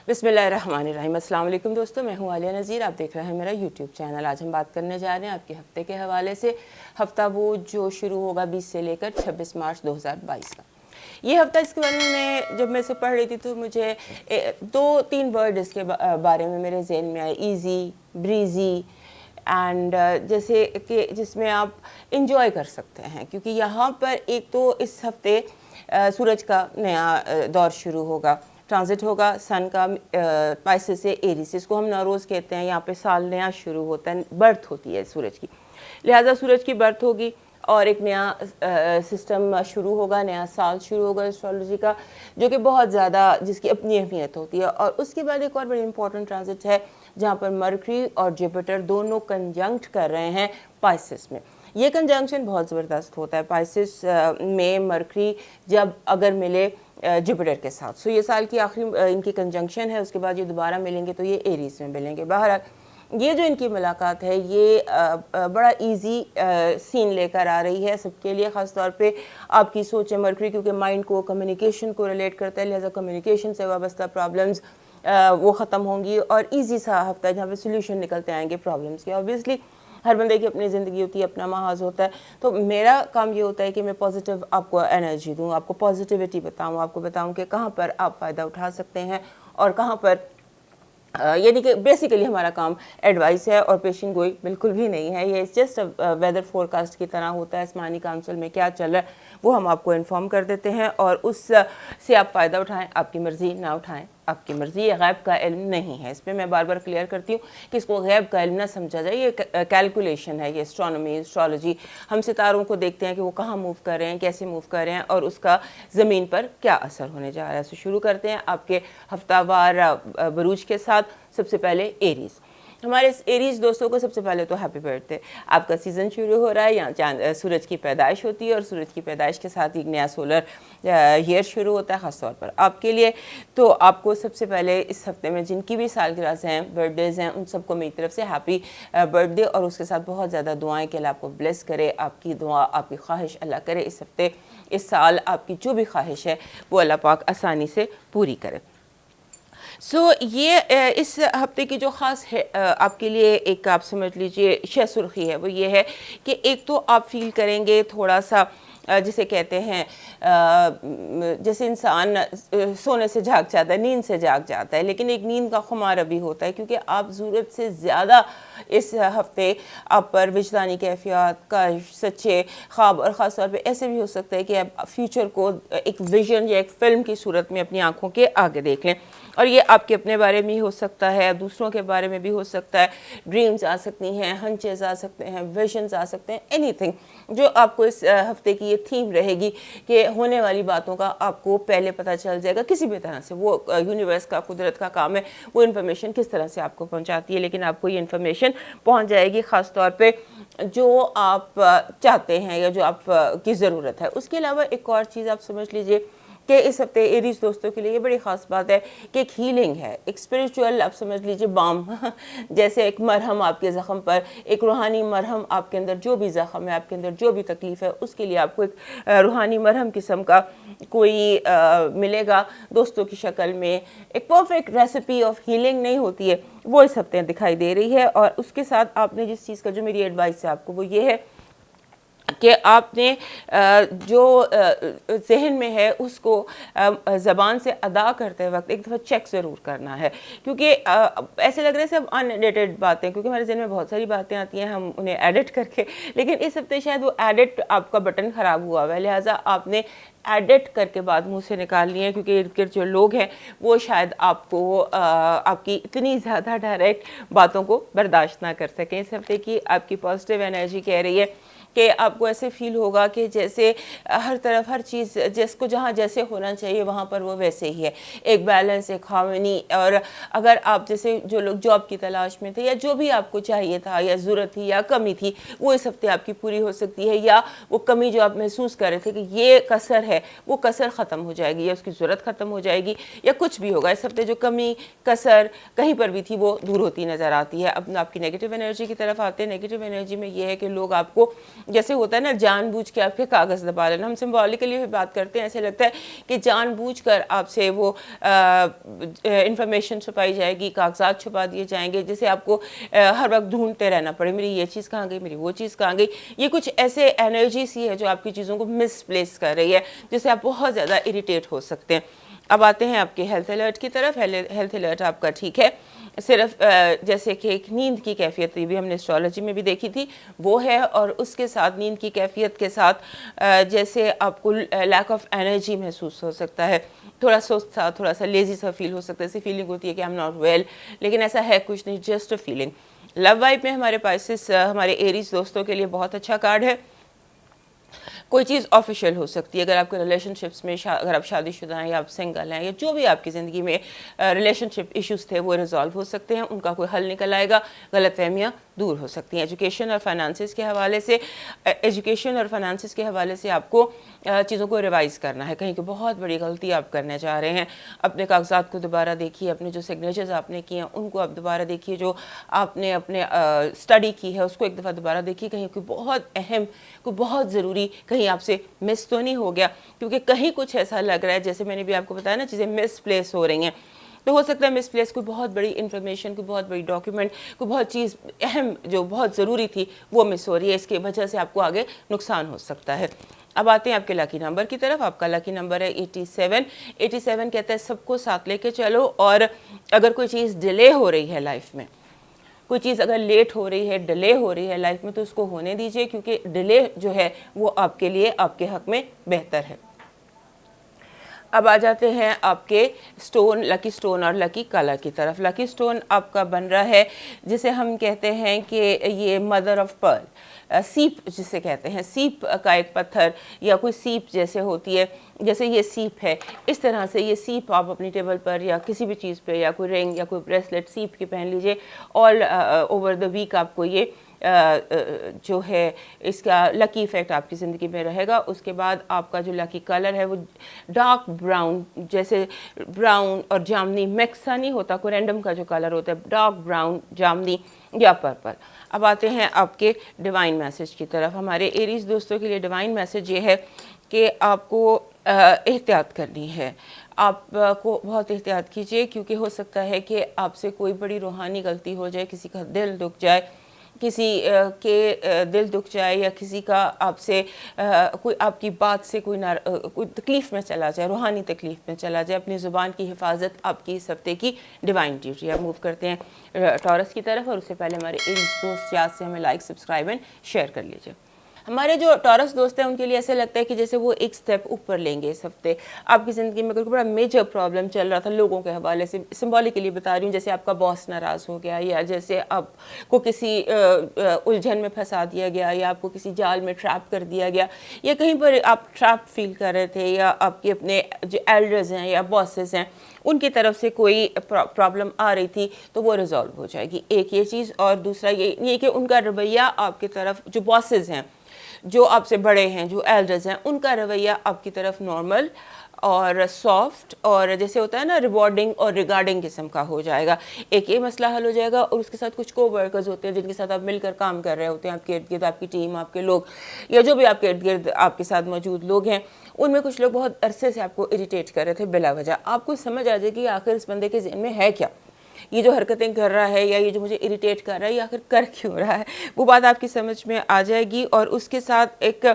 बिस्मिल्लाहिर्रहमानिर्रहीम। अस्सलाम वालेकुम दोस्तों, मैं हूँ आलिया नज़ीर। आप देख रहे हैं मेरा यूट्यूब चैनल। आज हम बात करने जा रहे हैं आपके हफ्ते के हवाले से। हफ्ता वो जो शुरू होगा 20 से लेकर 26 मार्च 2022 का। ये हफ्ता, इसके बारे में मैं जब मैं इसे पढ़ रही थी तो मुझे 2-3 वर्ड इसके बारे में मेरे जहन में आए। ईजी, ब्रीजी एंड जैसे कि जिसमें आप इंजॉय कर सकते हैं, क्योंकि यहाँ पर एक तो इस हफ्ते सूरज का नया दौर शुरू होगा, ट्रांजिट होगा सन का पाइसेस से एरीज, इसको हम नवरोज़ कहते हैं। यहाँ पे साल नया शुरू होता है, बर्थ होती है सूरज की, लिहाजा सूरज की बर्थ होगी और एक नया सिस्टम शुरू होगा, नया साल शुरू होगा एस्ट्रोलॉजी का, जो कि बहुत ज़्यादा जिसकी अपनी अहमियत होती है। और उसके बाद एक और बड़ी इंपॉर्टेंट ट्रांजिट है जहाँ पर मरकरी और जुपिटर दोनों कंजंक्ट कर रहे हैं पाइसेस में। ये कंजंक्शन बहुत ज़बरदस्त होता है पाइसेस में। मरकरी जब अगर मिले जुपिटर के साथ, सो ये साल की आखिरी इनकी कंजंक्शन है, उसके बाद ये दोबारा मिलेंगे तो ये एरीज में मिलेंगे। बहरहाल ये जो इनकी मुलाकात है ये बड़ा इजी सीन लेकर आ रही है सबके लिए, ख़ास तौर पे आपकी सोच है। मरकरी क्योंकि माइंड को, कम्युनिकेशन को रिलेट करता है, लिहाजा कम्युनिकेशन से वाबस्ता प्रॉब्लम्स वो ख़त्म होंगी और ईजी सा हफ्ता है जहाँ पे सोल्यूशन निकलते आएंगे प्रॉब्लम्स के। ऑब्वियसली हर बंदे की अपनी ज़िंदगी होती है, अपना महाज होता है, तो मेरा काम ये होता है कि मैं पॉजिटिव आपको एनर्जी दूँ, आपको पॉजिटिविटी बताऊँ, आपको बताऊँ कि कहाँ पर आप फ़ायदा उठा सकते हैं और कहाँ पर यानी कि बेसिकली हमारा काम एडवाइस है और पेशिंग गोई बिल्कुल भी नहीं है। ये जस्ट वेदर फोरकास्ट की तरह होता है। आसमानी काउंसिल में क्या चल रहा है वो हम आपको इन्फॉर्म कर देते हैं और उससे आप फ़ायदा उठाएं, आपकी मर्ज़ी ना उठाएं, आपकी मर्ज़ी। ये गैब का इल्म नहीं है, इस पर मैं बार बार क्लियर करती हूँ कि इसको गैब का इल्म ना समझा जाए। ये कैलकुलेशन है, ये एस्ट्रोनॉमी, एस्ट्रोलॉजी। हम सितारों को देखते हैं कि वो कहाँ मूव कर रहे हैं, कैसे मूव कर रहे हैं और उसका ज़मीन पर क्या असर होने जा रहा है। तो शुरू करते हैं आपके हफ्तावार बरूज के साथ। सबसे पहले एरीज़। हमारे एरीज दोस्तों को सबसे पहले तो हैप्पी बर्थडे। आपका सीज़न शुरू हो रहा है, यहाँ सूरज की पैदाइश होती है और सूरज की पैदाइश के साथ एक नया सोलर ईयर शुरू होता है ख़ास तौर पर आपके लिए। तो आपको सबसे पहले इस हफ्ते में जिनकी भी सालगिरह हैं, बर्थडेज़ हैं, उन सबको मेरी तरफ से हैप्पी बर्थडे और उसके साथ बहुत ज़्यादा दुआएं कि अल्लाह आपको ब्लेस करे। आपकी दुआ, आपकी ख्वाहिश अल्लाह करे इस हफ्ते, इस साल आपकी जो भी ख्वाहिश है वो अल्लाह पाक आसानी से पूरी करे। ये इस हफ्ते की जो ख़ास है आपके लिए, एक आप समझ लीजिए शय सुर्खी है, वो ये है कि एक तो आप फील करेंगे थोड़ा सा जिसे कहते हैं जैसे इंसान सोने से जाग जाता है, नींद से जाग जाता है, लेकिन एक नींद का खुमार भी होता है क्योंकि आप ज़रूरत से ज़्यादा इस हफ्ते आप पर विजदानी कैफियत का सच्चे ख्वाब, और ख़ास तौर पे ऐसे भी हो सकता है कि आप फ्यूचर को एक विजन या एक फ़िल्म की सूरत में अपनी आंखों के आगे देख लें। और ये आपके अपने बारे में ही हो सकता है, दूसरों के बारे में भी हो सकता है। ड्रीम्स आ सकती हैं, हंचेस आ सकते हैं, विजन्स आ सकते हैं, एनीथिंग जो आपको इस हफ्ते की ये थीम रहेगी कि होने वाली बातों का आपको पहले पता चल जाएगा किसी भी तरह से। वो यूनिवर्स का, कुदरत का काम है वो इन्फॉर्मेशन किस तरह से आपको पहुंचाती है, लेकिन आपको ये इन्फॉर्मेशन पहुंच जाएगी ख़ास तौर पे जो आप चाहते हैं या जो आप की ज़रूरत है। उसके अलावा एक और चीज़ आप समझ लीजिए कि इस हफ्ते एरीज दोस्तों के लिए ये बड़ी ख़ास बात है कि एक हीलिंग है, एक स्पिरिचुअल आप समझ लीजिए बाम जैसे एक मरहम आपके ज़ख़म पर, एक रूहानी मरहम आपके अंदर जो भी ज़ख़म है, आपके अंदर जो भी तकलीफ़ है, उसके लिए आपको एक रूहानी मरहम किस्म का कोई मिलेगा दोस्तों की शक्ल में। एक परफेक्ट रेसिपी ऑफ हीलिंग नहीं होती है, वो इस हफ्ते दिखाई दे रही है। और उसके साथ आपने जिस चीज़ का, जो मेरी एडवाइस है आपको, वो ये है कि आपने जो जहन में है उसको ज़बान से अदा करते वक्त एक दफ़ा चेक ज़रूर करना है, क्योंकि ऐसे लग रहे हैं सब अनएडिटेड बातें, क्योंकि हमारे जहन में बहुत सारी बातें आती हैं हम उन्हें एडिट करके, लेकिन इस हफ्ते शायद वो एडिट आपका बटन ख़राब हुआ हुआ है, लिहाजा आपने एडिट करके बात मुँह से निकालनी है, क्योंकि इर्द गिर्द जो लोग हैं वो शायद आपको आपकी इतनी ज़्यादा डायरेक्ट बातों को बर्दाश्त ना कर सकें। इस हफ्ते की आपकी पॉजिटिव एनर्जी कह रही है कि आपको ऐसे फील होगा कि जैसे हर तरफ हर चीज़ जिसको जहाँ जैसे होना चाहिए वहाँ पर वो वैसे ही है, एक बैलेंस, एक हार्मनी। और अगर आप जैसे जो लोग जॉब की तलाश में थे या जो भी आपको चाहिए था या ज़रूरत थी या कमी थी, वो इस हफ्ते आपकी पूरी हो सकती है, या वो कमी जो आप महसूस कर रहे थे कि ये कसर है, वो कसर ख़त्म हो जाएगी या उसकी ज़रूरत ख़त्म हो जाएगी या कुछ भी होगा। इस हफ्ते जो कमी कसर कहीं पर भी थी वो दूर होती नज़र आती है। अब आपकी नेगेटिव एनर्जी की तरफ आते हैं। नेगेटिव एनर्जी में ये है कि लोग आपको जैसे होता है ना जानबूझ के आपके कागज़ दबा लेना, हम सिंबॉलिकली भी बात करते हैं, ऐसे लगता है कि जानबूझकर आपसे वो इंफॉर्मेशन छुपाई जाएगी, कागजात छुपा दिए जाएंगे, जिसे आपको हर वक्त ढूंढते रहना पड़े, मेरी ये चीज़ कहाँ गई, मेरी वो चीज़ कहाँ गई। ये कुछ ऐसे एनर्जी सी है जो आपकी चीज़ों को मिसप्लेस कर रही है, जिससे आप बहुत ज़्यादा इरिटेट हो सकते हैं। अब आते हैं आपके हेल्थ अलर्ट की तरफ। हेल्थ अलर्ट आपका ठीक है, सिर्फ जैसे कि एक नींद की कैफियत भी हमने एस्ट्रोलॉजी में भी देखी थी वो है, और उसके साथ नींद की कैफियत के साथ जैसे आपको लैक ऑफ एनर्जी महसूस हो सकता है, थोड़ा सुस्त सा, थोड़ा सा लेजी सा फील हो सकता है, ऐसी फीलिंग होती है कि आई एम नॉट वेल, लेकिन ऐसा है कुछ नहीं, just a feeling. Love vibe में हमारे पास हमारे एरीज दोस्तों के लिए बहुत अच्छा कार्ड है। कोई चीज़ ऑफिशियल हो सकती है, अगर आपके रिलेशनशिप्स में अगर आप शादीशुदा हैं या आप सिंगल हैं या जो भी आपकी ज़िंदगी में रिलेशनशिप इश्यूज थे वो रिजॉल्व हो सकते हैं, उनका कोई हल निकल आएगा, गलतफहमियाँ दूर हो सकती हैं। एजुकेशन और फाइनेंसिस के हवाले से आपको चीज़ों को रिवाइज़ करना है, कहीं की बहुत बड़ी गलती आप करने जा रहे हैं, अपने कागजात को दोबारा देखिए, अपने जो सिग्नेचर्स आपने किए हैं उनको आप दोबारा देखिए, जो आपने अपने स्टडी की है उसको एक दफ़ा दोबारा देखिए, कहीं कोई बहुत अहम, कोई बहुत ज़रूरी कहीं आपसे मिस तो नहीं हो गया, क्योंकि कहीं कुछ ऐसा लग रहा है, जैसे मैंने भी आपको बताया ना, चीज़ें मिसप्लेस हो रही हैं। तो हो सकता है मिसप्लेस कोई बहुत बड़ी इन्फॉर्मेशन, कोई बहुत बड़ी डॉक्यूमेंट, कोई बहुत चीज़ अहम जो बहुत ज़रूरी थी वो मिस हो रही है, इसकी वजह से आपको आगे नुकसान हो सकता है। अब आते हैं आपके लकी नंबर की तरफ। आपका लकी नंबर है 87। 87 कहता है सबको साथ लेके चलो, और अगर कोई चीज़ डिले हो रही है लाइफ में, कोई चीज़ अगर लेट हो रही है, डिले हो रही है लाइफ में, तो उसको होने दीजिए, क्योंकि डिले जो है वो आपके लिए, आपके हक में बेहतर है। अब आ जाते हैं आपके स्टोन, लकी स्टोन और लकी कलर की तरफ। लकी स्टोन आपका बन रहा है जिसे हम कहते हैं कि ये मदर ऑफ पर्ल, सीप जिसे कहते हैं, सीप का एक पत्थर या कोई सीप जैसे होती है, जैसे ये सीप है, इस तरह से ये सीप आप अपनी टेबल पर या किसी भी चीज़ पे, या कोई रिंग या कोई ब्रेसलेट सीप की पहन लीजिए। ऑल ओवर द वीक आपको ये जो है इसका लकी इफ़ेक्ट आपकी ज़िंदगी में रहेगा। उसके बाद आपका जो लकी कलर है वो डार्क ब्राउन, जैसे ब्राउन और जामनी मिक्स सा नहीं होता, कोई रैंडम का जो कलर होता है, डार्क ब्राउन, जामनी या पर्पल। अब आते हैं आपके डिवाइन मैसेज की तरफ। हमारे एरीज दोस्तों के लिए डिवाइन मैसेज ये है कि आपको एहतियात करनी है, आपको बहुत एहतियात कीजिए, क्योंकि हो सकता है कि आपसे कोई बड़ी रूहानी गलती हो जाए, किसी का दिल दुख जाए, किसी के दिल दुख जाए, या किसी का आपसे कोई आपकी बात से कोई तकलीफ़ में चला जाए, रूहानी तकलीफ़ में चला जाए। अपनी ज़ुबान की हिफाजत आपकी इस हफ्ते की डिवाइन ड्यूटी। अब मूव करते हैं टॉरस की तरफ, और उससे पहले हमारे एरीज दोस्त याद से हमें लाइक, सब्सक्राइब एंड शेयर कर लीजिए। हमारे जो टॉरस दोस्त हैं उनके लिए ऐसे लगता है कि जैसे वो एक स्टेप ऊपर लेंगे इस हफ्ते। आपकी ज़िंदगी में कोई बड़ा मेजर प्रॉब्लम चल रहा था लोगों के हवाले से, सिंबॉलिकली बता रही हूँ, जैसे आपका बॉस नाराज़ हो गया, या जैसे आपको किसी उलझन में फंसा दिया गया, या आपको किसी जाल में ट्रैप कर दिया गया, या कहीं पर आप ट्रैप फील कर रहे थे, या आपके अपने जो एल्डर्स हैं या बॉसेस हैं उनकी तरफ से कोई प्रॉब्लम आ रही थी, तो वो रिजॉल्व हो जाएगी। एक ये चीज़, और दूसरा ये कि उनका रवैया आपकी तरफ, जो बॉसेस हैं, जो आपसे बड़े हैं, जो एल्डर्स हैं, उनका रवैया आपकी तरफ नॉर्मल और सॉफ्ट और जैसे होता है ना रिवॉर्डिंग और रिगार्डिंग किस्म का हो जाएगा। एक ये मसला हल हो जाएगा, और उसके साथ कुछ को वर्कर्स होते हैं जिनके साथ आप मिलकर काम कर रहे होते हैं, आपके इर्द गिर्द आपकी टीम, आपके लोग, या जो भी आपके इर्द गिर्द आपके साथ मौजूद लोग हैं, उनमें कुछ लोग बहुत अरसे से आपको इरिटेट कर रहे थे बिला वजह। आपको समझ आ जाएगी आखिर इस बंदे के ज़हन में है क्या, ये जो हरकतें कर रहा है या ये जो मुझे इरिटेट कर रहा है, ये आखिर कर क्यों रहा है, वो बात आपकी समझ में आ जाएगी। और उसके साथ एक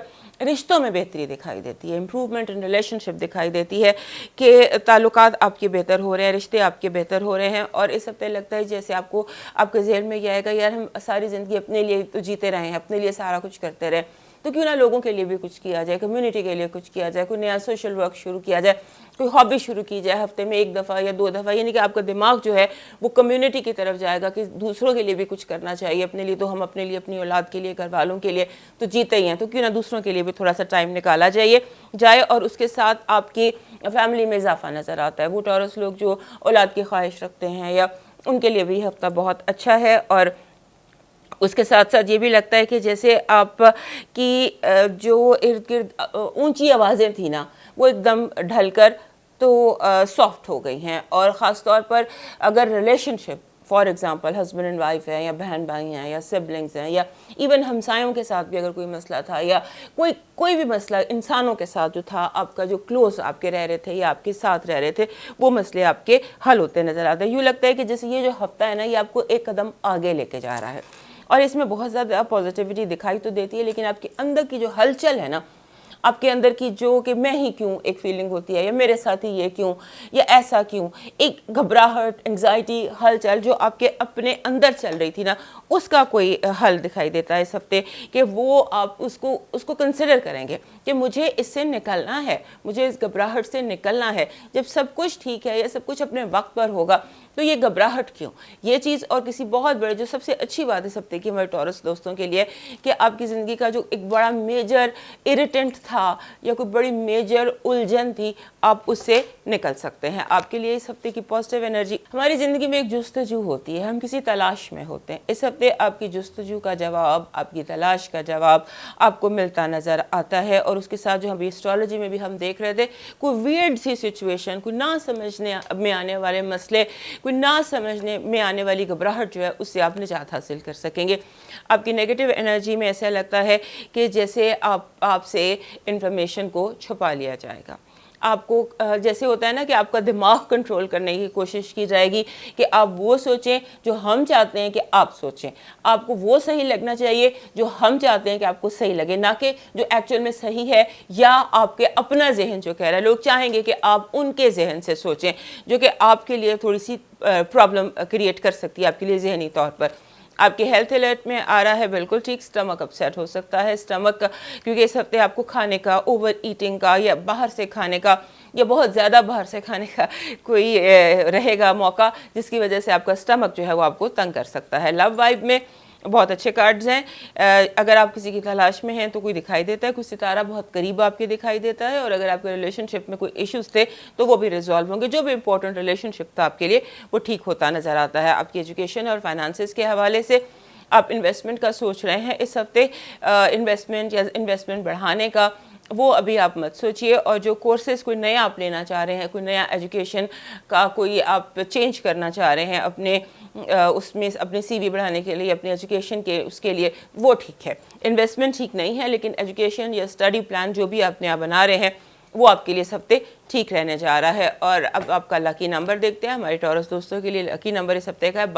रिश्तों में बेहतरी दिखाई देती है, इम्प्रूवमेंट इन रिलेशनशिप दिखाई देती है, कि ताल्लुकात आपके बेहतर हो रहे हैं, रिश्ते आपके बेहतर हो रहे हैं। और इस हफ्ते लगता है जैसे आपको आपके ज़हन में ये आएगा, यार हम सारी ज़िंदगी अपने लिए तो जीते रहे हैं, अपने लिए सारा कुछ करते रहे, तो क्यों ना लोगों के लिए भी कुछ किया जाए, कम्युनिटी के लिए कुछ किया जाए, कोई नया सोशल वर्क शुरू किया जाए, कोई हॉबी शुरू की जाए हफ्ते में 1 दफ़ा या 2 दफ़ा, यानी कि आपका दिमाग जो है वो कम्युनिटी की तरफ जाएगा कि दूसरों के लिए भी कुछ करना चाहिए। अपने लिए तो हम अपने लिए, अपनी औलाद के लिए, घर वालों के लिए तो जीते ही हैं, तो क्यों ना दूसरों के लिए भी थोड़ा सा टाइम निकाला जाए। और उसके साथ आपकी फैमिली में इजाफा नज़र आता है। वो टॉरस लोग जो औलाद की ख्वाहिश रखते हैं, या उनके लिए भी हफ्ता बहुत अच्छा है। और उसके साथ साथ ये भी लगता है कि जैसे आप की जो इर्द गिर्द ऊंची आवाज़ें थी ना, वो एकदम ढलकर तो सॉफ्ट हो गई हैं। और ख़ास तौर पर अगर relationship for example husband and wife है, या बहन भाई हैं, या सिबलिंग्स हैं, या इवन हमसायों के साथ भी अगर कोई मसला था, या कोई भी मसला इंसानों के साथ जो था, आपका जो क्लोज आपके रह रहे थे या आपके साथ रह रहे थे, वो मसले आपके हल होते नज़र आते हैं। यूँ लगता है कि जैसे ये जो हफ्ता है ना, ये आपको एक कदम आगे लेके जा रहा है, और इसमें बहुत ज़्यादा पॉजिटिविटी दिखाई तो देती है, लेकिन आपके अंदर की जो हलचल है ना, आपके अंदर की जो कि मैं ही क्यों एक फीलिंग होती है, या मेरे साथ ही ये क्यों, या ऐसा क्यों, एक घबराहट, एंग्जाइटी, हलचल जो आपके अपने अंदर चल रही थी ना, उसका कोई हल दिखाई देता है इस हफ्ते, कि वो आप उसको कंसिडर करेंगे कि मुझे इससे निकलना है, मुझे इस घबराहट से निकलना है। जब सब कुछ ठीक है या सब कुछ अपने वक्त पर होगा, तो ये घबराहट क्यों, ये चीज़। और किसी बहुत बड़े, जो सबसे अच्छी बात है इस हफ्ते की हमारे टॉरस दोस्तों के लिए, कि आपकी ज़िंदगी का जो एक बड़ा मेजर इरिटेंट था या कोई बड़ी मेजर उलझन थी, आप उससे निकल सकते हैं। आपके लिए इस हफ्ते की पॉजिटिव एनर्जी, हमारी ज़िंदगी में एक जुस्तजू होती है, हम किसी तलाश में होते हैं। इस हफ्ते आपकी जुस्तजू का जवाब, आपकी तलाश का जवाब आपको मिलता नज़र आता है। और उसके साथ जो अभी एस्ट्रोलॉजी में भी हम देख रहे थे, कोई वियर्ड सी सिचुएशन, कोई ना समझने में आने वाले मसले, कोई ना समझने में आने वाली घबराहट जो है, उससे आप निजात हासिल कर सकेंगे। आपकी नेगेटिव एनर्जी में ऐसा लगता है कि जैसे आपसे इंफॉर्मेशन को छुपा लिया जाएगा। आपको जैसे होता है ना कि आपका दिमाग कंट्रोल करने की कोशिश की जाएगी कि आप वो सोचें जो हम चाहते हैं कि आप सोचें, आपको वो सही लगना चाहिए जो हम चाहते हैं कि आपको सही लगे, ना कि जो एक्चुअल में सही है या आपके अपना जहन जो कह रहा है। लोग चाहेंगे कि आप उनके जहन से सोचें, जो कि आपके लिए थोड़ी सी प्रॉब्लम क्रिएट कर सकती है आपके लिए जहनी तौर पर। आपके हेल्थ अलर्ट में आ रहा है बिल्कुल ठीक, स्टमक अपसेट हो सकता है, स्टमक का, क्योंकि इस हफ्ते आपको खाने का, ओवर ईटिंग का, या बाहर से खाने का, या बहुत ज़्यादा बाहर से खाने का कोई रहेगा मौका, जिसकी वजह से आपका स्टमक जो है वो आपको तंग कर सकता है। लव वाइब में बहुत अच्छे कार्ड्स हैं। अगर आप किसी की तलाश में हैं तो कोई दिखाई देता है, कुछ सितारा बहुत करीब आपके दिखाई देता है, और अगर आपके रिलेशनशिप में कोई इश्यूज थे तो वो भी रिजॉल्व होंगे। जो भी इंपॉर्टेंट रिलेशनशिप था आपके लिए वो ठीक होता नज़र आता है। आपकी एजुकेशन और फाइनेंसेस के हवाले से आप इन्वेस्टमेंट का सोच रहे हैं इस हफ्ते, इन्वेस्टमेंट या इन्वेस्टमेंट बढ़ाने का, वो अभी आप मत सोचिए। और जो कोर्सेज कोई नया आप लेना चाह रहे हैं, कोई नया एजुकेशन का कोई आप चेंज करना चाह रहे हैं अपने उसमें अपने CV बढ़ाने के लिए, अपने एजुकेशन के उसके लिए, वो ठीक है। इन्वेस्टमेंट ठीक नहीं है, लेकिन एजुकेशन या स्टडी प्लान जो भी आप नया बना रहे हैं वो आपके लिए इस हफ्ते ठीक रहने जा रहा है। और अब आपका लकी नंबर देखते हैं। हमारे टॉरस दोस्तों के लिए लकी नंबर इस हफ्ते का है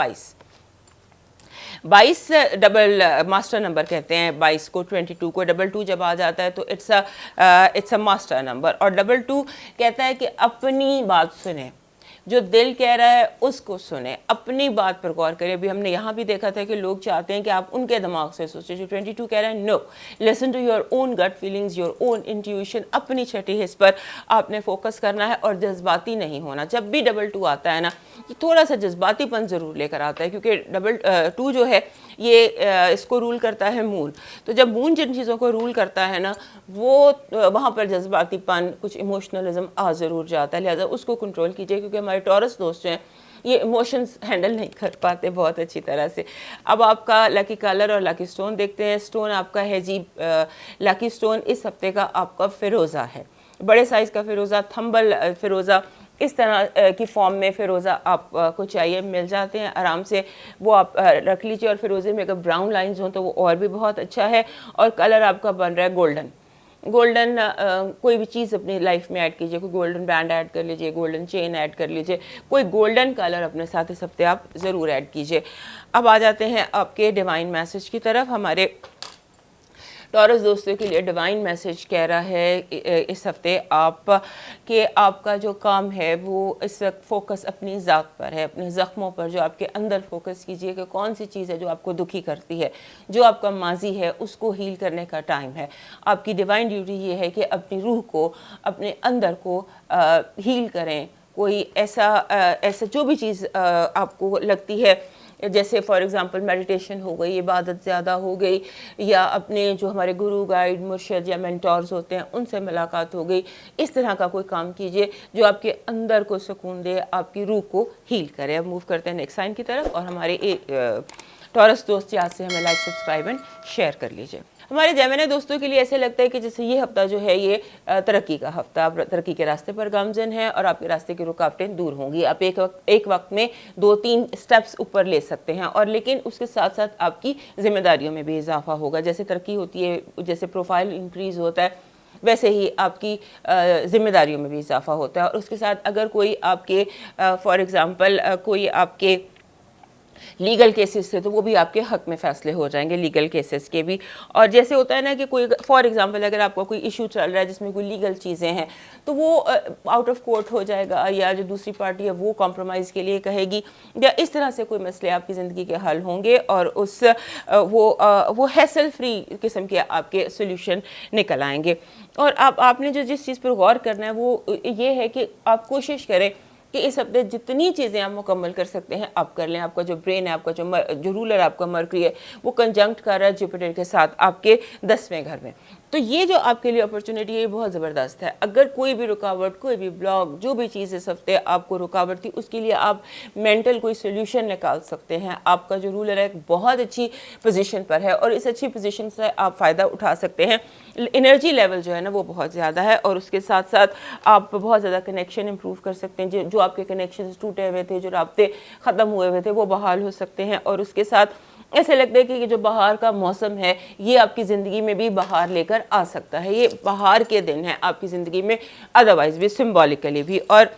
22 डबल मास्टर नंबर कहते हैं 22 को। 22 को डबल 2 जब आ जाता है तो इट्स अ मास्टर नंबर। और डबल 2 कहता है कि अपनी बात सुने, जो दिल कह रहा है उसको सुने, अपनी बात पर गौर करें। अभी हमने यहाँ भी देखा था कि लोग चाहते हैं कि आप उनके दिमाग से सोचें। जो 22 कह रहा है, no, listen to your own gut feelings, your own intuition, अपनी छठी हिस्स पर आपने फोकस करना है और जज्बाती नहीं होना। जब भी डबल 2 आता है ना, ये थोड़ा सा जज्बातीपन ज़रूर लेकर आता है, क्योंकि डबल 2 जो है ये इसको रूल करता है मून। तो जब मून जिन चीज़ों को रूल करता है ना, वो वहाँ पर जज्बातीपन, कुछ इमोशनलिज्म आ ज़रूर जाता है। लिहाजा उसको कंट्रोल कीजिए, क्योंकि हमारे टॉरस दोस्त जो हैं ये इमोशंस हैंडल नहीं कर पाते बहुत अच्छी तरह से। अब आपका लकी कलर और लकी स्टोन देखते हैं। स्टोन आपका है जी लकी स्टोन इस हफ्ते का आपका फ़िरोज़ा है, बड़े साइज़ का फ़िरोज़ा, थंबल फ़िरोज़ा, इस तरह की फॉर्म में फ़िरोज़ा आपको चाहिए, मिल जाते हैं आराम से, वो आप रख लीजिए। और फ़िरोज़े में अगर ब्राउन लाइंस हों तो वो और भी बहुत अच्छा है। और कलर आपका बन रहा है गोल्डन। कोई भी चीज़ अपनी लाइफ में ऐड कीजिए, कोई गोल्डन बैंड ऐड कर लीजिए, गोल्डन चेन ऐड कर लीजिए, कोई गोल्डन कलर अपने साथ इस हफ्ते आप ज़रूर ऐड कीजिए। अब आ जाते हैं आपके डिवाइन मैसेज की तरफ। हमारे टॉरस दोस्तों के लिए डिवाइन मैसेज कह रहा है इस हफ्ते कि आपका जो काम है वो इस वक्त फोकस अपनी ज़ात पर है, अपने ज़ख्मों पर। जो आपके अंदर फोकस कीजिए कि कौन सी चीज़ है जो आपको दुखी करती है, जो आपका माजी है उसको हील करने का टाइम है। आपकी डिवाइन ड्यूटी ये है कि अपनी रूह को, अपने अंदर को हील करें। कोई ऐसा जो भी चीज़ आपको लगती है, जैसे फॉर एग्ज़ाम्पल मेडिटेशन हो गई, इबादत ज़्यादा हो गई, या अपने जो हमारे गुरु, गाइड, मुर्शिद या मेंटोर्स होते हैं उनसे मुलाकात हो गई, इस तरह का कोई काम कीजिए जो आपके अंदर को सुकून दे, आपकी रूह को हील करे। अब मूव करते हैं नेक्स्ट साइन की तरफ। और हमारे टॉरस दोस्त यहाँ से हमें लाइक, सब्सक्राइब एंड शेयर कर लीजिए। हमारे जेमिनी दोस्तों के लिए ऐसे लगता है कि जैसे ये हफ्ता जो है ये तरक्की का हफ्ता, आप तरक्की के रास्ते पर गामजन है और आपके रास्ते की रुकावटें दूर होंगी। आप एक वक्त में 2-3 स्टेप्स ऊपर ले सकते हैं, और लेकिन उसके साथ साथ आपकी जिम्मेदारियों में भी इजाफा होगा। जैसे तरक्की होती है, जैसे प्रोफाइल इंक्रीज होता है, वैसे ही आपकी जिम्मेदारियों में भी इजाफा होता है। और उसके साथ अगर कोई आपके फॉर एग्ज़ाम्पल कोई आपके लीगल केसेस थे तो वो भी आपके हक में फैसले हो जाएंगे, लीगल केसेस के भी। और जैसे होता है ना कि कोई फॉर एग्जांपल अगर आपका कोई इशू चल रहा है जिसमें कोई लीगल चीज़ें हैं तो वो आउट ऑफ कोर्ट हो जाएगा, या जो दूसरी पार्टी है वो कॉम्प्रोमाइज़ के लिए कहेगी, या इस तरह से कोई मसले आपकी ज़िंदगी के हल होंगे और वो हैसल फ्री किस्म के आपके सोल्यूशन निकल आएंगे। और आपने जो जिस चीज़ पर गौर करना है वो ये है कि आप कोशिश करें कि इस हफ्ते जितनी चीज़ें आप मुकम्मल कर सकते हैं आप कर लें। आपका जो ब्रेन है, आपका जो रूलर आपका मरकरी है, वो कंजंक्ट कर रहा है जुपिटर के साथ आपके 10वें घर में। तो ये जो आपके लिए अपॉर्चुनिटी है ये बहुत ज़बरदस्त है। अगर कोई भी रुकावट, कोई भी ब्लॉक, जो भी चीज़ इस हफ्ते आपको रुकावट थी, उसके लिए आप मेंटल कोई सोल्यूशन निकाल सकते हैं। आपका जो रूलर है बहुत अच्छी पोजीशन पर है और इस अच्छी पोजीशन से आप फ़ायदा उठा सकते हैं। एनर्जी लेवल जो है ना वो बहुत ज़्यादा है, और उसके साथ साथ आप बहुत ज़्यादा कनेक्शन इंप्रूव कर सकते हैं। जो आपके कनेक्शन टूटे हुए थे, जो राब्ते ख़त्म हुए हुए थे, वो बहाल हो सकते हैं। और उसके साथ ऐसे लगता है कि जो बहार का मौसम है ये आपकी ज़िंदगी में भी बहार लेकर आ सकता है। ये बहार के दिन है आपकी ज़िंदगी में, अदरवाइज भी, सिम्बॉलिकली भी। और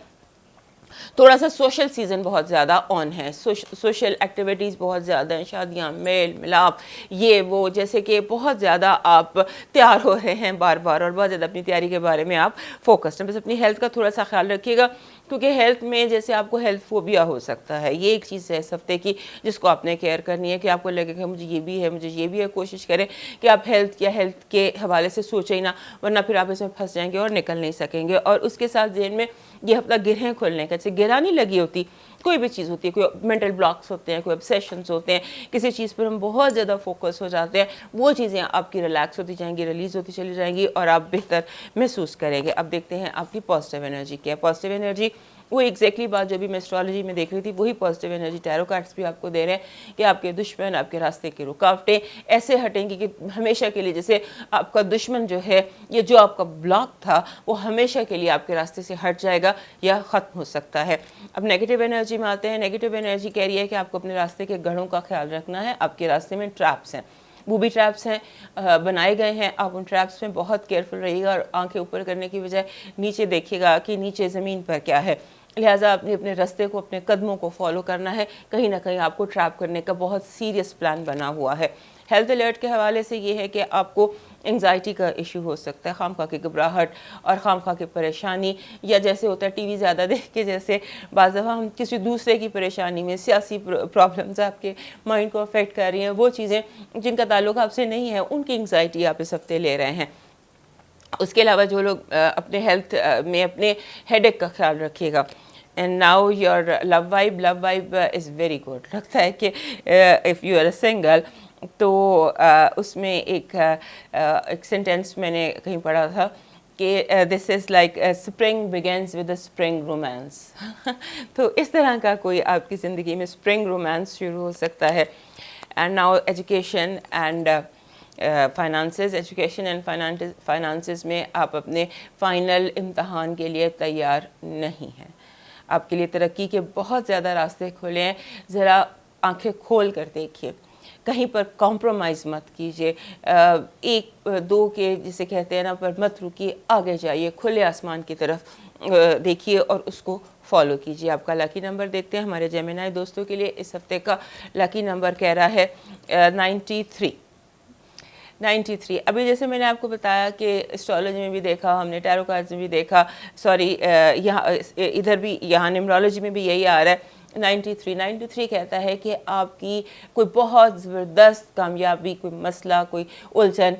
थोड़ा सा सोशल सीज़न बहुत ज़्यादा ऑन है, सोशल एक्टिविटीज़ बहुत ज़्यादा हैं, शादियाँ, मेल मिलाप, ये वो, जैसे कि बहुत ज़्यादा आप तैयार हो रहे हैं बार बार और बहुत ज़्यादा अपनी तैयारी के बारे में आप फोकस्ड हैं। बस अपनी हेल्थ का थोड़ा सा ख्याल रखिएगा, क्योंकि हेल्थ में जैसे आपको हेल्थ फोबिया हो सकता है। ये एक चीज़ है इस हफ्ते की जिसको आपने केयर करनी है कि आपको लगेगा मुझे ये भी है, मुझे ये भी है। कोशिश करें कि आप हेल्थ या हेल्थ के हवाले से सोचें ही ना, वरना फिर आप इसमें फंस जाएंगे और निकल नहीं सकेंगे। और उसके साथ जेल में ये हफ्ता गिरहें खुलने का, जैसे गिरह नहीं लगी होती, कोई भी चीज़ होती है, कोई मेंटल ब्लॉक्स होते हैं, कोई ऑब्सेशंस होते हैं, किसी चीज़ पर हम बहुत ज़्यादा फोकस हो जाते हैं, वो चीज़ें आपकी रिलैक्स होती जाएंगी, रिलीज़ होती चली जाएंगी और आप बेहतर महसूस करेंगे। अब देखते हैं आपकी पॉजिटिव एनर्जी क्या है। पॉजिटिव एनर्जी वो एग्जैक्टली बात जो भी मैं एस्ट्रोलॉजी में देख रही थी वही पॉजिटिव एनर्जी टैरो कार्ड्स भी आपको दे रहे हैं कि आपके दुश्मन, आपके रास्ते की रुकावटें ऐसे हटेंगी कि हमेशा के लिए, जैसे आपका दुश्मन जो है, ये जो आपका ब्लॉक था वो हमेशा के लिए आपके रास्ते से हट जाएगा या ख़त्म हो सकता है। अब नेगेटिव एनर्जी में आते हैं। नेगेटिव एनर्जी कह रही है कि आपको अपने रास्ते के गढ़ों का ख्याल रखना है। आपके रास्ते में ट्रैप्स हैं, बूबी ट्रैप्स हैं, बनाए गए हैं। आप उन ट्रैप्स में बहुत केयरफुल रहिएगा और आंखें ऊपर करने की बजाय नीचे देखिएगा कि नीचे ज़मीन पर क्या है। लिहाजा अपने रास्ते को, अपने कदमों को फॉलो करना है। कहीं ना कहीं आपको ट्रैप करने का बहुत सीरियस प्लान बना हुआ है। हेल्थ अलर्ट के हवाले से ये है कि आपको एंग्जाइटी का इशू हो सकता है, खामखा की घबराहट और खामखा की परेशानी, या जैसे होता है टीवी ज़्यादा देख के, जैसे बाज़ दफ़ा हम किसी दूसरे की परेशानी में, सियासी प्रॉब्लम्स आपके माइंड को अफेक्ट कर रही हैं, वो चीज़ें जिनका ताल्लुक आपसे नहीं है, उनकी एंग्जाइटी आप इस हफ्ते ले रहे हैं। उसके अलावा जो लोग अपने हेल्थ में अपने हेडेक का ख्याल रखिएगा। And now your love vibe is very good. लगता है कि if you are a single तो उसमें एक सेंटेंस मैंने कहीं पढ़ा था कि this is like spring begins with a spring romance. तो इस तरह का कोई आपकी ज़िंदगी में स्प्रिंग रोमांस शुरू हो सकता है। And now education and finances. Education and finances में आप अपने फ़ाइनल इम्तहान के लिए तैयार नहीं हैं। आपके लिए तरक्की के बहुत ज़्यादा रास्ते खुले हैं। ज़रा आंखें खोल कर देखिए, कहीं पर कॉम्प्रोमाइज़ मत कीजिए, एक दो के जिसे कहते हैं ना पर मत रुकिए, आगे जाइए, खुले आसमान की तरफ देखिए और उसको फॉलो कीजिए। आपका लकी नंबर देखते हैं हमारे जेमिनी दोस्तों के लिए। इस हफ्ते का लकी नंबर कह रहा है 93। अभी जैसे मैंने आपको बताया कि एस्ट्रोलॉजी में भी देखा, हमने टैरो कार्ड्स में भी देखा, सॉरी यहाँ इधर भी, यहाँ न्यूमरोलॉजी में भी यही आ रहा है 93 कहता है कि आपकी कोई बहुत ज़बरदस्त कामयाबी, कोई मसला, कोई उलझन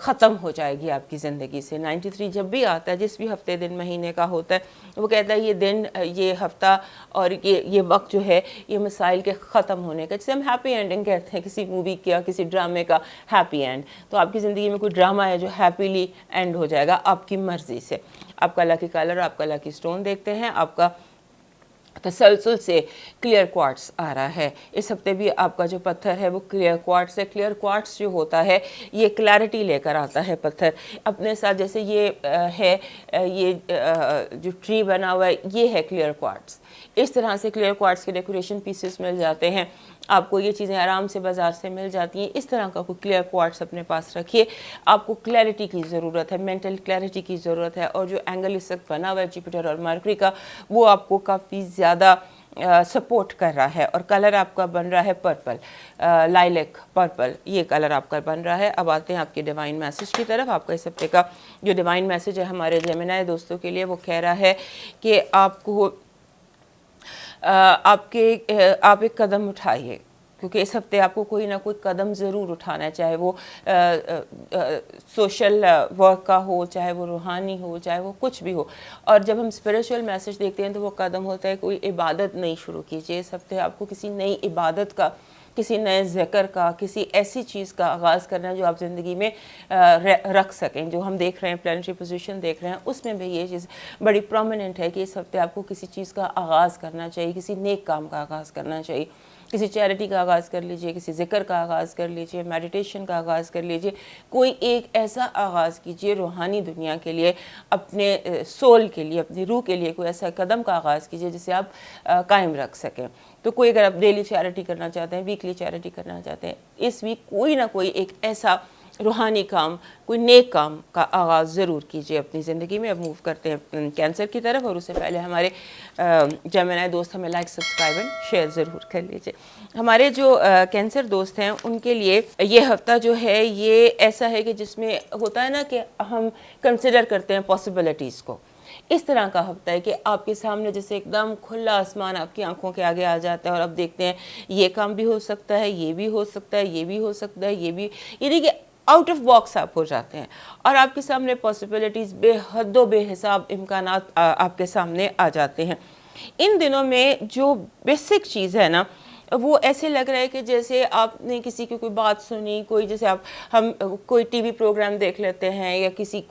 ख़त्म हो जाएगी आपकी ज़िंदगी से। 93 जब भी आता है, जिस भी हफ्ते दिन महीने का होता है, वो कहता है ये दिन, ये हफ्ता और ये वक्त जो है ये मसाइल के ख़त्म होने का, जिसे हम हैप्पी एंडिंग कहते हैं किसी मूवी का, किसी ड्रामे का हैप्पी एंड। तो आपकी ज़िंदगी में कोई ड्रामा है जो हैप्पीली एंड हो जाएगा आपकी मर्ज़ी से। आपका लकी कलर, आपका लकी स्टोन देखते हैं। आपका तसलसल से क्लियर क्वार्ट्स आ रहा है। इस हफ्ते भी आपका जो पत्थर है वो क्लियर क्वार्ट्स है। क्लियर क्वार्ट्स जो होता है ये क्लैरिटी लेकर आता है पत्थर अपने साथ। जैसे ये ये जो ट्री बना हुआ है ये है क्लियर क्वार्ट्स। इस तरह से क्लियर क्वार्ट्स के डेकोरेशन पीसेस मिल जाते हैं आपको, ये चीज़ें आराम से बाज़ार से मिल जाती हैं। इस तरह का कोई क्लियर क्वार्ट्स अपने पास रखिए। आपको क्लैरिटी की ज़रूरत है, मेंटल क्लैरिटी की ज़रूरत है। और जो एंगल इस वक्त बना हुआ है जुपिटर और मरकरी का वो आपको काफ़ी ज़्यादा सपोर्ट कर रहा है। और कलर आपका बन रहा है पर्पल, लाइलेक पर्पल, ये कलर आपका बन रहा है। अब आते हैं आपके डिवाइन मैसेज की तरफ। आपका इस हफ्ते का जो डिवाइन मैसेज है हमारे जेमिनी दोस्तों के लिए वो कह रहा है कि आपको आप एक कदम उठाइए, क्योंकि इस हफ्ते आपको कोई ना कोई कदम ज़रूर उठाना है, चाहे वो सोशल वर्क का हो, चाहे वो रूहानी हो, चाहे वो कुछ भी हो। और जब हम स्पिरिचुअल मैसेज देखते हैं तो वो कदम होता है कोई इबादत नई शुरू कीजिए। इस हफ्ते आपको किसी नई इबादत का, किसी नए ज़िक्र का, किसी ऐसी चीज़ का आगाज़ करना है जो आप ज़िंदगी में रख सकें। जो हम देख रहे हैं प्लानिटरी पोजीशन देख रहे हैं उसमें भी ये चीज़ बड़ी प्रोमिनेंट है कि इस हफ्ते आपको किसी चीज़ का आगाज़ करना चाहिए, किसी नेक काम का आगाज़ करना चाहिए। किसी चैरिटी का आगाज़ कर लीजिए, किसी ज़िक्र का आगाज़ कर लीजिए, मेडिटेशन का आगाज़ कर लीजिए। कोई एक ऐसा आगाज़ कीजिए रूहानी दुनिया के लिए, अपने सोल के लिए, अपनी रूह के लिए कोई ऐसा कदम का आगाज़ कीजिए जिसे आप कायम रख सकें। तो कोई अगर आप डेली चैरिटी करना चाहते हैं, वीकली चैरिटी करना चाहते हैं, इस वीक कोई ना कोई एक ऐसा रूहानी काम, कोई नेक काम का आगाज़ ज़रूर कीजिए अपनी ज़िंदगी में। अब मूव करते हैं कैंसर की तरफ, और उससे पहले हमारे जेमिनी दोस्त हमें लाइक, सब्सक्राइब एंड शेयर ज़रूर कर लीजिए। हमारे जो कैंसर दोस्त हैं उनके लिए ये हफ्ता जो है ये ऐसा है कि जिसमें होता है ना कि हम कंसिडर करते हैं पॉसिबिलिटीज़ को। इस तरह का हफ्ता है कि आपके सामने जैसे एकदम खुला आसमान आपकी आंखों के आगे आ जाता है और अब देखते हैं ये काम भी हो सकता है, ये भी हो सकता है, ये भी हो सकता है, ये भी, यानी कि आउट ऑफ बॉक्स आप हो जाते हैं और आपके सामने पॉसिबिलिटीज़ बेहद बेहिसाब इम्कानात आपके सामने आ जाते हैं। इन दिनों में जो बेसिक चीज़ है ना वो ऐसे लग रहा है कि जैसे आपने किसी की कोई बात सुनी, कोई जैसे हम कोई टीवी प्रोग्राम देख लेते हैं या किसी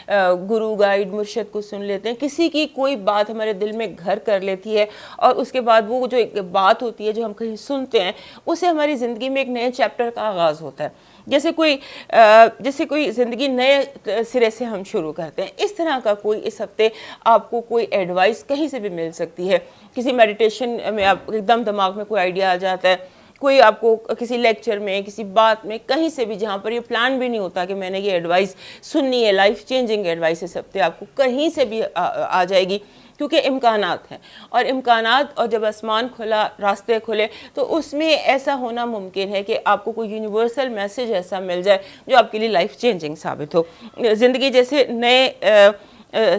गुरु गाइड मुर्शद को सुन लेते हैं, किसी की कोई बात हमारे दिल में घर कर लेती है और उसके बाद वो जो एक बात होती है जो हम कहीं सुनते हैं उससे हमारी ज़िंदगी में एक नए चैप्टर का आगाज़ होता है। जैसे कोई ज़िंदगी नए सिरे से हम शुरू करते हैं। इस तरह का कोई इस हफ्ते आपको कोई एडवाइस कहीं से भी मिल सकती है। किसी मेडिटेशन में आप एकदम दिमाग में कोई आइडिया आ जाता है, कोई आपको किसी लेक्चर में, किसी बात में, कहीं से भी जहाँ पर ये प्लान भी नहीं होता कि मैंने ये एडवाइस सुननी है, लाइफ चेंजिंग एडवाइस इस हफ्ते आपको कहीं से भी आ जाएगी, क्योंकि इम्कानात हैं। और इम्कानात, और जब आसमान खुला, रास्ते खुले, तो उसमें ऐसा होना मुमकिन है कि आपको कोई यूनिवर्सल मैसेज ऐसा मिल जाए जो आपके लिए लाइफ चेंजिंग साबित हो। ज़िंदगी जैसे नए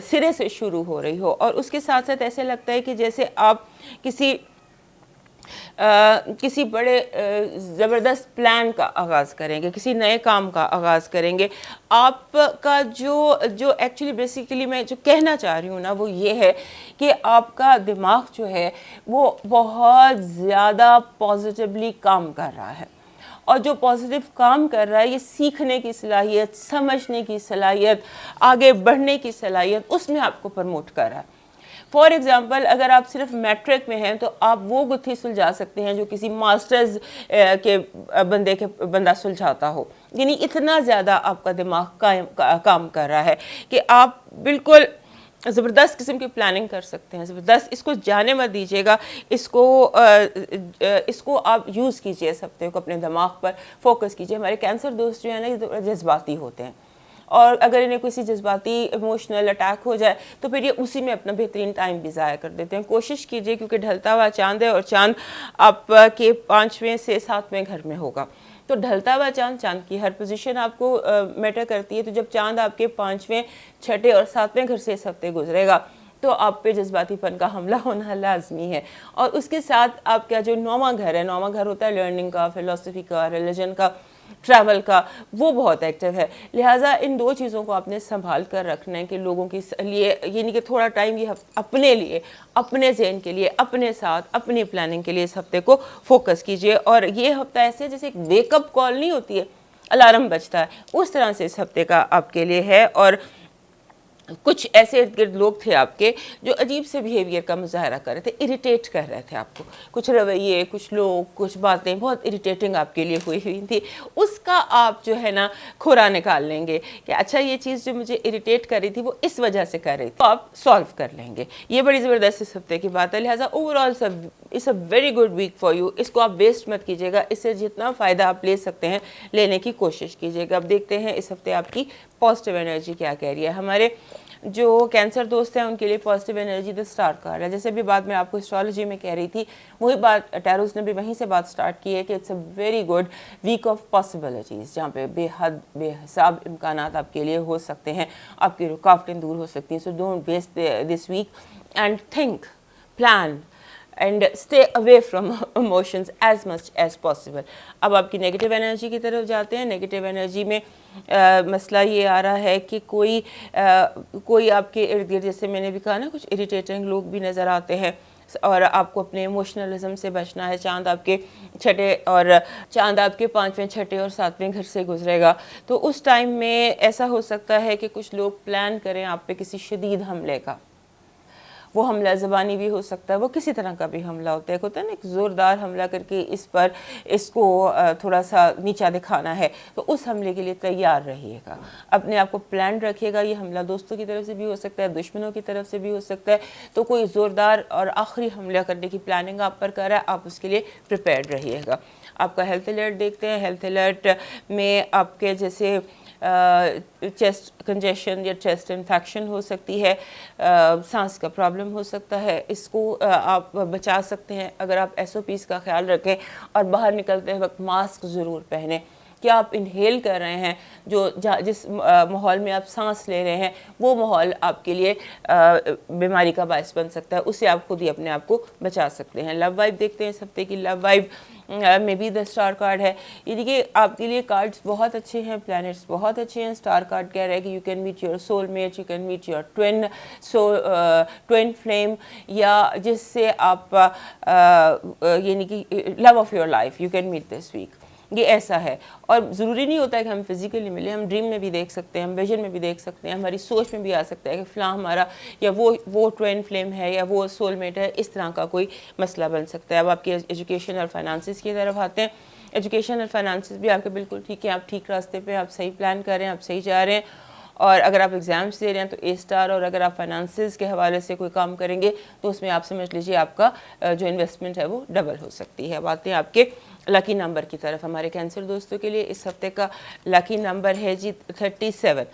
सिरे से शुरू हो रही हो और उसके साथ साथ ऐसे लगता है कि जैसे आप किसी बड़े ज़बरदस्त प्लान का आगाज़ करेंगे, किसी नए काम का आगाज़ करेंगे। आपका जो एक्चुअली बेसिकली मैं जो कहना चाह रही हूँ ना वो ये है कि आपका दिमाग जो है वो बहुत ज़्यादा पॉजिटिवली काम कर रहा है और जो पॉजिटिव काम कर रहा है ये सीखने की सलाहियत, समझने की सलाहियत, आगे बढ़ने की सलाहियत, उसमें आपको प्रमोट कर रहा है। फॉर एग्ज़ाम्पल, अगर आप सिर्फ मैट्रिक में हैं तो आप वो गुत्थी सुलझा सकते हैं जो किसी मास्टर्स के बंदा सुलझाता हो। यानी इतना ज़्यादा आपका दिमाग काम कर रहा है कि आप बिल्कुल ज़बरदस्त किस्म की प्लानिंग कर सकते हैं। ज़बरदस्त, इसको जाने मत दीजिएगा, इसको आप यूज़ कीजिए, इस हफ्ते को अपने दिमाग पर फोकस कीजिए। हमारे कैंसर दोस्त जो है ना जज्बाती होते हैं और अगर इन्हें किसी जज्बाती इमोशनल अटैक हो जाए तो फिर ये उसी में अपना बेहतरीन टाइम भी ज़ाया कर देते हैं। कोशिश कीजिए, क्योंकि ढलता हुआ चांद है और चांद आपके 5वें से 7वें घर में होगा, तो ढलता हुआ चांद की हर पोजीशन आपको मैटर करती है। तो जब चांद आपके 5वें, 6ठे और 7वें घर से इस हफ्ते गुजरेगा तो आप पे जज्बातीपन का हमला होना लाजमी है। और उसके साथ आपका जो 9वां घर है, 9वां घर होता है लर्निंग का, फिलॉसफी का, रिलीजन का, ट्रैवल का, वो बहुत एक्टिव है। लिहाजा इन दो चीज़ों को आपने संभाल कर रखना है कि लोगों के लिए, यानी कि थोड़ा टाइम ये अपने लिए, अपने ज़हन के लिए, अपने साथ, अपनी प्लानिंग के लिए इस हफ्ते को फोकस कीजिए। और ये हफ्ता ऐसे जैसे एक वेकअप कॉल नहीं होती है, अलार्म बजता है, उस तरह से इस हफ्ते का आपके लिए है। और कुछ ऐसे इर्द गिर्द लोग थे आपके जो अजीब से बिहेवियर का मुजाहरा कर रहे थे, इरिटेट कर रहे थे आपको, कुछ रवैये, कुछ लोग, कुछ बातें बहुत इरिटेटिंग आपके लिए हुई थी। उसका आप जो है ना खुरा निकाल लेंगे कि अच्छा ये चीज़ जो मुझे इरिटेट कर रही थी वो इस वजह से कर रही थी, तो आप सॉल्व कर लेंगे। ये बड़ी ज़बरदस्त इस हफ्ते की बात है। लिहाजा ओवरऑल सब it's a very good week for you. इसको आप वेस्ट मत कीजिएगा, इससे जितना फ़ायदा आप ले सकते हैं लेने की कोशिश कीजिएगा। अब देखते हैं इस हफ्ते आपकी पॉजिटिव एनर्जी क्या कह रही है। हमारे जो कैंसर दोस्त हैं उनके लिए positive energy the star card है। जैसे भी बात मैं आपको एस्ट्रोलॉजी में कह रही थी, वही बात टैरोस ने भी वहीं से बात स्टार्ट की है कि it's a very good week of possibilities, जहाँ पे बेहद बेहिसाब इम्कानात आपके लिए हो सकते हैं, आपकी रुकावटें दूर हो सकती हैं। So don't waste this week and think, plan and stay away from emotions as much as possible. अब आपकी नेगेटिव एनर्जी की तरफ जाते हैं। नेगेटिव एनर्जी में मसला ये आ रहा है कि कोई आपके इर्द गिर्द, जैसे मैंने भी कहा ना, कुछ इरिटेटिंग लोग भी नज़र आते हैं और आपको अपने इमोशनलिज्म से बचना है। चांद आपके 5वें 6ठे और 7वें घर से गुजरेगा, तो उस टाइम में ऐसा हो सकता है कि कुछ लोग प्लान करें आप पे किसी शदीद हमले का। वो हमला ज़बानी भी हो सकता है, वो किसी तरह का भी हमला होता है। होता है ना, एक ज़ोरदार हमला करके इसको थोड़ा सा नीचा दिखाना है, तो उस हमले के लिए तैयार रहिएगा, अपने आप को प्लान रखिएगा। ये हमला दोस्तों की तरफ से भी हो सकता है, दुश्मनों की तरफ से भी हो सकता है। तो कोई ज़ोरदार और आखिरी हमला करने की प्लानिंग आप पर कर रहा है, आप उसके लिए प्रिपेयर्ड रहिएगा। आपका हेल्थ अलर्ट देखते हैं। हेल्थ अलर्ट में आपके जैसे चेस्ट कंजेशन या चेस्ट इन्फेक्शन हो सकती है, सांस का प्रॉब्लम हो सकता है, इसको आप बचा सकते हैं अगर आप SOPs का ख्याल रखें और बाहर निकलते वक्त मास्क ज़रूर पहनें। कि आप इनहेल कर रहे हैं, जिस माहौल में आप सांस ले रहे हैं, वो माहौल आपके लिए बीमारी का बायस बन सकता है, उससे आप खुद ही अपने आप को बचा सकते हैं। लव वाइब देखते हैं। इस हफ्ते की लव वाइब में भी द स्टार कार्ड है। ये देखिए आपके लिए कार्ड्स बहुत अच्छे हैं, प्लैनेट्स बहुत अच्छे हैं। स्टार कार्ड कह रहा है कि you can meet your soulmate, you can meet your twin flame, या जिससे आप यानी कि love of your life you can meet this week. ये ऐसा है, और ज़रूरी नहीं होता है कि हम फिज़िकली मिले, हम ड्रीम में भी देख सकते हैं, हम विजन में भी देख सकते हैं, हमारी सोच में भी आ सकता है कि फ़लाँ हमारा या वो ट्विन फ्लेम है या वो सोलमेट है, इस तरह का कोई मसला बन सकता है। अब आपके एजुकेशन और फाइनेंसिस की तरफ आते हैं। एजुकेशन और फाइनेंसिस भी आपके बिल्कुल ठीक है, आप ठीक रास्ते पे, आप सही प्लान कर रहे हैं, आप सही जा रहे हैं। और अगर आप एग्ज़ाम्स दे रहे हैं तो A स्टार, और अगर आप फाइनेंसिस के हवाले से कोई काम करेंगे तो उसमें आप समझ लीजिए आपका जो इन्वेस्टमेंट है वो डबल हो सकती है। बातें आपके लकी नंबर की तरफ। हमारे कैंसर दोस्तों के लिए इस हफ्ते का लकी नंबर है जी 37।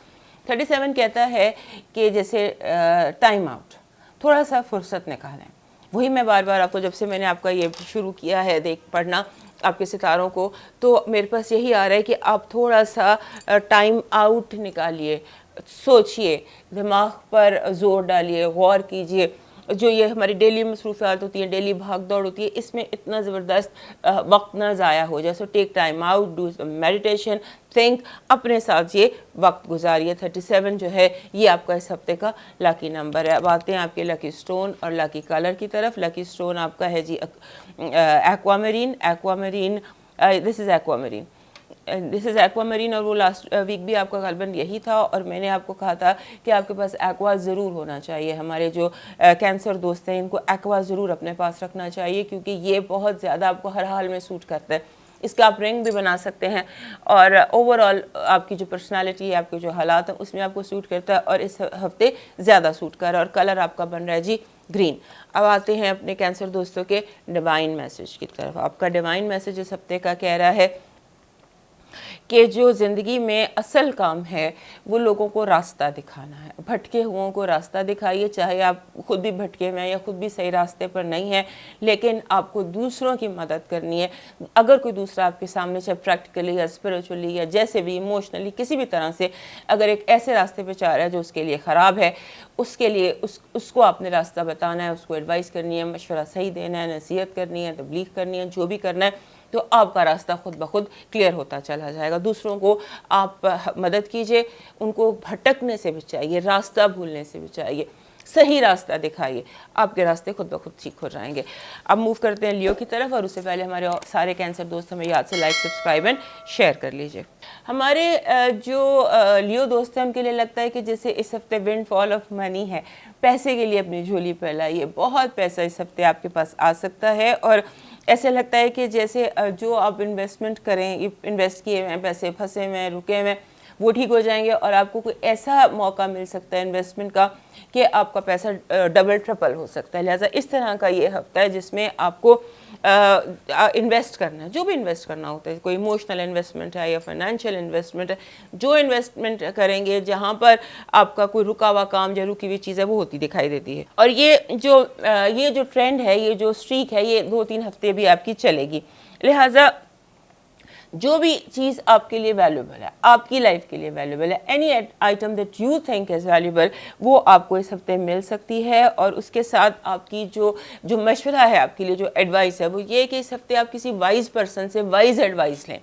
37 कहता है कि जैसे टाइम आउट, थोड़ा सा फुर्सत निकालें। वही मैं बार बार आपको, जब से मैंने आपका ये शुरू किया है पढ़ना आपके सितारों को, तो मेरे पास यही आ रहा है कि आप थोड़ा सा टाइम आउट निकालिए, सोचिए, दिमाग पर जोर डालिए, गौर कीजिए। जो ये हमारी डेली मसरूफियात होती हैं, डेली भाग दौड़ होती है, इसमें इतना ज़बरदस्त वक्त ना ज़ाया हो जाए। So take time out, do meditation, think, अपने साथ ये वक्त गुजारिए। 37 जो है ये आपका इस हफ्ते का लकी नंबर है। अब आते हैं आपके लकी स्टोन और लकी कलर की तरफ। लकी स्टोन आपका है जी एक्वामरीन। दिस इज़ एक्वामरीन, और वो लास्ट वीक भी आपका गलबन यही था, और मैंने आपको कहा था कि आपके पास एक्वा ज़रूर होना चाहिए। हमारे जो कैंसर दोस्त हैं इनको एक्वा ज़रूर अपने पास रखना चाहिए, क्योंकि ये बहुत ज़्यादा आपको हर हाल में सूट करता है। इसका आप रिंग भी बना सकते हैं, और ओवरऑल आपकी जो पर्सनालिटी है, आपके जो हालात हैं, उसमें आपको सूट करता है, और इस हफ्ते ज़्यादा सूट कर रहा है। और कलर आपका बन रहा है जी ग्रीन। अब आते हैं अपने कैंसर दोस्तों के डिवाइन मैसेज की तरफ। आपका डिवाइन मैसेज इस हफ्ते का कह रहा है कि जो ज़िंदगी में असल काम है वो लोगों को रास्ता दिखाना है। भटके हुओं को रास्ता दिखाइए, चाहे आप खुद भी भटके हुए हैं या खुद भी सही रास्ते पर नहीं है, लेकिन आपको दूसरों की मदद करनी है। अगर कोई दूसरा आपके सामने, चाहे प्रैक्टिकली या स्पिरिचुअली या जैसे भी इमोशनली किसी भी तरह से, अगर एक ऐसे रास्ते पर चाह रहा है जो उसके लिए ख़राब है, उसके लिए उसको आपने रास्ता बताना है, उसको एडवाइस करनी है, मशवरा सही देना है, नसीहत करनी है, तबलीग करनी है, जो भी करना है, तो आपका रास्ता खुद ब खुद क्लियर होता चला जाएगा। दूसरों को आप मदद कीजिए, उनको भटकने से बचाइए, रास्ता भूलने से बचाइए। सही रास्ता दिखाइए, आपके रास्ते खुद ब खुद ठीक हो जाएंगे। अब मूव करते हैं लियो की तरफ, और उससे पहले हमारे सारे कैंसर दोस्त हमें याद से लाइक, सब्सक्राइब एंड शेयर कर लीजिए। हमारे जो लियो दोस्त हैं उनके लिए लगता है कि जैसे इस हफ्ते विंडफॉल ऑफ मनी है, पैसे के लिए अपनी झोली फैलाइए, बहुत पैसा इस हफ्ते आपके पास आ सकता है। और ऐसे लगता है कि जैसे जो आप इन्वेस्टमेंट करें, इन्वेस्ट किए हुए हैं पैसे, फंसे हुए हैं, रुके हुए हैं, वो ठीक हो जाएंगे और आपको कोई ऐसा मौका मिल सकता है इन्वेस्टमेंट का कि आपका पैसा डबल ट्रिपल हो सकता है। लिहाजा इस तरह का ये हफ्ता है जिसमें आपको इन्वेस्ट करना है, जो भी इन्वेस्ट करना होता है, कोई इमोशनल इन्वेस्टमेंट है या फाइनेंशियल इन्वेस्टमेंट है, जो इन्वेस्टमेंट करेंगे जहाँ पर आपका कोई रुका हुआ काम या रुकी हुई चीज़ है वो होती दिखाई देती है। और ये जो ट्रेंड है, ये जो स्ट्रीक है, ये 2-3 हफ्ते भी आपकी चलेगी। लिहाजा जो भी चीज़ आपके लिए वैल्यूबल है, आपकी लाइफ के लिए वैल्यूबल है, any item that you think is valuable, वो आपको इस हफ्ते मिल सकती है। और उसके साथ आपकी जो मशवरा है, आपके लिए जो एडवाइस है, वो ये कि इस हफ्ते आप किसी वाइज पर्सन से वाइज एडवाइस लें।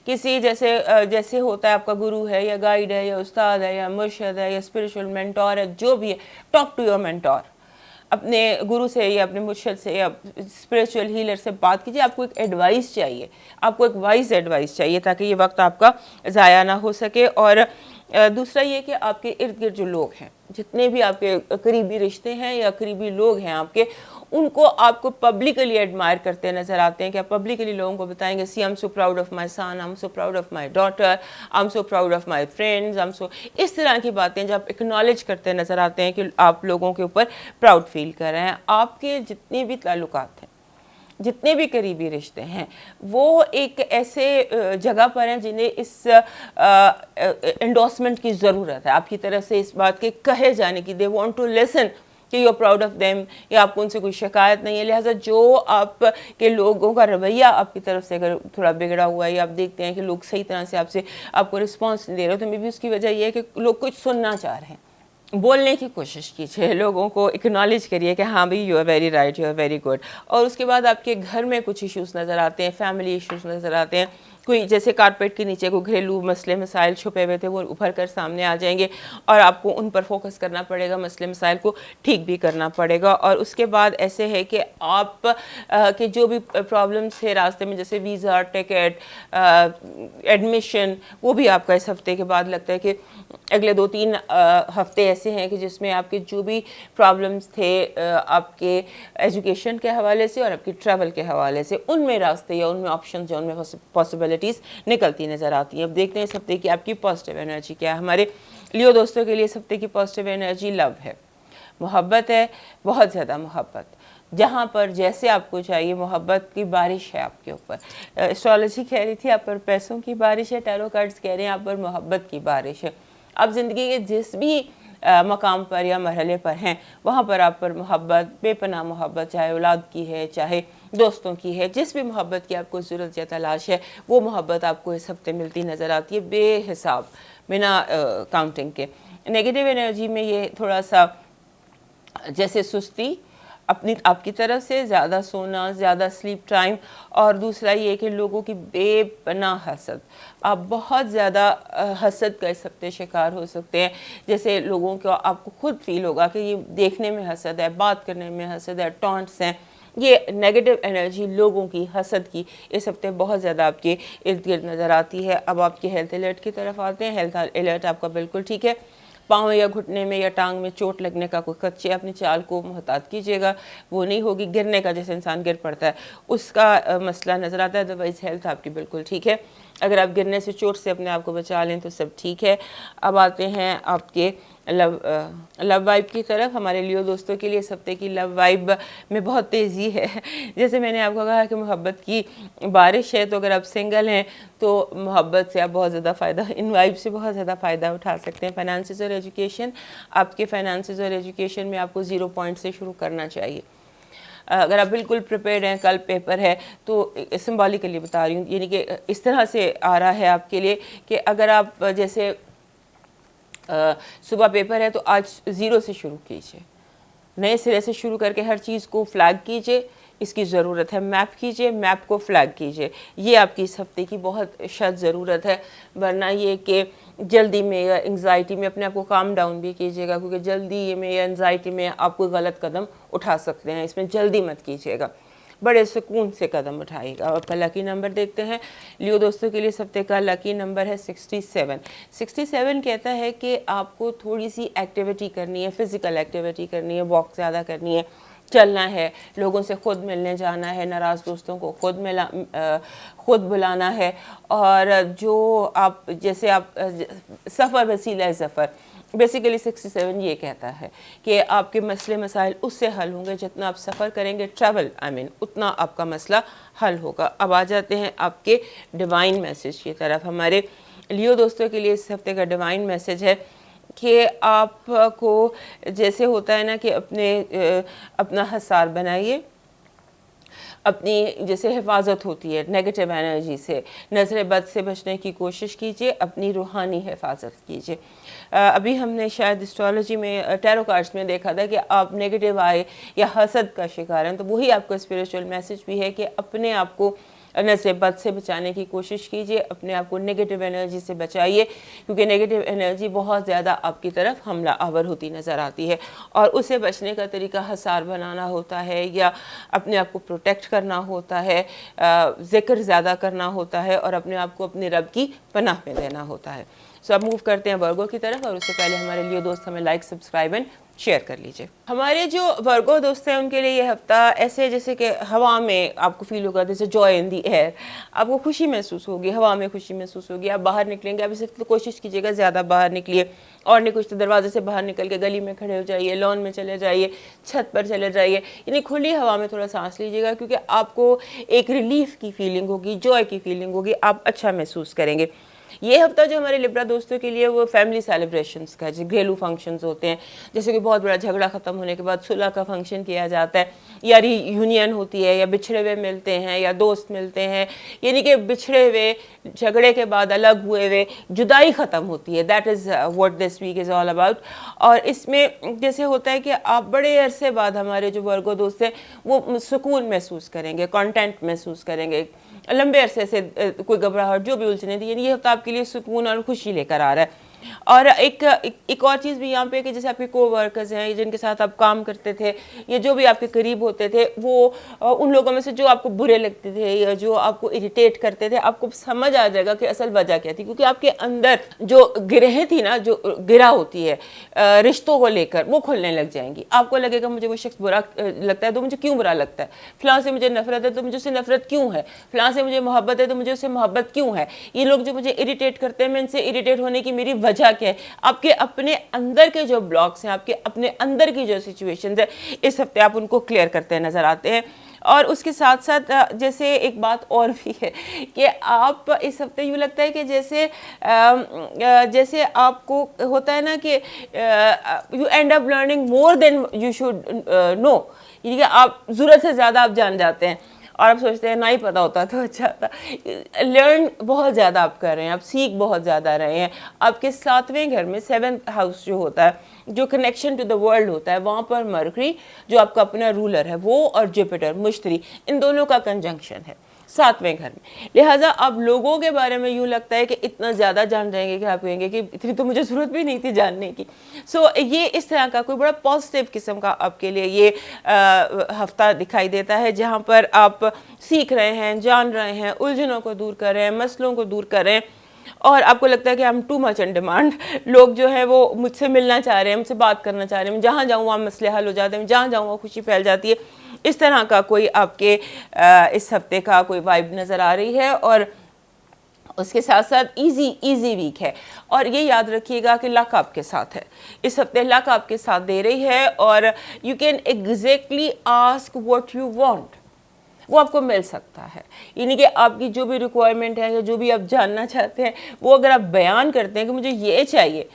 किसी जैसे होता है आपका गुरु है या गाइड है या उस्ताद है या मुर्शिद है या स्पिरिचुअल मेंटोर है, जो भी है, टॉक टू योर मेंटोर। अपने गुरु से या अपने मुर्शिद से या स्पिरिचुअल हीलर से बात कीजिए। आपको एक एडवाइस चाहिए, आपको एक वाइज एडवाइस चाहिए, ताकि ये वक्त आपका ज़ाया ना हो सके। और दूसरा ये कि आपके इर्द गिर्द जो लोग हैं, जितने भी आपके करीबी रिश्ते हैं या करीबी लोग हैं आपके, उनको आपको पब्लिकली एडमायर करते नज़र आते हैं कि आप पब्लिकली लोगों को बताएंगे, see I am so proud of my son, I am so proud of my daughter, I am so proud of my friends, I am so, इस तरह की बातें जब आप एक्नॉलेज करते नज़र आते हैं कि आप लोगों के ऊपर प्राउड फील कर रहे हैं। आपके जितने भी ताल्लुकात हैं, जितने भी करीबी रिश्ते हैं, वो एक ऐसे जगह पर हैं जिन्हें इस एंडोर्समेंट की ज़रूरत है, आपकी तरफ से इस बात के कहे जाने की। दे वांट टू लिसन कि you are proud of them, या आपको उनसे कोई शिकायत नहीं है। लिहाजा जो आपके लोगों का रवैया आपकी तरफ से अगर थोड़ा बिगड़ा हुआ है, या आप देखते हैं कि लोग सही तरह से आपको रिस्पॉन्स नहीं दे रहे हो, तो मे बी उसकी वजह यह है कि लोग कुछ सुनना चाह रहे हैं। बोलने की कोशिश कीजिए, लोगों को एक्नॉलेज करिए कि हाँ भाई, you are very right, you are very good. और उसके बाद आपके घर में कुछ इश्यूज़ नज़र आते हैं, फैमिली इश्यूज़ नज़र आते हैं, कोई जैसे कारपेट के नीचे कोई घरेलू मसले मसाइल छुपे हुए थे, वो उभर कर सामने आ जाएंगे और आपको उन पर फोकस करना पड़ेगा, मसले मसाइल को ठीक भी करना पड़ेगा। और उसके बाद ऐसे है कि आप के जो भी प्रॉब्लम्स थे रास्ते में, जैसे वीज़ा, टिकट, एडमिशन, वो भी आपका इस हफ्ते के बाद लगता है कि अगले 2-3 हफ्ते ऐसे हैं कि जिसमें आपके जो भी प्रॉब्लम्स थे आपके एजुकेशन के हवाले से और आपकी ट्रैवल के हवाले से, उनमें रास्ते या उनमें ऑप्शन या उनमें पॉसिबिलिटीज़ निकलती नज़र आती हैं। अब देखते हैं इस हफ्ते की आपकी पॉजिटिव एनर्जी क्या है। हमारे लियो दोस्तों के लिए इस हफ्ते की पॉजिटिव एनर्जी लव है, मोहब्बत है, बहुत ज़्यादा मोहब्बत। जहाँ पर जैसे आपको चाहिए, मोहब्बत की बारिश है आपके ऊपर। एस्ट्रोलॉजी कह रही थी आप पर पैसों की बारिश है, टैरो कार्ड्स कह रहे हैं आप पर मोहब्बत की बारिश है। आप ज़िंदगी के जिस भी मकाम पर या मरहले पर हैं, वहाँ पर आप पर मोहब्बत, बेपनाह मोहब्बत, चाहे औलाद की है, चाहे दोस्तों की है, जिस भी मोहब्बत की आपको ज़रूरत या तलाश है, वो मोहब्बत आपको इस हफ्ते मिलती नज़र आती है, बेहिसाब, बिना काउंटिंग के। नेगेटिव एनर्जी में ये थोड़ा सा जैसे सुस्ती आपकी तरफ से, ज़्यादा सोना, ज़्यादा स्लीप टाइम, और दूसरा ये कि लोगों की बेपनाह हसद। आप बहुत ज़्यादा हसद का इस हफ्ते शिकार हो सकते हैं। जैसे लोगों को आपको खुद फील होगा कि ये देखने में हसद है, बात करने में हसद है, टॉन्ट्स हैं। ये नेगेटिव एनर्जी लोगों की, हसद की, इस हफ्ते बहुत ज़्यादा आपके इर्द गिर्द नज़र आती है। अब आपके हेल्थ अलर्ट की तरफ आते हैं। हेल्थ अलर्ट आपका बिल्कुल ठीक है। पाँव या घुटने में या टांग में चोट लगने का कोई खदशे, अपनी चाल को मुहतात कीजिएगा, वो नहीं होगी। गिरने का, जैसे इंसान गिर पड़ता है, उसका मसला नज़र आता है। अदरवाइज़ हेल्थ आपकी बिल्कुल ठीक है। अगर आप गिरने से, चोट से अपने आप को बचा लें तो सब ठीक है। अब आते हैं आपके लव वाइब की तरफ। हमारे लियो दोस्तों के लिए इस हफ्ते की लव वाइब में बहुत तेज़ी है। जैसे मैंने आपको कहा कि मोहब्बत की बारिश है, तो अगर आप सिंगल हैं तो मोहब्बत से आप बहुत ज़्यादा फ़ायदा, इन वाइब से बहुत ज़्यादा फ़ायदा उठा सकते हैं। फाइनेंसेस और एजुकेशन, आपके फाइनेंसेस और एजुकेशन में आपको 0 पॉइंट से शुरू करना चाहिए। अगर आप बिल्कुल प्रिपेयर्ड हैं, कल पेपर है, तो सिंबॉलिकली बता रही हूँ, यानी कि इस तरह से आ रहा है आपके लिए कि अगर आप जैसे सुबह पेपर है तो आज 0 से शुरू कीजिए, नए सिरे से शुरू करके हर चीज़ को फ्लैग कीजिए इसकी ज़रूरत है। मैप कीजिए, मैप को फ्लैग कीजिए, ये आपकी इस हफ्ते की बहुत शद ज़रूरत है। वरना ये कि जल्दी में या एंग्जाइटी में अपने आप को काम डाउन भी कीजिएगा, क्योंकि जल्दी में या एंग्जाइटी में आप कोई गलत कदम उठा सकते हैं। इसमें जल्दी मत कीजिएगा, बड़े सुकून से कदम उठाइएगा। आपका लकी नंबर देखते हैं। लियो दोस्तों के लिए इस हफ्ते का लकी नंबर है 67। 67 कहता है कि आपको थोड़ी सी एक्टिविटी करनी है, फिज़िकल एक्टिविटी करनी है, वॉक ज़्यादा करनी है, चलना है, लोगों से ख़ुद मिलने जाना है, नाराज़ दोस्तों को खुद बुलाना है। और जो आप जैसे आप सफ़र वसीला ज़फ़र, बेसिकली 67 ये कहता है कि आपके मसले मसाइल उससे हल होंगे जितना आप सफ़र करेंगे, ट्रैवल उतना आपका मसला हल होगा। अब आ जाते हैं आपके डिवाइन मैसेज की तरफ। हमारे लियो दोस्तों के लिए इस हफ्ते का डिवाइन मैसेज है कि आपको जैसे होता है ना कि अपना हिसार बनाइए, अपनी जैसे हिफाजत होती है नेगेटिव एनर्जी से, नज़र बद से बचने की कोशिश कीजिए, अपनी रूहानी हिफाजत कीजिए। अभी हमने शायद एस्ट्रोलॉजी में टैरो कार्ड्स में देखा था कि आप नेगेटिव आए या हसद का शिकार हैं, तो वही आपको स्पिरिचुअल मैसेज भी है कि अपने आप को नज़र बद से बचाने की कोशिश कीजिए, अपने आप को नेगेटिव एनर्जी से बचाइए, क्योंकि नेगेटिव एनर्जी बहुत ज़्यादा आपकी तरफ हमला आवर होती नज़र आती है। और उसे बचने का तरीका हिसार बनाना होता है या अपने आप को प्रोटेक्ट करना होता है, ज़िक्र ज़्यादा करना होता है और अपने आप को अपने रब की पनाह में देना होता है। सो अब मूव करते हैं वर्गो की तरफ, और उससे पहले हमारे लियो दोस्त हमें लाइक, सब्सक्राइब एंड शेयर कर लीजिए। हमारे जो वर्गो दोस्त हैं उनके लिए ये हफ्ता ऐसे जैसे कि हवा में आपको फील होगा, जैसे जॉय इन दी एयर, आपको खुशी महसूस होगी, हवा में खुशी महसूस होगी। आप बाहर निकलेंगे, आप इसे तो कोशिश कीजिएगा ज़्यादा बाहर निकलिए, और नहीं कुछ तो दरवाजे से बाहर निकल के गली में खड़े हो जाइए, लॉन में चले जाइए, छत पर चले जाइए, यानी खुली हवा में थोड़ा सांस लीजिएगा, क्योंकि आपको एक रिलीफ की फीलिंग होगी, जॉय की फीलिंग होगी, आप अच्छा महसूस करेंगे। ये हफ्ता जो हमारे लिब्रा दोस्तों के लिए वो फैमिली सेलिब्रेशंस का, जो घरेलू फंक्शंस होते हैं, जैसे कि बहुत बड़ा झगड़ा ख़त्म होने के बाद सुलह का फंक्शन किया जाता है, या रीयूनियन होती है, या बिछड़े हुए मिलते हैं, या दोस्त मिलते हैं, यानी कि बिछड़े हुए, झगड़े के बाद अलग हुए हुए, जुदाई ख़त्म होती है। That is what this week is all about. और इसमें जैसे होता है कि आप बड़े अरसे बाद, हमारे जो वर्गो दोस्त हैं वो सुकून महसूस करेंगे, कंटेंट महसूस करेंगे, लंबे अरसे से कोई घबराहट जो भी उलझने थी, यानी ये हफ्ता आपके लिए सुकून और खुशी लेकर आ रहा है। और एक और चीज़ भी यहाँ पे कि जैसे आपके को-वर्कर्स हैं, जिनके साथ आप काम करते थे, या जो भी आपके करीब होते थे, वो उन लोगों में से जो आपको बुरे लगते थे या जो आपको इरिटेट करते थे, आपको समझ आ जाएगा कि असल वजह क्या थी, क्योंकि आपके अंदर जो गिरहें थी ना, जो गिरा होती है रिश्तों को लेकर, वो खुलने लग जाएंगी। आपको लगेगा मुझे वो शख्स बुरा लगता है तो मुझे क्यों बुरा लगता है, फ़लाँ से मुझे नफरत है तो मुझे उससे नफरत क्यों है, फ़लाँ से मुझे मोहब्बत है तो मुझे उससे मोहब्बत क्यों है, ये लोग जो मुझे इरिटेट करते हैं, मैं इनसे इरिटेट होने की मेरी वजह क्या है। आपके अपने अंदर के जो ब्लॉक्स हैं, आपके अपने अंदर की जो सिचुएशंस है, इस हफ्ते आप उनको क्लियर करते नज़र आते हैं। और उसके साथ साथ जैसे एक बात और भी है कि आप इस हफ्ते यूँ लगता है कि जैसे आपको होता है ना कि you and up learning more than you should know, यानी कि आप ज़रूरत से ज़्यादा आप जान जाते हैं और आप सोचते हैं ना ही पता होता तो अच्छा था। लर्न बहुत ज़्यादा आप कर रहे हैं, आप सीख बहुत ज़्यादा रहे हैं। आपके 7वें घर में 7th हाउस जो होता है, जो कनेक्शन टू द वर्ल्ड होता है, वहाँ पर मरकरी जो आपका अपना रूलर है वो, और जुपिटर मुश्तरी, इन दोनों का कंजंक्शन है 7वें घर में। लिहाजा अब लोगों के बारे में यूँ लगता है कि इतना ज़्यादा जान जाएंगे कि आप कहेंगे कि इतनी तो मुझे ज़रूरत भी नहीं थी जानने की। सो ये इस तरह का कोई बड़ा पॉजिटिव किस्म का आपके लिए ये हफ्ता दिखाई देता है, जहाँ पर आप सीख रहे हैं, जान रहे हैं, उलझनों को दूर कर रहे हैं, मसलों को दूर कर रहे हैं, और आपको लगता है कि I am too much in demand. लोग जो है वो मुझसे मिलना चाह रहे हैं, मुझसे बात करना चाह रहे हैं, जहाँ जाऊँ वहाँ मसले हल हो जाते हैं, जहाँ जाऊँ वहाँ खुशी फैल जाती है। इस तरह का कोई आपके इस हफ्ते का कोई वाइब नज़र आ रही है। और उसके साथ साथ इजी वीक है, और ये याद रखिएगा कि लक आपके साथ है। इस हफ्ते लक आपके साथ दे रही है, और you can exactly ask what you want, वो आपको मिल सकता है। यानी कि आपकी जो भी रिक्वायरमेंट है या जो भी आप जानना चाहते हैं, वो अगर आप बयान करते हैं कि मुझे ये चाहिए,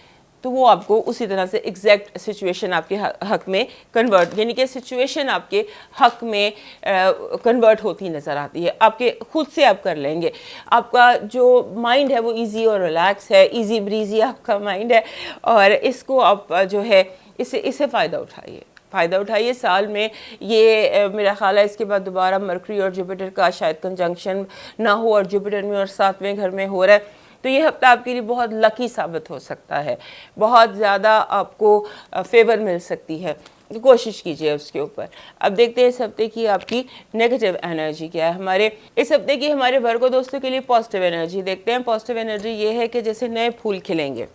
तो वो आपको उसी तरह से एग्जैक्ट सिचुएशन आपके हक में कन्वर्ट, यानी कि सिचुएशन आपके हक में कन्वर्ट होती नज़र आती है। आपके खुद से आप कर लेंगे। आपका जो माइंड है वो इजी और रिलैक्स है, इजी ब्रीजी आपका माइंड है, और इसको आप जो है इससे फ़ायदा उठाइए। फ़ायदा उठाइए। साल में ये मेरा ख्याल है इसके बाद दोबारा मरकरी और जुपिटर का शायद कंजंक्शन ना हो और जुपिटर में और 7वें घर में हो रहा है, तो ये हफ्ता आपके लिए बहुत लकी साबित हो सकता है, बहुत ज़्यादा आपको फेवर मिल सकती है, तो कोशिश कीजिए उसके ऊपर। अब देखते हैं इस हफ्ते की आपकी नेगेटिव एनर्जी क्या है। हमारे इस हफ्ते की हमारे वर्गो दोस्तों के लिए पॉजिटिव एनर्जी देखते हैं। पॉजिटिव एनर्जी ये है कि जैसे नए फूल खिलेंगे,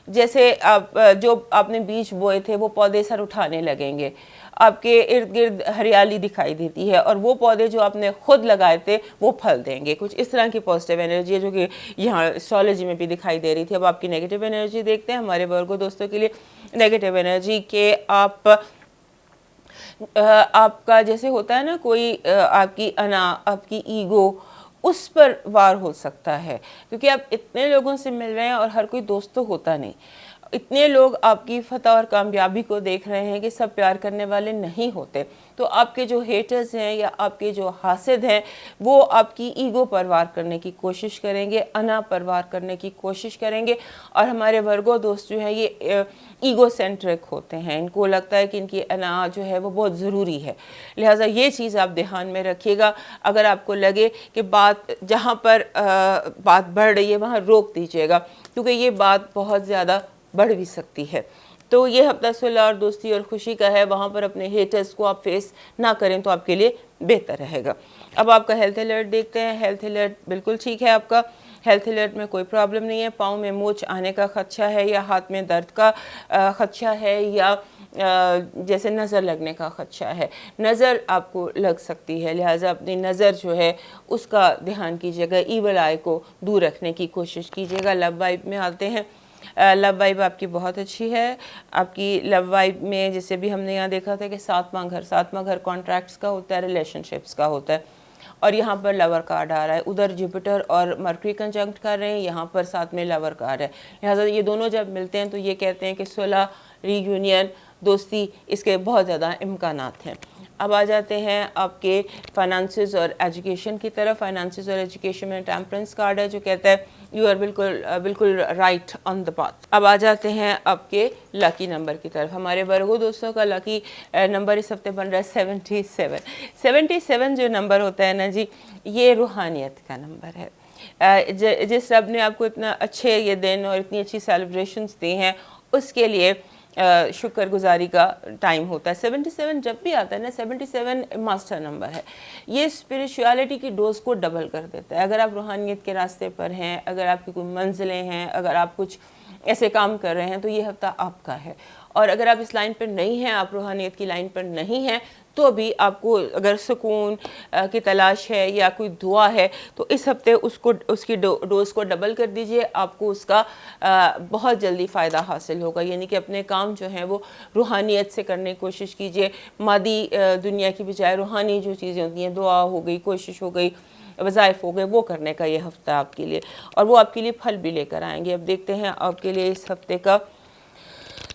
जैसे आप जो आपने बीज बोए थे वो पौधे सर उठाने लगेंगे, आपके इर्द गिर्द हरियाली दिखाई देती है और वो पौधे जो आपने खुद लगाए थे वो फल देंगे। कुछ इस तरह की पॉजिटिव एनर्जी है जो कि यहाँ एस्ट्रोलॉजी में भी दिखाई दे रही थी। अब आपकी नेगेटिव एनर्जी देखते हैं हमारे वर्गो दोस्तों के लिए। नेगेटिव एनर्जी के आपका जैसे होता है ना कोई आपकी आपकी ईगो, उस पर वार हो सकता है, क्योंकि आप इतने लोगों से मिल रहे हैं और हर कोई दोस्त तो होता नहीं। इतने लोग आपकी फतह और कामयाबी को देख रहे हैं कि सब प्यार करने वाले नहीं होते, तो आपके जो हेटर्स हैं या आपके जो हासिद हैं वो आपकी ईगो पर वार करने की कोशिश करेंगे, अना पर वार करने की कोशिश करेंगे। और हमारे वर्गो दोस्त जो हैं ये ईगो सेंट्रिक होते हैं, इनको लगता है कि इनकी अना जो है वो बहुत ज़रूरी है, लिहाजा ये चीज़ आप ध्यान में रखिएगा। अगर आपको लगे कि बात जहाँ पर बात बढ़ रही है वहाँ रोक दीजिएगा, क्योंकि ये बात बहुत ज़्यादा बढ़ भी सकती है। तो ये हफ्ता सुलह और दोस्ती और खुशी का है, वहाँ पर अपने हेटर्स को आप फेस ना करें तो आपके लिए बेहतर रहेगा। अब आपका हेल्थ अलर्ट देखते हैं। हेल्थ अलर्ट बिल्कुल ठीक है आपका, हेल्थ अलर्ट में कोई प्रॉब्लम नहीं है। पाँव में मोच आने का खदशा है या हाथ में दर्द का खदशा है या जैसे नज़र लगने का खदशा है, नज़र आपको लग सकती है, लिहाजा अपनी नज़र जो है उसका ध्यान कीजिएगा, ईवल आई को दूर रखने की कोशिश कीजिएगा। लव वाइब में आते हैं। लव वाइब आपकी बहुत अच्छी है। आपकी लव वाइब में जैसे भी हमने यहाँ देखा था कि सातवां घर कॉन्ट्रैक्ट्स का होता है, रिलेशनशिप्स का होता है, और यहाँ पर लवर कार्ड आ रहा है। उधर जुपिटर और मरकरी कंजंक्ट कर रहे हैं, यहाँ पर साथ में लवर कार्ड है, लिहाजा ये दोनों जब मिलते हैं तो ये कहते हैं कि सुलह, रीयूनियन, दोस्ती, इसके बहुत ज़्यादा इम्कानात हैं। अब आ जाते हैं आपके फाइनेंसेस और एजुकेशन की तरफ। फाइनेंसेस और एजुकेशन में टेम्परेंस कार्ड है जो कहता है यू आर बिल्कुल राइट ऑन द पाथ। अब आ जाते हैं आपके लकी नंबर की तरफ। हमारे वर्गो दोस्तों का लकी नंबर इस हफ्ते बन रहा है 77। 77 जो नंबर होता है ना जी, ये रूहानियत का नंबर है। जिस रब ने आपको इतना अच्छे ये दिन और इतनी अच्छी सेलिब्रेशंस दी हैं उसके लिए शुक्रगुजारी का टाइम होता है। 77 जब भी आता है ना, 77 मास्टर नंबर है, ये स्पिरिचुअलिटी की डोज को डबल कर देता है। अगर आप रूहानियत के रास्ते पर हैं, अगर आपकी कोई मंजिलें हैं, अगर आप कुछ ऐसे काम कर रहे हैं तो ये हफ्ता आपका है। और अगर आप इस लाइन पर नहीं हैं, आप रूहानियत की लाइन पर नहीं हैं, तो भी आपको अगर सुकून की तलाश है या कोई दुआ है तो इस हफ्ते उसकी डोज को डबल कर दीजिए, आपको उसका बहुत जल्दी फ़ायदा हासिल होगा। यानी कि अपने काम जो हैं वो रूहानियत से करने की कोशिश कीजिए, मादी दुनिया की बजाय रूहानी जो चीज़ें होती हैं, दुआ हो गई, कोशिश हो गई, वज़ाइफ हो गए, वो करने का ये हफ्ता आपके लिए, और वो आपके लिए फल भी लेकर आएंगे। अब देखते हैं आपके लिए इस हफ्ते का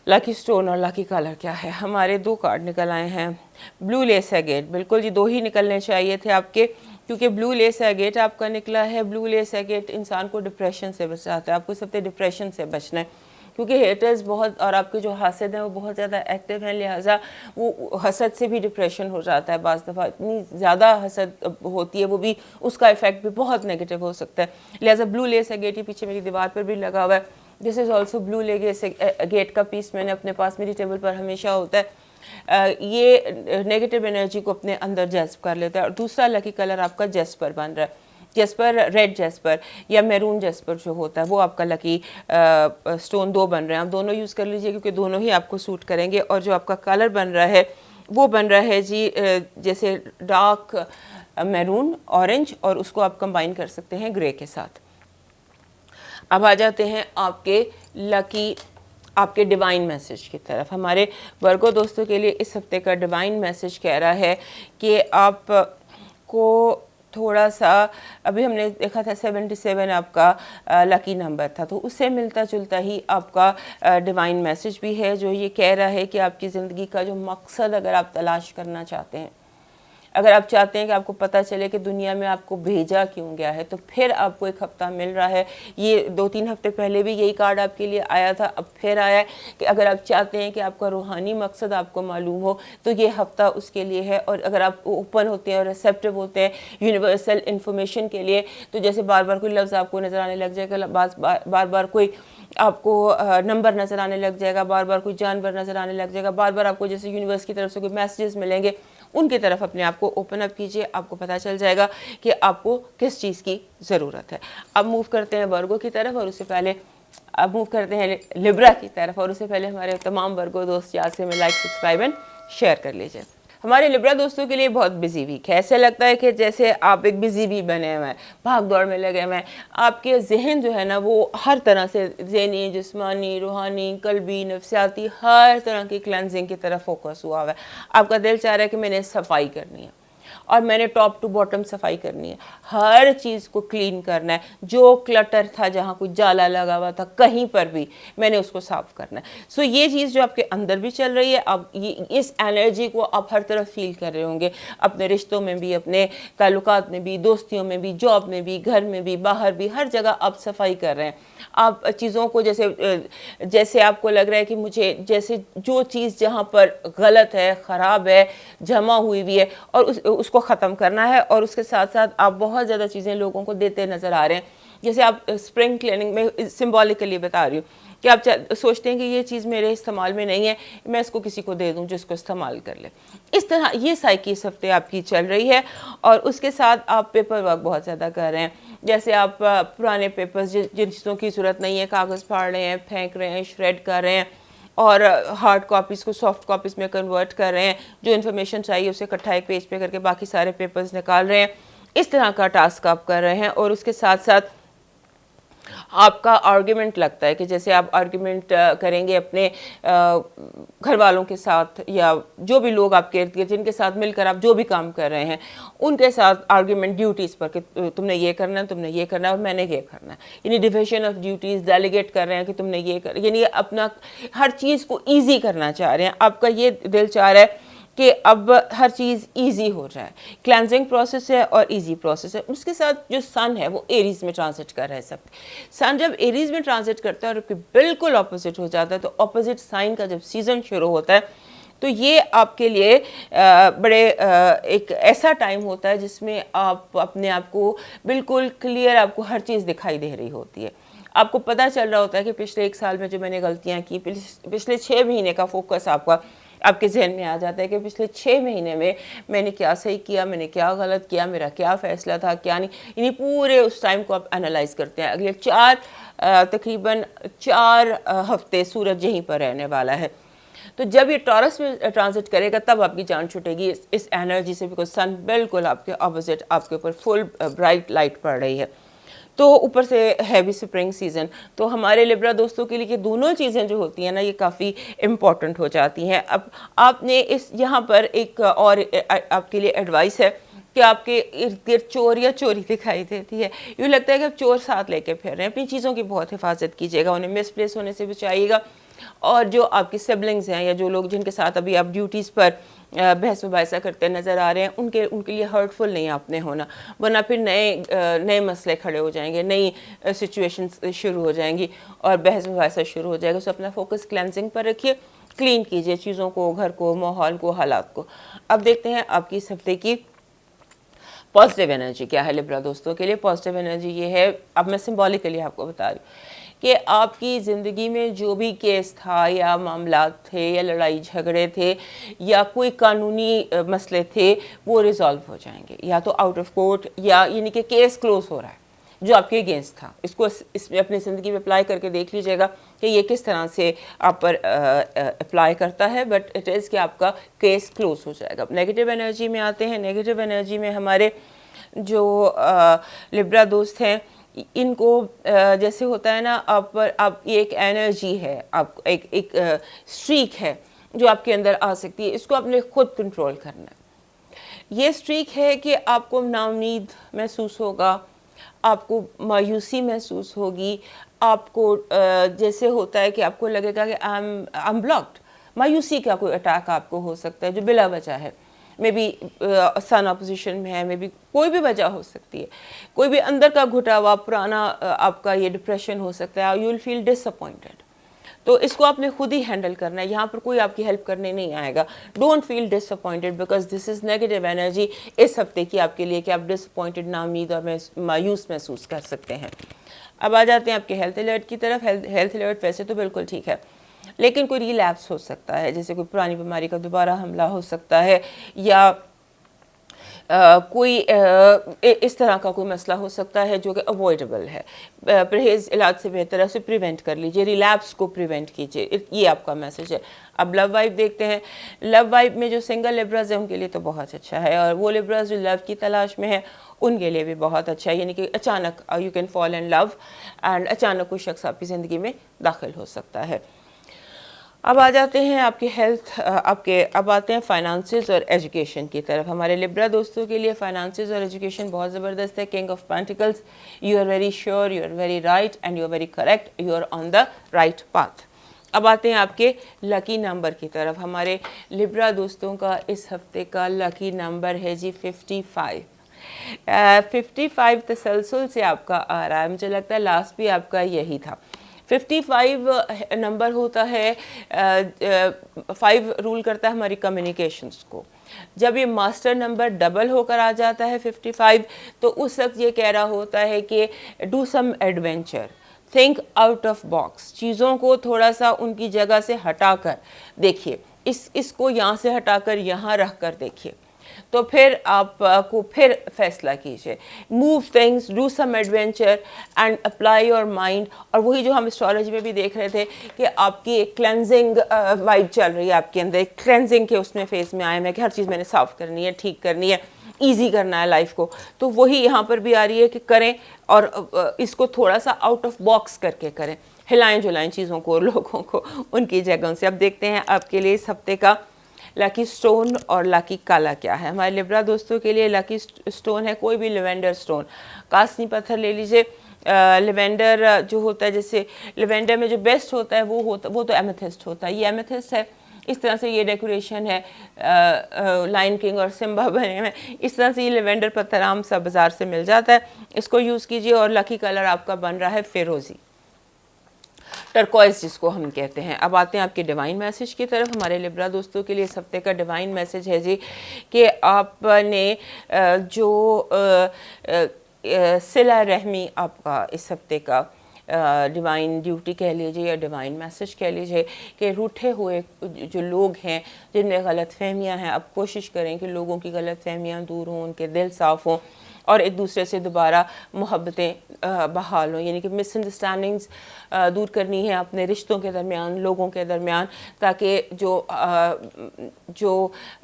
लकी स्टोन और लकी कलर क्या है। हमारे 2 कार्ड निकल आए हैं। ब्लू लेस एगेट, बिल्कुल जी 2 ही निकलने चाहिए थे आपके, क्योंकि ब्लू लेस एगेट आपका निकला है। ब्लू लेस एगेट इंसान को डिप्रेशन से बचाता है, आपको इस हफ्ते डिप्रेशन से बचना है, क्योंकि हेटर्स बहुत और आपके जो हासिद हैं वो बहुत ज़्यादा एक्टिव हैं, लिहाजा वो हसद से भी डिप्रेशन हो जाता है। बाज़ दफ़ा इतनी ज़्यादा हसद होती है, वो भी उसका इफ़ेक्ट भी बहुत नेगेटिव हो सकता है। लिहाजा ब्लू लेस एगेट ही पीछे मेरी दीवार पर भी लगा हुआ है। This is also blue lace agate का पीस मैंने अपने पास मेरी टेबल पर हमेशा होता है। ये नेगेटिव एनर्जी को अपने अंदर जज्ब कर लेता है। और दूसरा लकी कलर आपका जेस्पर बन रहा है। जेस्पर, रेड जेस्पर या मैरून जेस्पर जो होता है वो आपका लकी स्टोन 2 बन रहे हैं। आप दोनों यूज़ कर लीजिए क्योंकि दोनों ही आपको सूट करेंगे। और जो आपका कलर बन रहा है वो बन रहा है जी जैसे डार्क मैरून ऑरेंज, और उसको आप कंबाइन कर सकते हैं ग्रे के साथ। अब आ जाते हैं आपके डिवाइन मैसेज की तरफ। हमारे वर्गो दोस्तों के लिए इस हफ्ते का डिवाइन मैसेज कह रहा है कि आपको थोड़ा सा, अभी हमने देखा था 77 आपका लकी नंबर था, तो उससे मिलता जुलता ही आपका डिवाइन मैसेज भी है जो ये कह रहा है कि आपकी ज़िंदगी का जो मकसद अगर आप तलाश करना चाहते हैं, अगर आप चाहते हैं कि आपको पता चले कि दुनिया में आपको भेजा क्यों गया है, तो फिर आपको एक हफ़्ता मिल रहा है। ये 2-3 हफ्ते पहले भी यही कार्ड आपके लिए आया था, अब फिर आया है कि अगर आप चाहते हैं कि आपका रूहानी मकसद आपको मालूम हो तो ये हफ़्ता उसके लिए है। और अगर आप ओपन होते हैं और रिसेप्टिव होते हैं यूनिवर्सल इन्फॉर्मेशन के लिए, तो जैसे बार बार कोई लफ्ज़ आपको नज़र आने लग जाएगा, बार बार कोई आपको नंबर नज़र आने लग जाएगा, बार बार कोई जानवर नज़र आने लग जाएगा, बार बार आपको जैसे यूनिवर्स की तरफ से कोई मैसेजेस मिलेंगे, उनकी तरफ अपने आप को ओपन अप कीजिए। आपको पता चल जाएगा कि आपको किस चीज़ की ज़रूरत है। अब मूव करते हैं वर्गो की तरफ, और उससे पहले अब मूव करते हैं लिब्रा की तरफ, और उससे पहले हमारे तमाम वर्गो दोस्त याद से में लाइक, सब्सक्राइब एंड शेयर कर लीजिए। हमारे लिब्रा दोस्तों के लिए बहुत बिजी वीक है। ऐसे लगता है कि जैसे आप एक बिजी बी बने हुए हैं, भाग दौड़ में लगे हुए हैं। आपके जहन जो है ना वो हर तरह से ज़हनी, जिस्मानी, रूहानी, कल्बी, नफ्सियाती हर तरह की क्लेंजिंग की तरफ फोकस हुआ हुआ है। आपका दिल चाह रहा है कि मैंने सफाई करनी है और मैंने टॉप टू बॉटम सफाई करनी है, हर चीज़ को क्लीन करना है। जो क्लटर था, जहाँ कुछ जाला लगा हुआ था कहीं पर भी, मैंने उसको साफ करना है। सो ये चीज़ जो आपके अंदर भी चल रही है, अब ये इस एनर्जी को आप हर तरफ फील कर रहे होंगे, अपने रिश्तों में भी, अपने ताल्लुकात में भी, दोस्तियों में भी, जॉब में भी, घर में भी, बाहर भी, हर जगह आप सफाई कर रहे हैं। आप चीज़ों को जैसे आपको लग रहा है कि मुझे जैसे जो चीज़ जहाँ पर गलत है, ख़राब है, जमा हुई हुई है, और उसको ख़त्म करना है। और उसके साथ साथ आप बहुत ज़्यादा चीज़ें लोगों को देते नज़र आ रहे हैं। जैसे आप स्प्रिंग क्लीनिंग में सिंबॉलिकली बता रही हूँ कि आप सोचते हैं कि ये चीज़ मेरे इस्तेमाल में नहीं है, मैं इसको किसी को दे दूँ जिसको इस्तेमाल कर ले। इस तरह ये साइकिल इस हफ्ते आपकी चल रही है। और उसके साथ आप पेपर वर्क बहुत ज़्यादा कर रहे हैं। जैसे आप पुराने पेपर्स जिन चीज़ों की ज़रूरत नहीं है, कागज़ फाड़ रहे हैं, फेंक रहे हैं, श्रेड कर रहे हैं, और हार्ड कॉपीज़ को सॉफ्ट कॉपीज़ में कन्वर्ट कर रहे हैं। जो इन्फॉर्मेशन चाहिए उसे इकट्ठा एक पेज पे करके बाकी सारे पेपर्स निकाल रहे हैं। इस तरह का टास्क आप कर रहे हैं। और उसके साथ साथ आपका आर्ग्यूमेंट लगता है कि जैसे आप आर्ग्यूमेंट करेंगे अपने घर वालों के साथ, या जो भी लोग आपके इर्द गिर्द जिनके साथ मिलकर आप जो भी काम कर रहे हैं, उनके साथ आर्ग्यूमेंट ड्यूटीज़ पर कि तुमने ये करना है, तुमने ये करना है और मैंने ये करना है। यानी डिविजन ऑफ ड्यूटीज़ डेलीगेट कर रहे हैं कि तुमने ये कर, यानी अपना हर चीज़ को ईजी करना चाह रहे हैं। आपका ये दिल चाह रहा है कि अब हर चीज़ इजी हो जाए। क्लेंजिंग प्रोसेस है और इजी प्रोसेस है। उसके साथ जो सन है वो एरीज में ट्रांजिट कर रहा है। सब सन जब एरीज में ट्रांजिट करता है और बिल्कुल ऑपोजिट हो जाता है, तो ऑपोजिट साइन का जब सीज़न शुरू होता है, तो ये आपके लिए एक ऐसा टाइम होता है जिसमें आप अपने आप को बिल्कुल क्लियर, आपको हर चीज़ दिखाई दे रही होती है। आपको पता चल रहा होता है कि पिछले 1 साल में जो मैंने गलतियाँ की, पिछले 6 महीने का फोकस आपके जहन में आ जाता है कि पिछले 6 महीने में मैंने क्या सही किया, मैंने क्या गलत किया, मेरा क्या फ़ैसला था, क्या नहीं। यानी पूरे उस टाइम को आप एनालाइज करते हैं। अगले तकरीबन 4 हफ्ते सूरज यहीं पर रहने वाला है। तो जब ये टॉरस में ट्रांजिट करेगा तब आपकी जान छूटेगी इस एनर्जी से, बिकॉज सन बिल्कुल आपके ऑपोजिट आपके ऊपर फुल ब्राइट लाइट पड़ रही है। तो ऊपर से हैवी स्प्रिंग सीज़न, तो हमारे लिब्रा दोस्तों के लिए ये दोनों चीज़ें जो होती हैं ना, ये काफ़ी इम्पॉर्टेंट हो जाती हैं। अब आपने यहाँ पर एक और आपके लिए एडवाइस है कि आपके इर्द गिर्द चोर या चोरी दिखाई देती है, यूँ लगता है कि आप चोर साथ लेके फिर रहे हैं। अपनी चीज़ों की बहुत हिफाजत कीजिएगा, उन्हें मिसप्लेस होने से बचाइएगा। और जो आपके सिबलिंग्स हैं या जो लोग जिनके साथ अभी आप ड्यूटीज़ पर बहस मुबाहिसा करते नज़र आ रहे हैं, उनके लिए हर्टफुल नहीं आपने होना, वरना फिर नए मसले खड़े हो जाएंगे, नई सिचुएशंस शुरू हो जाएंगी और बहस मुबाहिसा शुरू हो जाएगा। तो अपना फोकस क्लेंजिंग पर रखिए, क्लीन कीजिए चीज़ों को, घर को, माहौल को, हालात को। अब देखते हैं आपकी इस हफ्ते की पॉजिटिव एनर्जी क्या है लिब्रा दोस्तों के लिए। पॉजिटिव एनर्जी ये है, अब मैं सिंबॉलिकली आपको बता रही हूँ कि आपकी ज़िंदगी में जो भी केस था या मामला थे या लड़ाई झगड़े थे या कोई कानूनी मसले थे, वो रिज़ॉल्व हो जाएंगे, या तो आउट ऑफ कोर्ट, या यानी कि केस क्लोज हो रहा है जो आपके अगेंस्ट था। इसको इसमें अपनी ज़िंदगी में अप्लाई करके देख लीजिएगा कि ये किस तरह से आप पर अप्लाई करता है। बट इट इज़ कि आपका केस क्लोज हो जाएगा। नेगेटिव एनर्जी में आते हैं। नेगेटिव एनर्जी में हमारे जो लिब्रा दोस्त हैं, इनको जैसे होता है ना, आप ये एक एनर्जी है, आप एक स्ट्रीक है जो आपके अंदर आ सकती है। इसको आपने खुद कंट्रोल करना है। ये स्ट्रीक है कि आपको नाउमीद महसूस होगा, आपको मायूसी महसूस होगी, आपको जैसे होता है कि आपको लगेगा कि आई एम ब्लॉक्ड। मायूसी का कोई अटैक आपको हो सकता है जो बिला वजह है। मे बी सन अपोजिशन में है, मे बी कोई भी वजह हो सकती है, कोई भी अंदर का घुटा हुआ पुराना आपका ये डिप्रेशन हो सकता है, यू विल फील डिसअपॉइंटेड। तो इसको आपने खुद ही हैंडल करना है, यहाँ पर कोई आपकी हेल्प करने नहीं आएगा। Don't feel disappointed because this is negative energy इस हफ्ते की आपके लिए कि आप डिसअपॉइंटेड, नाउमीद और मायूस महसूस कर सकते हैं। अब आ जाते हैं आपके हेल्थ अलर्ट की तरफ। हेल्थ अलर्ट वैसे तो बिल्कुल ठीक है, लेकिन कोई रिलैप्स हो सकता है, जैसे कोई पुरानी बीमारी का दोबारा हमला हो सकता है, या कोई इस तरह का कोई मसला हो सकता है जो कि अवॉइडेबल है। परहेज़ इलाज से बेहतर है, उसे प्रिवेंट कर लीजिए, रिलैप्स को प्रिवेंट कीजिए, ये आपका मैसेज है। अब लव वाइब देखते हैं। लव वाइब में जो सिंगल लिब्राज है उनके लिए तो बहुत अच्छा है, और वो लिब्राज जो लव की तलाश में है उनके लिए भी बहुत अच्छा है। यानी कि अचानक you can fall in love and अचानक कोई शख्स आपकी ज़िंदगी में दाखिल हो सकता है। अब आ जाते हैं आपके हेल्थ अब आते हैं फाइनेंसेस और एजुकेशन की तरफ। हमारे लिब्रा दोस्तों के लिए फाइनेंसेस और एजुकेशन बहुत ज़बरदस्त है। King of pentacles, you are very sure, you are very right and you are very correct, you are on the right path. अब आते हैं आपके लकी नंबर की तरफ। हमारे लिब्रा दोस्तों का इस हफ्ते का लकी नंबर है जी 55। 55 तसलसल से आपका आ रहा है, मुझे लगता है लास्ट भी आपका यही था। 55 नंबर होता है, 5 रूल करता है हमारी कम्युनिकेशंस को। जब ये मास्टर नंबर डबल होकर आ जाता है 55, तो उस वक्त ये कह रहा होता है कि do some adventure, think out of box, चीज़ों को थोड़ा सा उनकी जगह से हटाकर देखिए, इसको यहाँ से हटाकर यहाँ रख कर देखिए, तो फिर आपको फिर फैसला कीजिए। Move things, do some adventure and apply your mind. और वही जो हम एस्ट्रोलॉजी में भी देख रहे थे कि आपकी एक क्लेंजिंग वाइब चल रही है आपके अंदर, एक क्लेंजिंग के उसमें फेज में आए हैं कि हर चीज़ मैंने साफ़ करनी है, ठीक करनी है, ईजी करना है लाइफ को। तो वही यहाँ पर भी आ रही है कि करें, और इसको थोड़ा सा आउट ऑफ बॉक्स करके करें, हिलाएं जुलाएं चीज़ों को, लोगों को उनकी जगहों से। अब देखते हैं आपके लिए इस हफ्ते का लकी स्टोन और लकी काला क्या है। हमारे लिब्रा दोस्तों के लिए लकी स्टोन है कोई भी लेवेंडर स्टोन, कास्नी पत्थर ले लीजिए। लेवेंडर जो होता है, जैसे लेवेंडर में जो बेस्ट होता है वो तो एमेथिस्ट होता है, ये एमेथिस्ट है। इस तरह से ये डेकोरेशन है, लाइन किंग और सिम्बा बने हुए, इस तरह से ये लेवेंडर पत्थर आम सा बाज़ार से मिल जाता है, इसको यूज़ कीजिए। और लकी कलर आपका बन रहा है फिरोज़ी, टर्कोइज जिसको हम कहते हैं। अब आते हैं आपके डिवाइन मैसेज की तरफ। हमारे लिब्रा दोस्तों के लिए इस हफ्ते का डिवाइन मैसेज है जी कि आपने जो सिला रहमी आपका इस हफ्ते का डिवाइन ड्यूटी कह लीजिए या डिवाइन मैसेज कह लीजिए कि रूठे हुए जो लोग हैं जिनमें गलत फहमियाँ हैं, अब कोशिश करें कि लोगों की गलत फहमियाँ दूर हों, उनके दिल साफ़ हों और एक दूसरे से दोबारा मोहब्बतें बहाल हों। यानी कि मिसअंडरस्टैंडिंग्स दूर करनी है अपने रिश्तों के दरमियान, लोगों के दरमियान, ताकि जो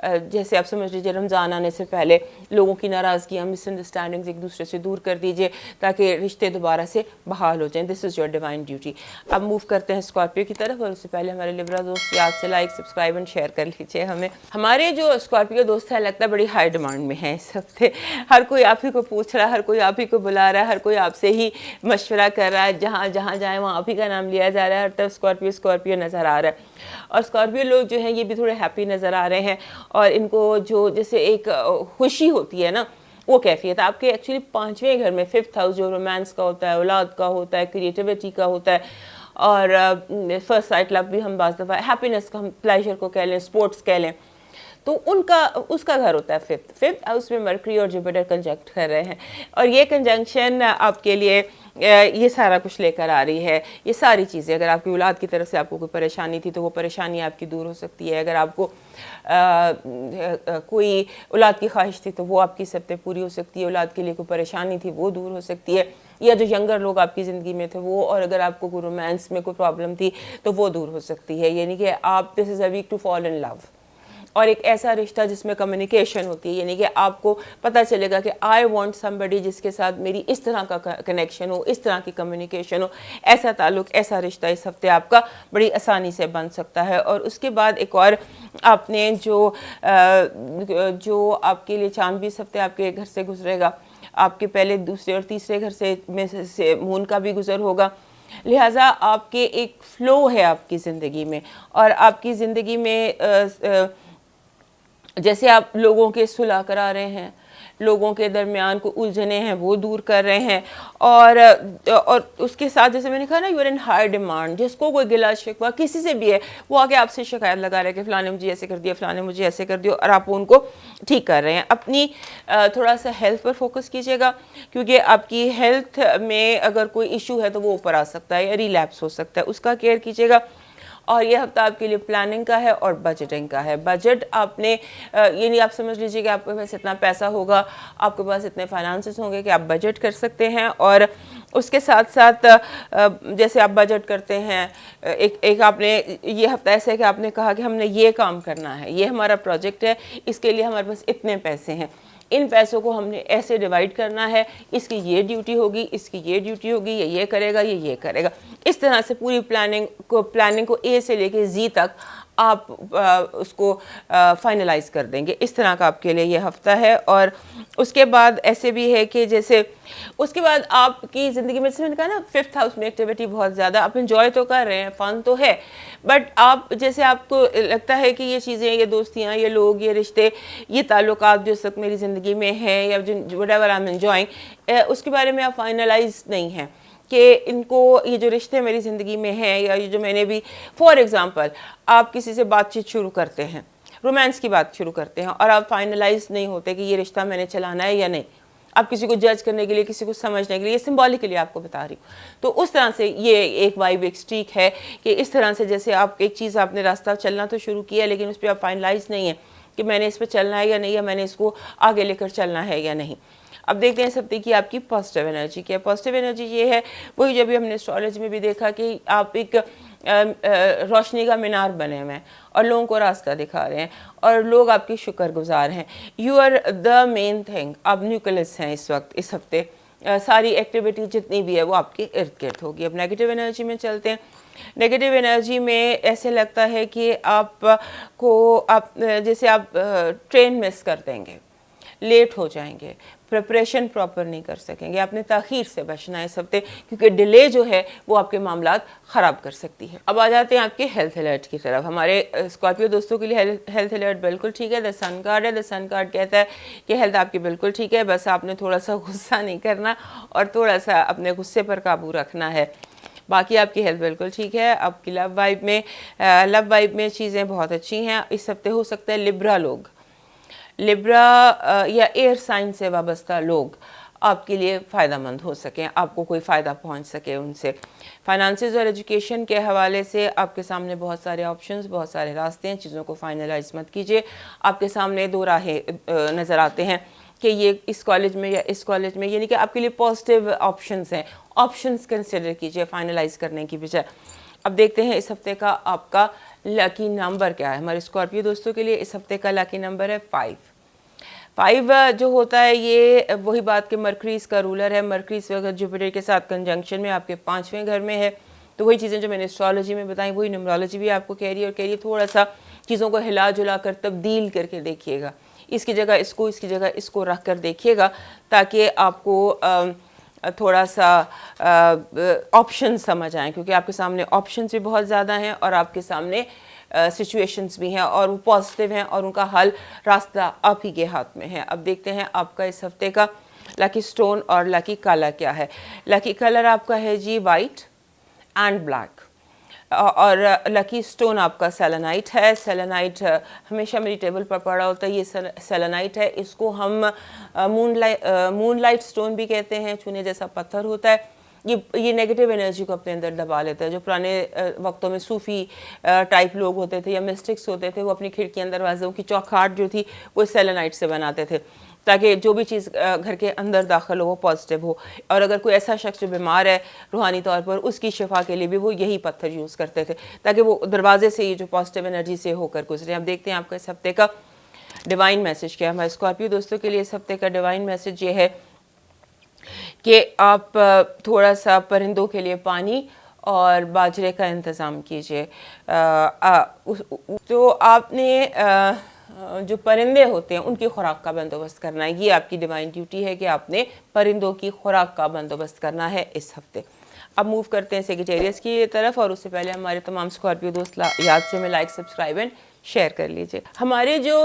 जैसे आप समझ लीजिए रमज़ान आने से पहले लोगों की नाराज़गियाँ, मिसअंडरस्टैंडिंग्स एक दूसरे से दूर कर दीजिए ताकि रिश्ते दोबारा से बहाल हो जाएं। This is your divine duty. अब मूव करते हैं स्कॉर्पियो की तरफ, और उससे पहले हमारे लिब्रा दोस्त याद से लाइक, सब्सक्राइब एंड शेयर कर लीजिए हमें। हमारे जो स्कॉर्पियो दोस्त हैं लगता है बड़ी हाई डिमांड में हैं इस हफ्ते। हर कोई आप ही को पूछ रहा है, हर कोई आप ही को बुला रहा है, हर कोई आपसे ही मशवरा कर रहा है, जहाँ जहाँ जाए वहाँ आप ही का नाम लिया जा रहा है, हर तरफ स्कॉर्पियो स्कॉर्पियो नज़र आ रहा है। और स्कॉर्पियो लोग जो हैं ये भी थोड़े हैप्पी नज़र आ रहे हैं, और इनको जो जैसे एक खुशी होती है ना, वो कैफियत आपके एक्चुअली 5वें घर में 5th हाउस जो रोमांस का होता है, औलाद का होता है, क्रिएटिविटी का होता है, और फर्स्ट साइट लव भी हम बाज़ दफ़ा हैप्पीनेस का हम प्लेजर को कह लें, स्पोर्ट्स कह लें, तो उसका घर होता है 5th हाउस में मरकरी और जुपिटर कंजंक्ट कर रहे हैं। और ये कंजंक्शन आपके लिए ये सारा कुछ लेकर आ रही है, ये सारी चीज़ें। अगर आपकी औलाद की तरफ से आपको कोई परेशानी थी तो वो परेशानी आपकी दूर हो सकती है। अगर आपको कोई औलाद की ख्वाहिश थी तो वो आपकी सबसे पूरी हो सकती है। औलाद के लिए कोई परेशानी थी वो दूर हो सकती है, या जो यंगर लोग आपकी ज़िंदगी में थे वो, और अगर आपको कोई रोमांस में कोई प्रॉब्लम थी तो वो दूर हो सकती है। यानी कि आप this is a week to fall in love, और एक ऐसा रिश्ता जिसमें कम्युनिकेशन होती है। यानी कि आपको पता चलेगा कि आई वांट समबडी जिसके साथ मेरी इस तरह का कनेक्शन हो, इस तरह की कम्युनिकेशन हो, ऐसा ताल्लुक, ऐसा रिश्ता इस हफ्ते आपका बड़ी आसानी से बन सकता है। और उसके बाद एक और आपने जो आपके लिए चांद भी इस हफ्ते आपके घर से गुजरेगा, आपके पहले, दूसरे और तीसरे घर से मून का भी गुजर होगा। लिहाजा आपके एक फ़्लो है आपकी ज़िंदगी में, और आपकी ज़िंदगी में जैसे आप लोगों के सुलह करा रहे हैं, लोगों के दरमियान को उलझने हैं वो दूर कर रहे हैं, और उसके साथ जैसे मैंने कहा ना, you are in high demand. जिसको कोई गिला शिकवा किसी से भी है, वो आके आपसे शिकायत लगा रहे हैं कि फ़लाने मुझे ऐसे कर दिया, फ़लाने मुझे ऐसे कर दिया, और आप उनको ठीक कर रहे हैं। अपनी थोड़ा सा हेल्थ पर फोकस कीजिएगा, क्योंकि आपकी हेल्थ में अगर कोई इशू है तो वो ऊपर आ सकता है या रिलैप्स हो सकता है, उसका केयर कीजिएगा। और ये हफ्ता आपके लिए प्लानिंग का है और बजटिंग का है। बजट आपने ये नहीं, आप समझ लीजिए कि आपके पास इतना पैसा होगा, आपके पास इतने फाइनेंसेस होंगे कि आप बजट कर सकते हैं। और उसके साथ साथ जैसे आप बजट करते हैं, एक आपने ये हफ्ता ऐसा है कि आपने कहा कि हमने ये काम करना है, ये हमारा प्रोजेक्ट है, इसके लिए हमारे पास इतने पैसे हैं, इन पैसों को हमने ऐसे डिवाइड करना है, इसकी ये ड्यूटी होगी, इसकी ये ड्यूटी होगी, ये करेगा, ये करेगा। इस तरह से पूरी प्लानिंग को ए से लेके जी तक आप उसको फाइनलाइज कर देंगे। इस तरह का आपके लिए ये हफ्ता है। और उसके बाद ऐसे भी है कि जैसे उसके बाद आपकी ज़िंदगी में, जैसे मैंने कहा ना, 5th हाउस में एक्टिविटी बहुत ज़्यादा, आप इंजॉय तो कर रहे हैं, फ़न तो है, बट आप जैसे आपको लगता है कि ये चीज़ें, ये दोस्तियाँ, ये लोग, ये रिश्ते, ये ताल्लुकात जो इस वक्त मेरी ज़िंदगी में हैं, या जो व्हाटएवर आई एम एंजॉयिंग, उसके बारे में आप फाइनलाइज नहीं हैं कि इनको, ये जो रिश्ते मेरी ज़िंदगी में हैं, या ये जो मैंने भी, फॉर एग्ज़ाम्पल आप किसी से बातचीत शुरू करते हैं, रोमांस की बात शुरू करते हैं, और आप फाइनलाइज नहीं होते कि ये रिश्ता मैंने चलाना है या नहीं। आप किसी को जज करने के लिए, किसी को समझने के लिए, सिंबॉलिकली आपको बता रही हूँ। तो उस तरह से ये एक वाइब, एक स्ट्रीक है कि इस तरह से जैसे आप एक चीज़, आपने रास्ता चलना तो शुरू किया, लेकिन उस पर आप फाइनलाइज नहीं है कि मैंने इस पर चलना है या नहीं, या मैंने इसको आगे लेकर चलना है या नहीं। अब देखते हैं इस हफ्ते की आपकी पॉजिटिव एनर्जी क्या है। पॉजिटिव एनर्जी ये है, वही जब भी हमने एस्ट्रोलॉजी में भी देखा कि आप एक रोशनी का मीनार बने हुए हैं और लोगों को रास्ता दिखा रहे हैं, और लोग आपके शुक्रगुजार हैं। You are the main thing, आप न्यूक्लियस हैं इस वक्त, इस हफ्ते। सारी एक्टिविटी जितनी भी है वो आपके इर्द गिर्द होगी। अब नेगेटिव एनर्जी में चलते हैं। नेगेटिव एनर्जी में ऐसे लगता है कि आप जैसे आप ट्रेन मिस कर देंगे, लेट हो जाएंगे, प्रिपरेशन प्रॉपर नहीं कर सकेंगे। आपने ताख़ीर से बचना है इस हफ्ते, क्योंकि डिले जो है वो आपके मामलात ख़राब कर सकती है। अब आ जाते हैं आपके हेल्थ अलर्ट की तरफ। हमारे स्कॉर्पियो दोस्तों के लिए हेल्थ अलर्ट बिल्कुल ठीक है। द सन कार्ड है। द सन कार्ड कहता है कि हेल्थ आपकी बिल्कुल ठीक है, बस आपने थोड़ा सा गुस्सा नहीं करना और थोड़ा सा अपने गुस्से पर काबू रखना है। बाकी आपकी हेल्थ बिल्कुल ठीक है। आपकी लव वाइब में चीज़ें बहुत अच्छी हैं इस हफ्ते। हो सकता है लिब्रा या एयर साइन से वाबस्ता लोग आपके लिए फ़ायदा मंद हो सकें, आपको कोई फ़ायदा पहुंच सके उनसे। फाइनेंसेस और एजुकेशन के हवाले से आपके सामने बहुत सारे ऑप्शंस, बहुत सारे रास्ते हैं। चीज़ों को फाइनलाइज मत कीजिए। आपके सामने दो राहें नज़र आते हैं कि ये इस कॉलेज में या इस कॉलेज में, यानी कि आपके लिए पॉजिटिव ऑप्शंस हैं। ऑप्शंस कंसिडर कीजिए फाइनलाइज करने की बजाय। अब देखते हैं इस हफ्ते का आपका लकी नंबर क्या है। हमारे स्कॉर्पियो दोस्तों के लिए इस हफ्ते का लकी नंबर है 5 जो होता है, ये वही बात कि मरकरी इसका रूलर है। मरकरी इस वक्त जुपिटर के साथ कंजंक्शन में आपके 5वें घर में है। तो वही चीज़ें जो मैंने एस्ट्रोलॉजी में बताई, वही न्यूमरोलॉजी भी आपको कह रही है। और कह रही है थोड़ा सा चीज़ों को हिला जुला कर तब्दील करके देखिएगा, इसकी जगह इसको, इसकी जगह इसको रख कर देखिएगा, ताकि आपको थोड़ा सा ऑप्शन समझ आएँ, क्योंकि आपके सामने ऑप्शंस भी बहुत ज़्यादा हैं और आपके सामने सिचुएशंस भी हैं और वो पॉजिटिव हैं और उनका हल रास्ता आप ही के हाथ में है। अब देखते हैं आपका इस हफ्ते का लकी स्टोन और लकी कलर क्या है। लकी कलर आपका है जी वाइट एंड ब्लैक, और लकी स्टोन आपका सेलेनाइट है। सेलेनाइट हमेशा मेरी टेबल पर पड़ा होता है। ये सेलेनाइट है, इसको हम मूनलाइट स्टोन भी कहते हैं। चूने जैसा पत्थर होता है। ये नेगेटिव एनर्जी को अपने अंदर दबा लेता है। जो पुराने वक्तों में सूफ़ी टाइप लोग होते थे या मिस्टिक्स होते थे, वो अपनी खिड़कियाँ दरवाज़ों की चौखाट जो थी वो सेलेनाइट से बनाते थे, ताकि जो भी चीज़ घर के अंदर दाखिल हो वो पॉजिटिव हो। और अगर कोई ऐसा शख्स जो बीमार है रूहानी तौर पर, उसकी शिफा के लिए भी वो यही पत्थर यूज़ करते थे, ताकि वो दरवाजे से ये जो पॉजिटिव एनर्जी से होकर गुजरे। अब देखते हैं आपका इस हफ्ते का डिवाइन मैसेज क्या है। हमारे स्कॉर्पियो दोस्तों के लिए इस हफ्ते का डिवाइन मैसेज ये है कि आप थोड़ा सा परिंदों के लिए पानी और बाजरे का इंतज़ाम कीजिए। तो आपने जो परिंदे होते हैं उनकी खुराक का बंदोबस्त करना है। ये आपकी डिवाइन ड्यूटी है कि आपने परिंदों की खुराक का बंदोबस्त करना है इस हफ्ते। अब मूव करते हैं सेक्रेटेरियस की तरफ, और उससे पहले हमारे तमाम स्कॉर्पियो दोस्त याद से में लाइक, सब्सक्राइब एंड शेयर कर लीजिए। हमारे जो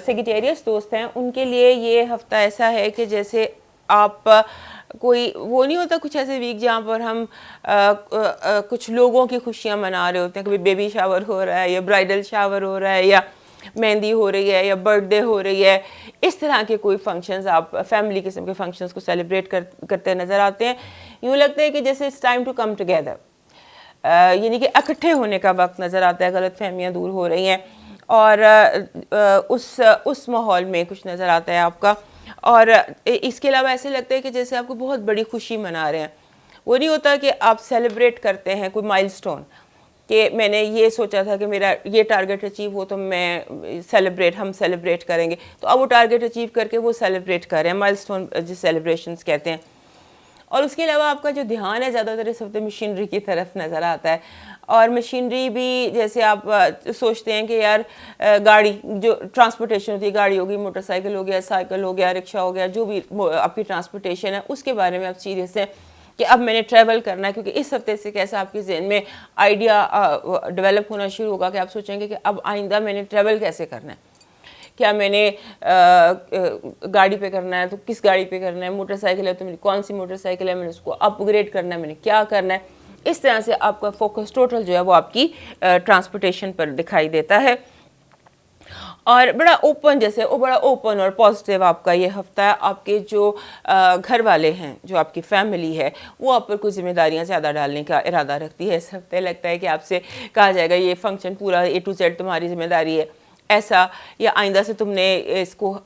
सेगिटेरियस दोस्त हैं उनके लिए ये हफ्ता ऐसा है कि जैसे आप कोई वो नहीं होता कुछ ऐसे वीक जहाँ पर हम कुछ लोगों की खुशियाँ मना रहे होते हैं, कभी बेबी शावर हो रहा है या ब्राइडल शावर हो रहा है या मेहंदी हो रही है या बर्थडे हो रही है, इस तरह के कोई फंक्शंस आप फैमिली किस्म के फंक्शंस को सेलिब्रेट करते नज़र आते हैं। यूँ लगता है कि जैसे it's time to come together, यानी कि इकट्ठे होने का वक्त नज़र आता है, गलत फहमियाँ दूर हो रही हैं और उस माहौल में कुछ नज़र आता है आपका। और इसके अलावा ऐसे लगता है कि जैसे आपको बहुत बड़ी खुशी मना रहे हैं। वो नहीं होता कि आप सेलिब्रेट करते हैं कोई माइलस्टोन, कि मैंने ये सोचा था कि मेरा ये टारगेट अचीव हो तो हम सेलिब्रेट करेंगे, तो अब वो टारगेट अचीव करके वो सेलिब्रेट कर रहे हैं, माइलस्टोन जिस सेलिब्रेशंस कहते हैं। और उसके अलावा आपका जो ध्यान है ज़्यादातर इस हफ्ते मशीनरी की तरफ नज़र आता है। और मशीनरी भी जैसे आप सोचते हैं कि यार गाड़ी जो ट्रांसपोर्टेशन होती है, गाड़ी होगी, मोटरसाइकिल हो गया, साइकिल हो गया, रिक्शा हो गया, जो भी आपकी ट्रांसपोर्टेशन है उसके बारे में आप सीरियस हैं कि अब मैंने ट्रैवल करना है। क्योंकि इस हफ्ते से कैसा आपके जहन में आइडिया डेवलप होना शुरू होगा कि आप सोचेंगे कि अब आइंदा मैंने ट्रैवल कैसे करना है, क्या मैंने गाड़ी पे करना है तो किस गाड़ी पे करना है, मोटरसाइकिल है तो मेरी कौन सी मोटरसाइकिल है, मैंने उसको अपग्रेड करना है, मैंने क्या करना है। इस तरह से आपका फोकस टोटल जो है वो आपकी ट्रांसपोर्टेशन पर दिखाई देता है। और बड़ा ओपन और पॉजिटिव आपका ये हफ्ता है। आपके जो घर वाले हैं, जो आपकी फैमिली है, वो आप पर कुछ जिम्मेदारियां ज़्यादा डालने का इरादा रखती है। इस हफ्ते लगता है कि आपसे कहा जाएगा ये फंक्शन पूरा A to Z तुम्हारी जिम्मेदारी है, ऐसा, या आइंदा से तुमने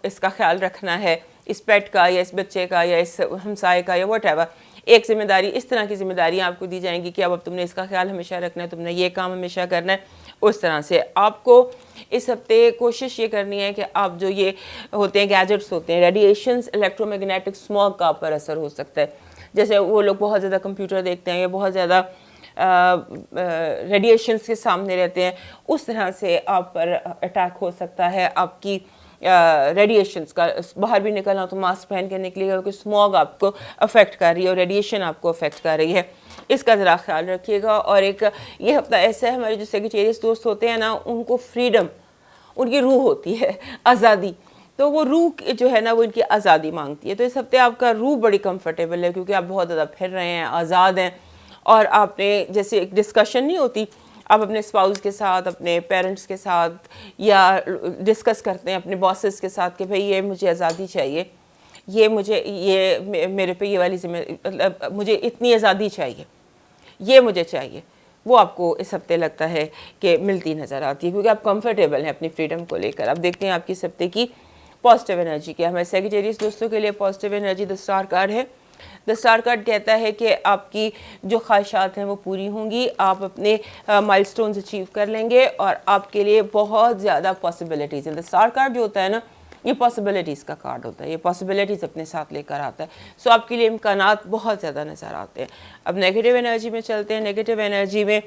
इसका ख्याल रखना है, इस पेट का या इस बच्चे का या इस हमसाए का या वट एक जिम्मेदारी, इस तरह की जिम्मेदारियां आपको दी जाएंगी कि अब तुमने इसका ख्याल हमेशा रखना है, तुमने ये काम हमेशा करना है। उस तरह से आपको इस हफ्ते कोशिश ये करनी है कि आप जो ये होते हैं गैजेट्स होते हैं, रेडिएशंस, इलेक्ट्रोमैग्नेटिक स्मॉग का आप पर असर हो सकता है। जैसे वो लोग बहुत ज़्यादा कंप्यूटर देखते हैं या बहुत ज़्यादा रेडिएशंस के सामने रहते हैं, उस तरह से आप पर अटैक हो सकता है आपकी रेडिएशंस का। बाहर भी निकलना तो मास्क पहन के निकलिएगा क्योंकि स्मॉग आपको अफेक्ट कर रही है और रेडिएशन आपको अफेक्ट कर रही है, इसका ज़रा ख्याल रखिएगा। और एक ये हफ्ता ऐसा है, हमारे जो सेक्रेटेरियस दोस्त होते हैं ना, उनको फ्रीडम, उनकी रूह होती है आज़ादी, तो वो रूह जो है ना वो इनकी आज़ादी मांगती है। तो इस हफ्ते आपका रूह बड़ी कंफर्टेबल है क्योंकि आप बहुत ज़्यादा फिर रहे हैं, आज़ाद हैं। और आपने जैसे एक डिस्कशन नहीं होती, आप अपने स्पाउस के साथ, अपने पेरेंट्स के साथ या डिस्कस करते हैं अपने बॉसेस के साथ कि भाई ये मुझे आज़ादी चाहिए, ये मेरे पे ये वाली मतलब मुझे इतनी आज़ादी चाहिए, ये मुझे चाहिए, वो आपको इस हफ्ते लगता है कि मिलती नज़र आती है क्योंकि आप कंफर्टेबल हैं अपनी फ्रीडम को लेकर। अब देखते हैं आपकी इस हफ्ते की पॉजिटिव एनर्जी क्या है। हमारे सेक्रेटेरियस दोस्तों के लिए positive energy the star card है। द स्टार कार्ड कहता है कि आपकी जो ख्वाहिशात हैं वो पूरी होंगी, आप अपने माइलस्टोन्स अचीव कर लेंगे और आपके लिए बहुत ज़्यादा पॉसिबिलिटीज़ हैं। द स्टार कार्ड जो होता है ना, ये पॉसिबिलिटीज़ का कार्ड होता है, ये पॉसिबिलिटीज़ अपने साथ लेकर आता है। सो आपके लिए इम्कानात बहुत ज़्यादा नज़र आते हैं। अब नेगेटिव एनर्जी में चलते हैं। नेगेटिव एनर्जी में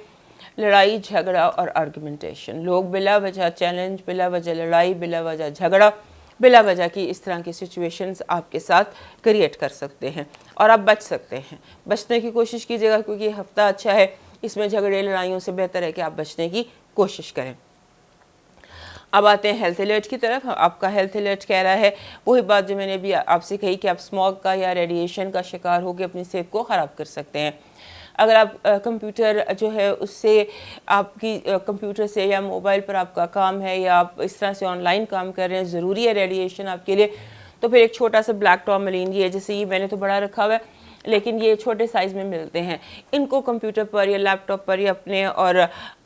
लड़ाई झगड़ा और आर्गुमेंटेशन, लोग बिला वजह चैलेंज, बिला वजह लड़ाई, बिला वजह झगड़ा, बिला वजह की इस तरह की सिचुएशंस आपके साथ क्रिएट कर सकते हैं और आप बच सकते हैं। बचने की कोशिश कीजिएगा क्योंकि ये हफ्ता अच्छा है, इसमें झगड़े लड़ाइयों से बेहतर है कि आप बचने की कोशिश करें। अब आते हैं हेल्थ अलर्ट की तरफ। आपका हेल्थ अलर्ट कह रहा है वही बात जो मैंने भी आपसे कही कि आप स्मॉग का या रेडिएशन का शिकार होकर अपनी सेहत को ख़राब कर सकते हैं। अगर आप कंप्यूटर जो है उससे आपकी कंप्यूटर से या मोबाइल पर आपका काम है या आप इस तरह से ऑनलाइन काम कर रहे हैं, ज़रूरी है रेडिएशन आपके लिए, तो फिर एक छोटा सा ब्लैक टॉर्मलिन, ये जैसे ये मैंने तो बड़ा रखा हुआ है लेकिन ये छोटे साइज़ में मिलते हैं, इनको कंप्यूटर पर या लैपटॉप पर या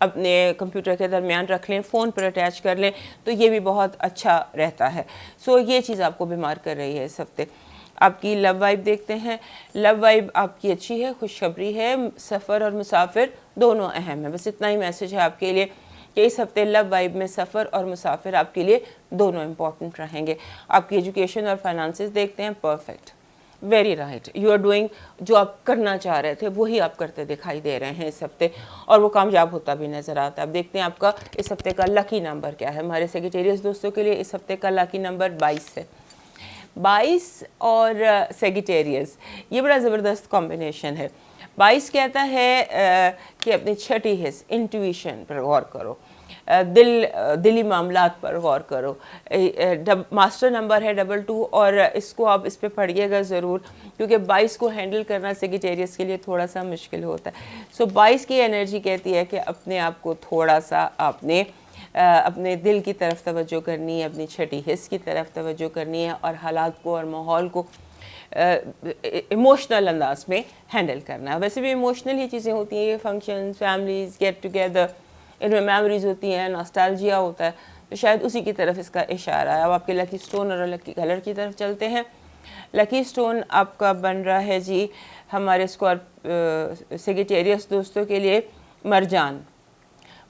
अपने कंप्यूटर के दरमियान रख लें, फ़ोन पर अटैच कर लें, तो ये भी बहुत अच्छा रहता है। सो ये चीज़ आपको बीमार कर रही है इस हफ्ते। आपकी लव वाइब देखते हैं। लव वाइब आपकी अच्छी है, खुशखबरी है, सफ़र और मुसाफिर दोनों अहम है। बस इतना ही मैसेज है आपके लिए कि इस हफ्ते लव वाइब में सफ़र और मुसाफिर आपके लिए दोनों इम्पॉर्टेंट रहेंगे। आपकी एजुकेशन और फाइनेंसेस देखते हैं, perfect, very right, you are doing, जो आप करना चाह रहे थे वही आप करते दिखाई दे रहे हैं इस हफ्ते और वो कामयाब होता भी नज़र आता है। अब देखते हैं आपका इस हफ्ते का लकी नंबर क्या है। हमारे सेक्रेटेरियस दोस्तों के लिए इस हफ्ते का लकी नंबर 22 है। 22 और सेगिटेरियस, ये बड़ा ज़बरदस्त कॉम्बिनेशन है। 22 कहता है कि अपनी छठी हिस्स इंट्यूशन पर गौर करो। दिली मामलात पर गौर करो। मास्टर नंबर है 22 और इसको आप इस पे पढ़िएगा ज़रूर, क्योंकि 22 को हैंडल करना सेजिटेरियस के लिए थोड़ा सा मुश्किल होता है। सो 22 की एनर्जी कहती है कि अपने आप को थोड़ा सा आपने अपने दिल की तरफ तवज्जो करनी है, अपनी छठी हिस्स की तरफ तवज्जो करनी है और हालात को और माहौल को इमोशनल अंदाज में हैंडल करना है। वैसे भी इमोशनल ही चीज़ें होती हैं, ये फंक्शन, फैमिलीज, गेट टुगेदर, इनमें मेमोरीज होती हैं, नॉस्टैल्जिया होता है, तो शायद उसी की तरफ इसका इशारा है। अब आपके लकी स्टोन और लकी कलर की तरफ चलते हैं। लकी स्टोन आपका बन रहा है जी हमारे सेजिटेरियस दोस्तों के लिए मरजान।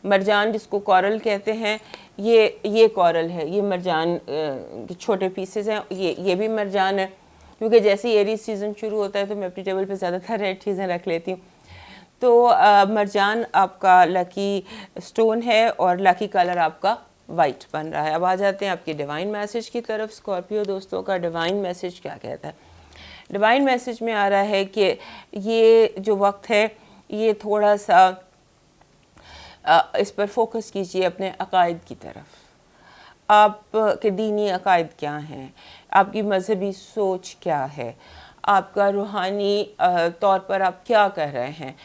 मरजान जिसको कोरल कहते हैं, ये कोरल है, ये मरजान के छोटे पीसेस हैं, ये भी मरजान है। क्योंकि जैसे ही एरीज सीज़न शुरू होता है तो मैं अपनी टेबल पे ज़्यादातर रेड चीज़ें रख लेती हूँ। तो मरजान आपका लकी स्टोन है और लकी कलर आपका वाइट बन रहा है। अब आ जाते हैं आपके डिवाइन मैसेज की तरफ। स्कॉर्पियो दोस्तों का डिवाइन मैसेज क्या कहता है? डिवाइन मैसेज में आ रहा है कि ये जो वक्त है ये थोड़ा सा इस पर फोकस कीजिए अपने अकायद की तरफ। आप के दीनी अकायद क्या हैं, आपकी मजहबी सोच क्या है, आपका रूहानी तौर पर आप क्या कर रहे हैं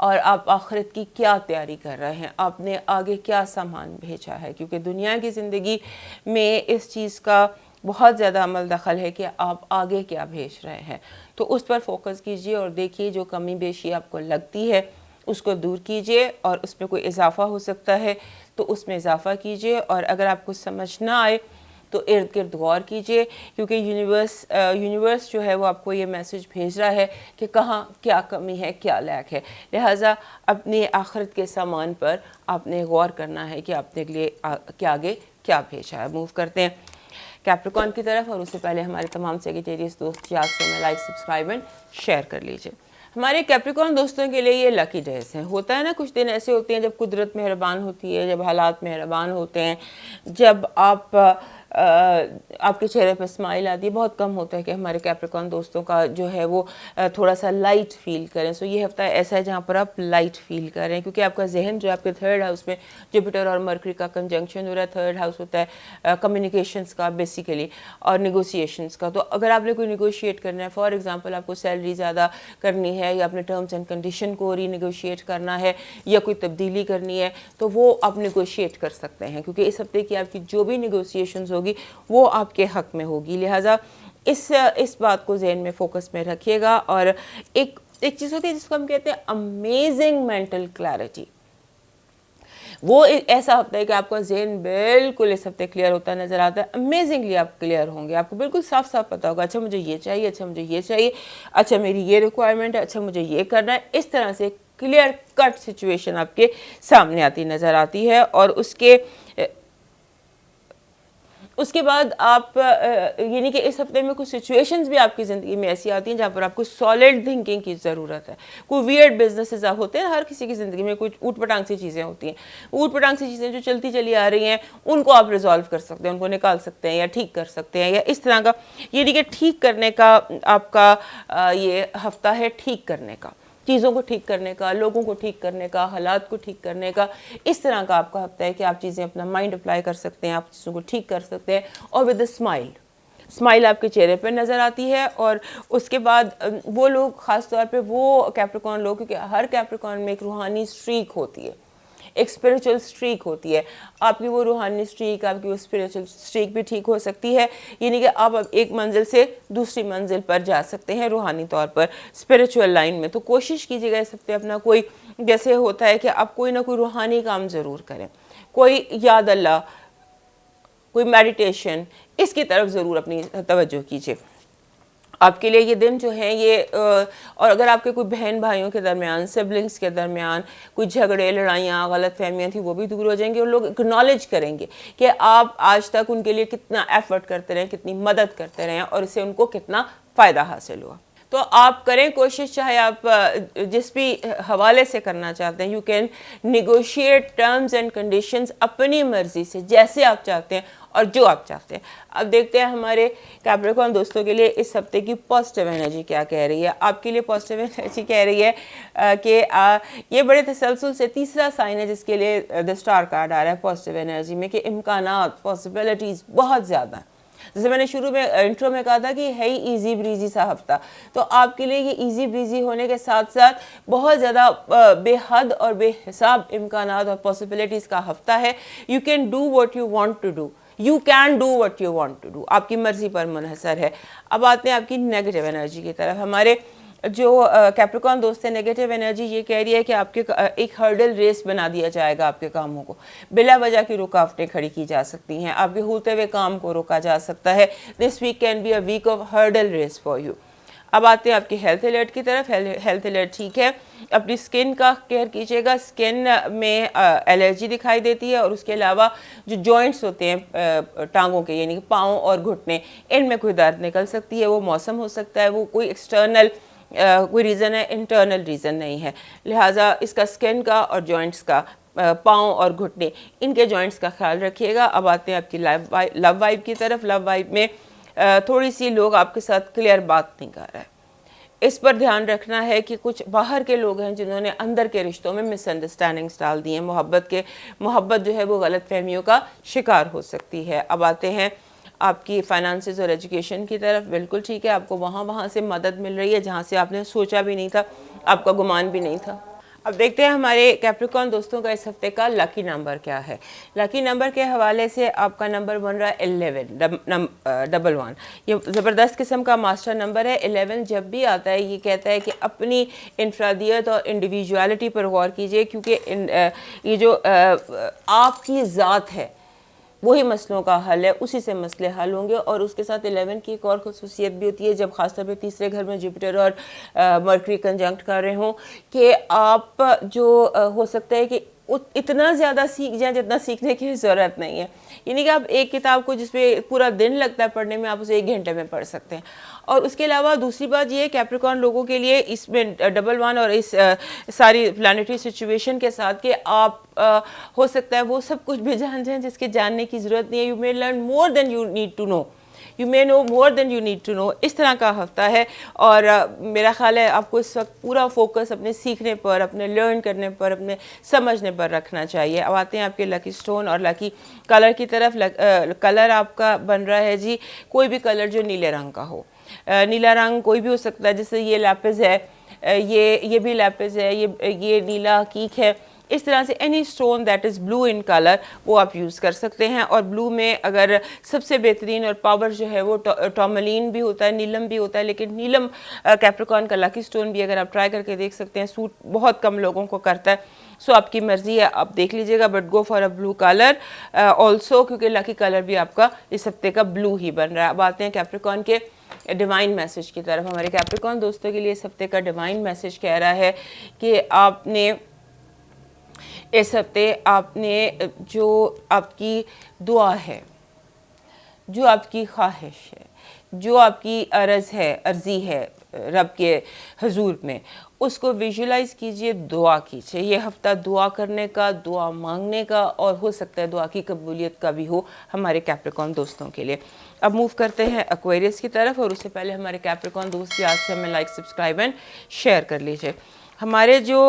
और आप आखिरत की क्या तैयारी कर रहे हैं, आपने आगे क्या सामान भेजा है। क्योंकि दुनिया की ज़िंदगी में इस चीज़ का बहुत ज़्यादा अमल दखल है कि आप आगे क्या भेज रहे हैं। तो उस पर फोकस कीजिए और देखिए जो कमी बेशी आपको लगती है उसको दूर कीजिए और उसमें कोई इजाफ़ा हो सकता है तो उसमें इजाफ़ा कीजिए। और अगर आपको समझ ना आए तो इर्द गिर्द गौर कीजिए, क्योंकि यूनिवर्स जो है वो आपको ये मैसेज भेज रहा है कि कहाँ क्या कमी है, क्या लैक है। लिहाजा अपनी आखिरत के सामान पर आपने गौर करना है कि आपने लिए आगे क्या भेजा है। मूव करते हैं कैप्रिकॉर्न की तरफ, और उससे पहले हमारे तमाम सेजिटेरियस दोस्त याद से हमें लाइक, सब्सक्राइब एंड शेयर कर लीजिए। हमारे कैप्रिकॉर्न दोस्तों के लिए ये लकी डेज हैं। होता है ना, कुछ दिन ऐसे होते हैं जब कुदरत मेहरबान होती है, जब हालात मेहरबान होते हैं, जब आपके चेहरे पर स्माइल आती है। बहुत कम होता है कि हमारे कैप्रिकॉर्न दोस्तों का जो है वो थोड़ा सा लाइट फील करें। सो ये हफ्ता ऐसा है जहाँ पर आप लाइट फील करें, क्योंकि आपका जहन जो आपके थर्ड हाउस में जुपिटर और मरकरी का कंजंक्शन हो रहा है। थर्ड हाउस होता है कम्युनिकेशंस का बेसिकली और निगोशिएशंस का। तो अगर आपने कोई निगोशिएट करना है, फॉर एग्जांपल आपको सैलरी ज़्यादा करनी है या अपने टर्म्स एंड कंडीशन को रीनिगोशिएट करना है या कोई तब्दीली करनी है, तो वो आप निगोशिएट कर सकते हैं, क्योंकि इस हफ्ते की आपकी जो भी निगोशिएशंस होगी वो आपके हक में होगी। लिहाजा इस बात को ज़हन में फोकस में रखिएगा। और एक चीज़ होती है जिसको हम कहते हैं अमेजिंग मेंटल क्लैरिटी। वो ऐसा होता है कि आपका जहन बिल्कुल इस हफ्ते क्लियर होता नज़र आता है। अमेजिंगली आप क्लियर होंगे, आपको बिल्कुल साफ साफ पता होगा, अच्छा मुझे ये चाहिए, अच्छा मुझे ये चाहिए, अच्छा मेरी ये रिक्वायरमेंट है, अच्छा मुझे ये करना है। इस तरह से क्लियर कट सिचुएशन आपके सामने आती नज़र आती है। और उसके बाद आप यानी कि इस हफ्ते में कुछ सिचुएशंस भी आपकी ज़िंदगी में ऐसी आती हैं जहाँ पर आपको सॉलिड थिंकिंग की ज़रूरत है। कोई वियर्ड बिजनेसेस होते हैं, हर किसी की ज़िंदगी में कुछ ऊट पटांग सी चीज़ें होती हैं। ऊट पटांग सी चीज़ें जो चलती चली आ रही हैं उनको आप रिजॉल्व कर सकते हैं, उनको निकाल सकते हैं या ठीक कर सकते हैं, या इस तरह का यानी कि ठीक करने का आपका ये हफ्ता है, ठीक करने का, चीज़ों को ठीक करने का, लोगों को ठीक करने का, हालात को ठीक करने का। इस तरह का आपका हफ्ता है कि आप चीज़ें अपना माइंड अप्लाई कर सकते हैं, आप चीज़ों को ठीक कर सकते हैं और विद अ स्माइल आपके चेहरे पर नज़र आती है। और उसके बाद वो लोग, ख़ास तौर पे वो कैप्रिकॉर्न लोग, क्योंकि हर कैप्रिकॉर्न में एक रूहानी स्ट्रीक होती है, एक स्पिरिचुअल स्ट्रीक होती है। आपकी वो रूहानी स्ट्रीक, आपकी वो स्पिरिचुअल स्ट्रीक भी ठीक हो सकती है, यानी कि आप अब एक मंजिल से दूसरी मंजिल पर जा सकते हैं रूहानी तौर पर, स्पिरिचुअल लाइन में। तो कोशिश कीजिएगा इस हफ्ते अपना कोई, जैसे होता है कि आप कोई ना कोई रूहानी काम ज़रूर करें, कोई याद अल्लाह, कोई मेडिटेशन, इसकी तरफ ज़रूर अपनी तवज्जो कीजिए। आपके लिए ये दिन जो है ये और अगर आपके कोई बहन भाइयों के दरमियान, सिबलिंग्स के दरमियान कोई झगड़े, लड़ाइयाँ, गलत फहमियाँ थी, वो भी दूर हो जाएंगी और लोग एक्नॉलेज करेंगे कि आप आज तक उनके लिए कितना एफर्ट करते रहे, कितनी मदद करते रहे और इससे उनको कितना फ़ायदा हासिल हुआ। तो आप करें कोशिश, चाहे आप जिस भी हवाले से करना चाहते हैं, you can negotiate terms and conditions अपनी मर्जी से, जैसे आप चाहते हैं और जो आप चाहते हैं। अब देखते हैं हमारे कैप्रिकॉर्न दोस्तों के लिए इस हफ्ते की पॉजिटिव एनर्जी क्या कह रही है। आपके लिए पॉजिटिव एनर्जी कह रही है कि ये बड़े तसलसल से तीसरा साइन है जिसके लिए द स्टार कार्ड आ रहा है पॉजिटिव एनर्जी में, कि इम्कानात, पॉसिबिलिटीज़ बहुत ज़्यादा हैं। जैसे मैंने शुरू में इंट्रो में कहा था कि है ही ईजी ब्रीजी सा हफ्ता, तो आपके लिए ये ईजी ब्रीजी होने के साथ साथ बहुत ज़्यादा बेहद और बेहिसाब इम्कानात और पॉसिबिलिटीज़ का हफ्ता है। You can do what you want to do, you can do what you want to do, आपकी मर्जी पर मुनहसर है। अब आते हैं आपकी नेगेटिव एनर्जी की तरफ। हमारे जो कैप्रिकॉर्न दोस्त है, नेगेटिव एनर्जी ये कह रही है कि आपके एक हर्डल रेस बना दिया जाएगा, आपके कामों को बिला वजह की रुकावटें खड़ी की जा सकती हैं, आपके होते हुए काम को रोका जा सकता है। This week can be a week of hurdle race for you. अब आते हैं आपकी हेल्थ अलर्ट की तरफ। हेल्थ अलर्ट ठीक है, अपनी स्किन का केयर कीजिएगा। स्किन में एलर्जी दिखाई देती है और उसके अलावा जो जॉइंट्स होते हैं टांगों के, यानी कि पाँव और घुटने, इनमें कोई दर्द निकल सकती है। वो मौसम हो सकता है, वो कोई एक्सटर्नल कोई रीज़न है, इंटरनल रीज़न नहीं है। लिहाजा इसका स्किन का और जॉइंट्स का, पाँव और घुटने, इनके जॉइंट्स का ख्याल रखिएगा। अब आते हैं आपकी लव वाइब की तरफ। लव वाइब में थोड़ी सी लोग आपके साथ क्लियर बात नहीं कर रहे हैं, इस पर ध्यान रखना है कि कुछ बाहर के लोग हैं जिन्होंने अंदर के रिश्तों में मिसअंडरस्टैंडिंग्स डाल दी हैं। मोहब्बत जो है वो गलत फहमियों का शिकार हो सकती है। अब आते हैं आपकी फाइनेंसेस और एजुकेशन की तरफ। बिल्कुल ठीक है, आपको वहाँ से मदद मिल रही है जहाँ से आपने सोचा भी नहीं था, आपका गुमान भी नहीं था। अब देखते हैं हमारे कैप्रिकॉर्न दोस्तों का इस हफ्ते का लकी नंबर क्या है। लकी नंबर के हवाले से आपका नंबर बन रहा है 11 ये ज़बरदस्त किस्म का मास्टर नंबर है। 11 जब भी आता है ये कहता है कि अपनी इंफरादियत और इंडिविजुअलिटी पर गौर कीजिए, क्योंकि ये जो आपकी ज़ात है वही मसलों का हल है, उसी से मसले हल होंगे। और उसके साथ 11 की एक और खुसूसियत भी होती है, जब खासतौर पे तीसरे घर में जुपिटर और मरकरी कंजंक्ट कर रहे हों, कि आप जो हो सकता है कि इतना ज़्यादा सीख जाएं जितना सीखने की ज़रूरत नहीं है। यानी कि आप एक किताब को जिसमें पूरा दिन लगता है पढ़ने में, आप उसे 1 घंटे में पढ़ सकते हैं। और उसके अलावा दूसरी बात ये, कैप्रिकॉर्न लोगों के लिए इसमें 11 और इस सारी प्लानिटरी सिचुएशन के साथ कि आप हो सकता है वो सब कुछ भी जान जाएं जिसके जानने की ज़रूरत नहीं है। You may learn more than you need to know, you may know more than you need to know, इस तरह का हफ्ता है। और मेरा ख्याल है आपको इस वक्त पूरा फोकस अपने सीखने पर, अपने लर्न करने पर, अपने समझने पर रखना चाहिए। अब आते हैं आपके लकी स्टोन और लकी कलर की तरफ। कलर आपका बन रहा है जी कोई भी कलर जो नीले रंग का हो। नीला रंग कोई भी हो सकता है, जैसे ये लैपिस है, ये भी लैपिस है, ये नीला कीक है। इस तरह से any stone that is blue in colour वो आप यूज़ कर सकते हैं। और ब्लू में अगर सबसे बेहतरीन और पावर जो है वो टॉर्मलिन भी होता है, नीलम भी होता है, लेकिन नीलम कैप्रिकॉर्न का लकी स्टोन भी अगर आप ट्राई करके देख सकते हैं, सूट बहुत कम लोगों को करता है। सो आपकी मर्ज़ी है, आप देख लीजिएगा, but go for a blue colour also, क्योंकि लकी कलर भी आपका इस हफ्ते का ब्लू ही बन रहा है। अब आते हैं कैप्रिकॉर्न के डिवाइन मैसेज की तरफ। हमारे कैप्रिकॉर्न दोस्तों के लिए इस हफ्ते का डिवाइन मैसेज कह रहा है कि आपने इस हफ्ते आपने जो आपकी दुआ है, जो आपकी ख्वाहिश है, जो आपकी अर्ज़ी है रब के हजूर में, उसको विजुलाइज़ कीजिए, दुआ कीजिए। ये हफ्ता दुआ करने का, दुआ मांगने का और हो सकता है दुआ की कबूलियत का भी हो हमारे कैप्रिकॉर्न दोस्तों के लिए। अब मूव करते हैं एक्वेरियस की तरफ, और उससे पहले हमारे कैप्रिकॉर्न दोस्त आज से हमें लाइक, सब्सक्राइब एंड शेयर कर लीजिए। हमारे जो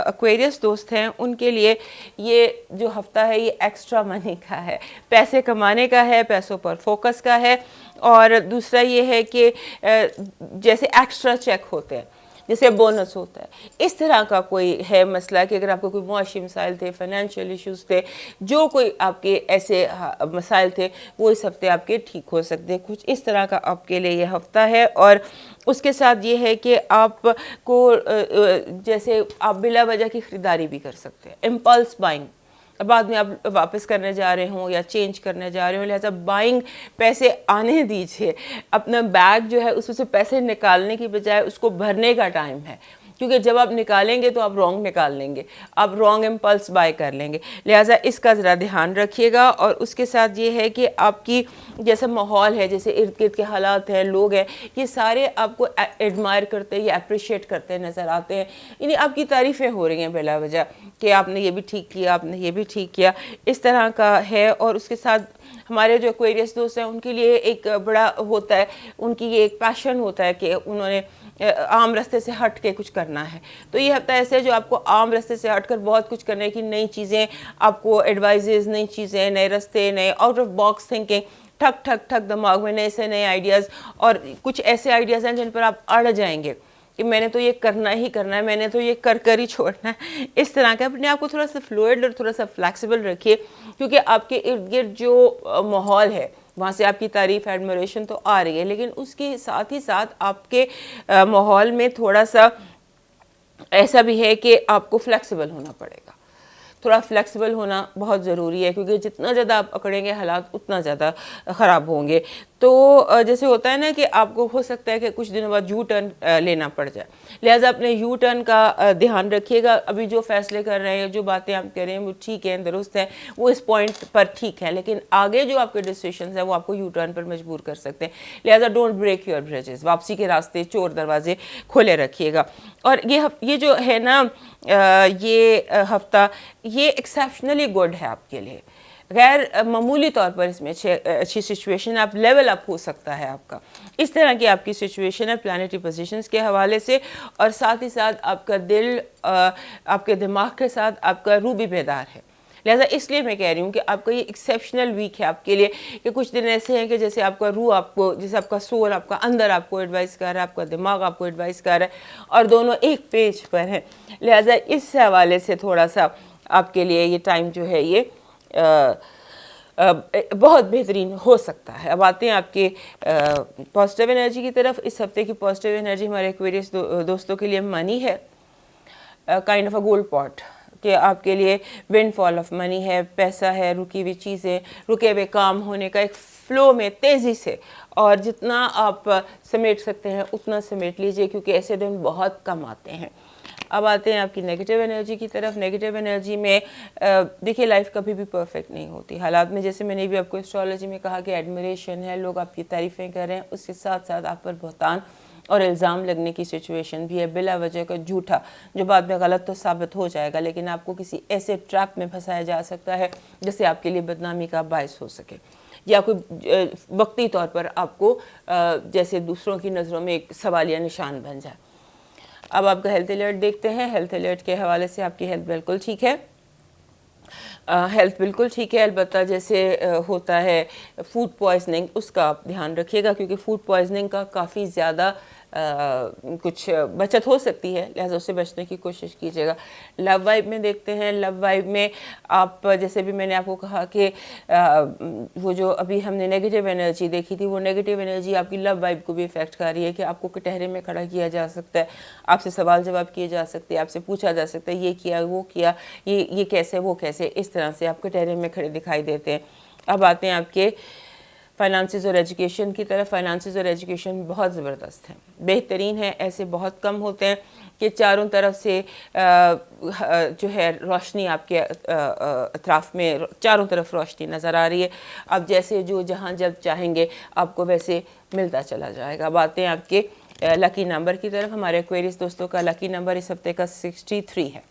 एक्वेरियस दोस्त हैं उनके लिए ये जो हफ्ता है ये एक्स्ट्रा मनी का है, पैसे कमाने का है, पैसों पर फोकस का है। और दूसरा ये है कि जैसे एक्स्ट्रा चेक होते हैं, जैसे बोनस होता है, इस तरह का कोई है मसला कि अगर आपको कोई मुआशी मसाइल थे, फाइनेंशियल इश्यूज़ थे, जो कोई आपके ऐसे मसाइल थे, वो इस हफ्ते आपके ठीक हो सकते हैं। कुछ इस तरह का आपके लिए ये हफ्ता है। और उसके साथ ये है कि आपको जैसे आप बिला वजह की ख़रीदारी भी कर सकते हैं, इम्पल्स बाइंग, बाद में आप वापस करने जा रहे हों या चेंज करने जा रहे हो, लिहाजा बाइंग, पैसे आने दीजिए। अपना बैग जो है उसमें से पैसे निकालने की बजाय उसको भरने का टाइम है, क्योंकि जब आप निकालेंगे तो आप रॉन्ग निकाल लेंगे, आप रॉन्ग इम्पल्स बाय कर लेंगे। लिहाजा इसका ज़रा ध्यान रखिएगा। और उसके साथ ये है कि आपकी जैसा माहौल है, जैसे इर्द गिर्द के हालात हैं, लोग हैं, ये सारे आपको एडमायर करते हैं या अप्रिशिएट करते नज़र आते हैं, यानी आपकी तारीफ़ें हो रही हैं बिला वजह कि आपने ये भी ठीक किया, आपने ये भी ठीक किया, इस तरह का है। और उसके साथ हमारे जो एक्वेरियस दोस्त हैं उनके लिए एक बड़ा होता है, उनकी ये एक पैशन होता है कि उन्होंने आम रास्ते से हट के कुछ करना है। तो ये हफ्ता ऐसे है जो आपको आम रास्ते से हट कर बहुत कुछ करने की, नई चीज़ें आपको एडवाइजेज़, नई चीज़ें, नए रास्ते, नए आउट ऑफ बॉक्स थिंकिंग, ठक ठक ठक दिमाग में नए से नए आइडियाज़, और कुछ ऐसे आइडियाज़ हैं जिन पर आप अड़ जाएंगे कि मैंने तो ये करना ही करना है, मैंने तो ये कर कर ही छोड़ना है। इस तरह के अपने आप को थोड़ा सा फ्लूइड और थोड़ा सा फ्लैक्सिबल रखिए, क्योंकि आपके इर्द गिर्द जो माहौल है वहाँ से आपकी तारीफ़, एडमिरेशन तो आ रही है, लेकिन उसके साथ ही साथ आपके माहौल में थोड़ा सा ऐसा भी है कि आपको फ्लैक्सिबल होना पड़ेगा। थोड़ा फ्लेक्सिबल होना बहुत ज़रूरी है, क्योंकि जितना ज़्यादा आप अकड़ेंगे हालात उतना ज़्यादा ख़राब होंगे। तो जैसे होता है ना कि आपको हो सकता है कि कुछ दिनों बाद यू टर्न लेना पड़ जाए, लिहाजा अपने यू टर्न का ध्यान रखिएगा। अभी जो फैसले कर रहे हैं, जो बातें आप कह रहे हैं वो ठीक है, दुरुस्त है, वो इस पॉइंट पर ठीक है, लेकिन आगे जो आपके डिसीजंस हैं वो आपको यू टर्न पर मजबूर कर सकते हैं। लिहाजा डोंट ब्रेक योर ब्रिजेस, वापसी के रास्ते, चोर दरवाजे खोले रखिएगा। और ये जो है ना ये हफ्ता ये एक्सेप्शनली गुड है आपके लिए, गैर मामूली तौर पर इसमें अच्छी सिचुएशन, आप लेवल अप हो सकता है आपका। इस तरह की आपकी सिचुएशन है प्लानिटरी पोजीशंस के हवाले से। और साथ ही साथ आपका दिल आपके दिमाग के साथ आपका रूह भी बेदार है। लिहाजा इसलिए मैं कह रही हूँ कि आपका ये एक्सेप्शनल वीक है आपके लिए, कि कुछ दिन ऐसे हैं कि जैसे आपका रूह आपको, जैसे आपका सोल, आपका अंदर आपको एडवाइस कर रहा है, आपका दिमाग आपको एडवाइस कर रहा है, और दोनों एक पेज पर हैं। लिहाजा इस हवाले से थोड़ा सा आपके लिए ये टाइम जो है ये बहुत बेहतरीन हो सकता है। अब आते हैं आपके पॉजिटिव एनर्जी की तरफ। इस हफ्ते की पॉजिटिव एनर्जी हमारे एक्वेरियस दोस्तों के लिए मनी है, kind of a gold pot, कि आपके लिए विंडफॉल ऑफ मनी है, पैसा है, रुकी हुई चीज़ें, रुके हुए काम होने का एक फ़्लो में तेज़ी से, और जितना आप समेट सकते हैं उतना समेट लीजिए, क्योंकि ऐसे दिन बहुत कम आते हैं। अब आते हैं आपकी नेगेटिव एनर्जी की तरफ। नेगेटिव एनर्जी में देखिए लाइफ कभी भी परफेक्ट नहीं होती। हालात में, जैसे मैंने भी आपको एस्ट्रोलॉजी में कहा कि एडमिरेशन है, लोग आपकी तारीफ़ें कर रहे हैं, उसके साथ साथ आप पर बहतान और इल्ज़ाम लगने की सिचुएशन भी है, बिला वजह का झूठा, जो बाद में गलत तो साबित हो जाएगा, लेकिन आपको किसी ऐसे ट्रैप में फंसाया जा सकता है जिससे आपके लिए बदनामी का बायस हो सके, या कोई वक्ती तौर पर आपको जैसे दूसरों की नज़रों में एक सवालिया निशान बन जाए। अब आपका हेल्थ अलर्ट देखते हैं। हेल्थ अलर्ट के हवाले से आपकी हेल्थ बिल्कुल ठीक है, हेल्थ बिल्कुल ठीक है। अलबत्ता जैसे होता है फूड पॉइजनिंग, उसका आप ध्यान रखिएगा, क्योंकि फूड पॉइजनिंग का काफ़ी ज़्यादा कुछ बचत हो सकती है, लिहाजा उससे बचने की कोशिश कीजिएगा। लव वाइब में देखते हैं। लव वाइब में आप, जैसे भी मैंने आपको कहा कि वो जो अभी हमने नेगेटिव एनर्जी देखी थी, वो नेगेटिव एनर्जी आपकी लव वाइब को भी इफेक्ट कर रही है, कि आपको कटहरे में खड़ा किया जा सकता है, आपसे सवाल जवाब किए जा सकते हैं, आपसे पूछा जा सकता है ये किया, वो किया, ये कैसे, वो कैसे, इस तरह से आप कटहरे में खड़े दिखाई देते हैं। अब आते हैं आपके फाइनेंसेस और एजुकेशन की तरफ। फाइनेंसेस और एजुकेशन बहुत ज़बरदस्त हैं, बेहतरीन है। ऐसे बहुत कम होते हैं कि चारों तरफ से जो है रोशनी आपके अतराफ़ में, चारों तरफ रोशनी नज़र आ रही है। अब जैसे जो जहाँ जब चाहेंगे आपको वैसे मिलता चला जाएगा। अब आते हैं आपके लकी नंबर की तरफ। हमारे एक्वेरियस दोस्तों का लकी नंबर इस हफ्ते का 63 है।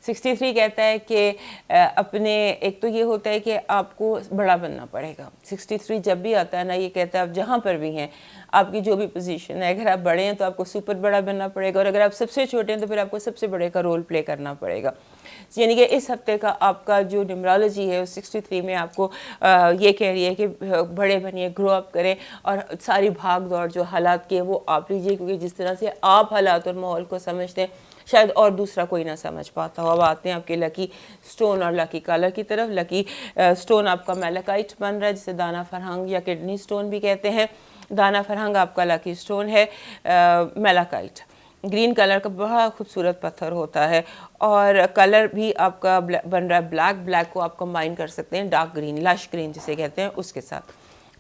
63 कहता है कि अपने, एक तो ये होता है कि आपको बड़ा बनना पड़ेगा। 63 जब भी आता है ना, ये कहता है आप जहाँ पर भी हैं, आपकी जो भी पोजीशन है, अगर आप बड़े हैं तो आपको सुपर बड़ा बनना पड़ेगा, और अगर आप सबसे छोटे हैं तो फिर आपको सबसे बड़े का रोल प्ले करना पड़ेगा। यानी कि इस हफ्ते का आपका जो न्यूमरोलॉजी है, 63 में आपको ये कह रही है कि बड़े बनिए, ग्रो अप करें, और सारी भाग दौड़ जो हालात की है वो आप लीजिए, क्योंकि जिस तरह से आप हालात और माहौल को समझते हैं शायद और दूसरा कोई ना समझ पाता हो। अब आते हैं आपके लकी स्टोन और लकी कलर की तरफ। लकी स्टोन आपका मैलाकाइट बन रहा है, जिसे दाना फरहंग या किडनी स्टोन भी कहते हैं। दाना फरहंग आपका लकी स्टोन है। मैलाकाइट ग्रीन कलर का बड़ा खूबसूरत पत्थर होता है, और कलर भी आपका बन रहा है ब्लैक। ब्लैक को आप कंबाइन कर सकते हैं डार्क ग्रीन, लश ग्रीन जिसे कहते हैं, उसके साथ।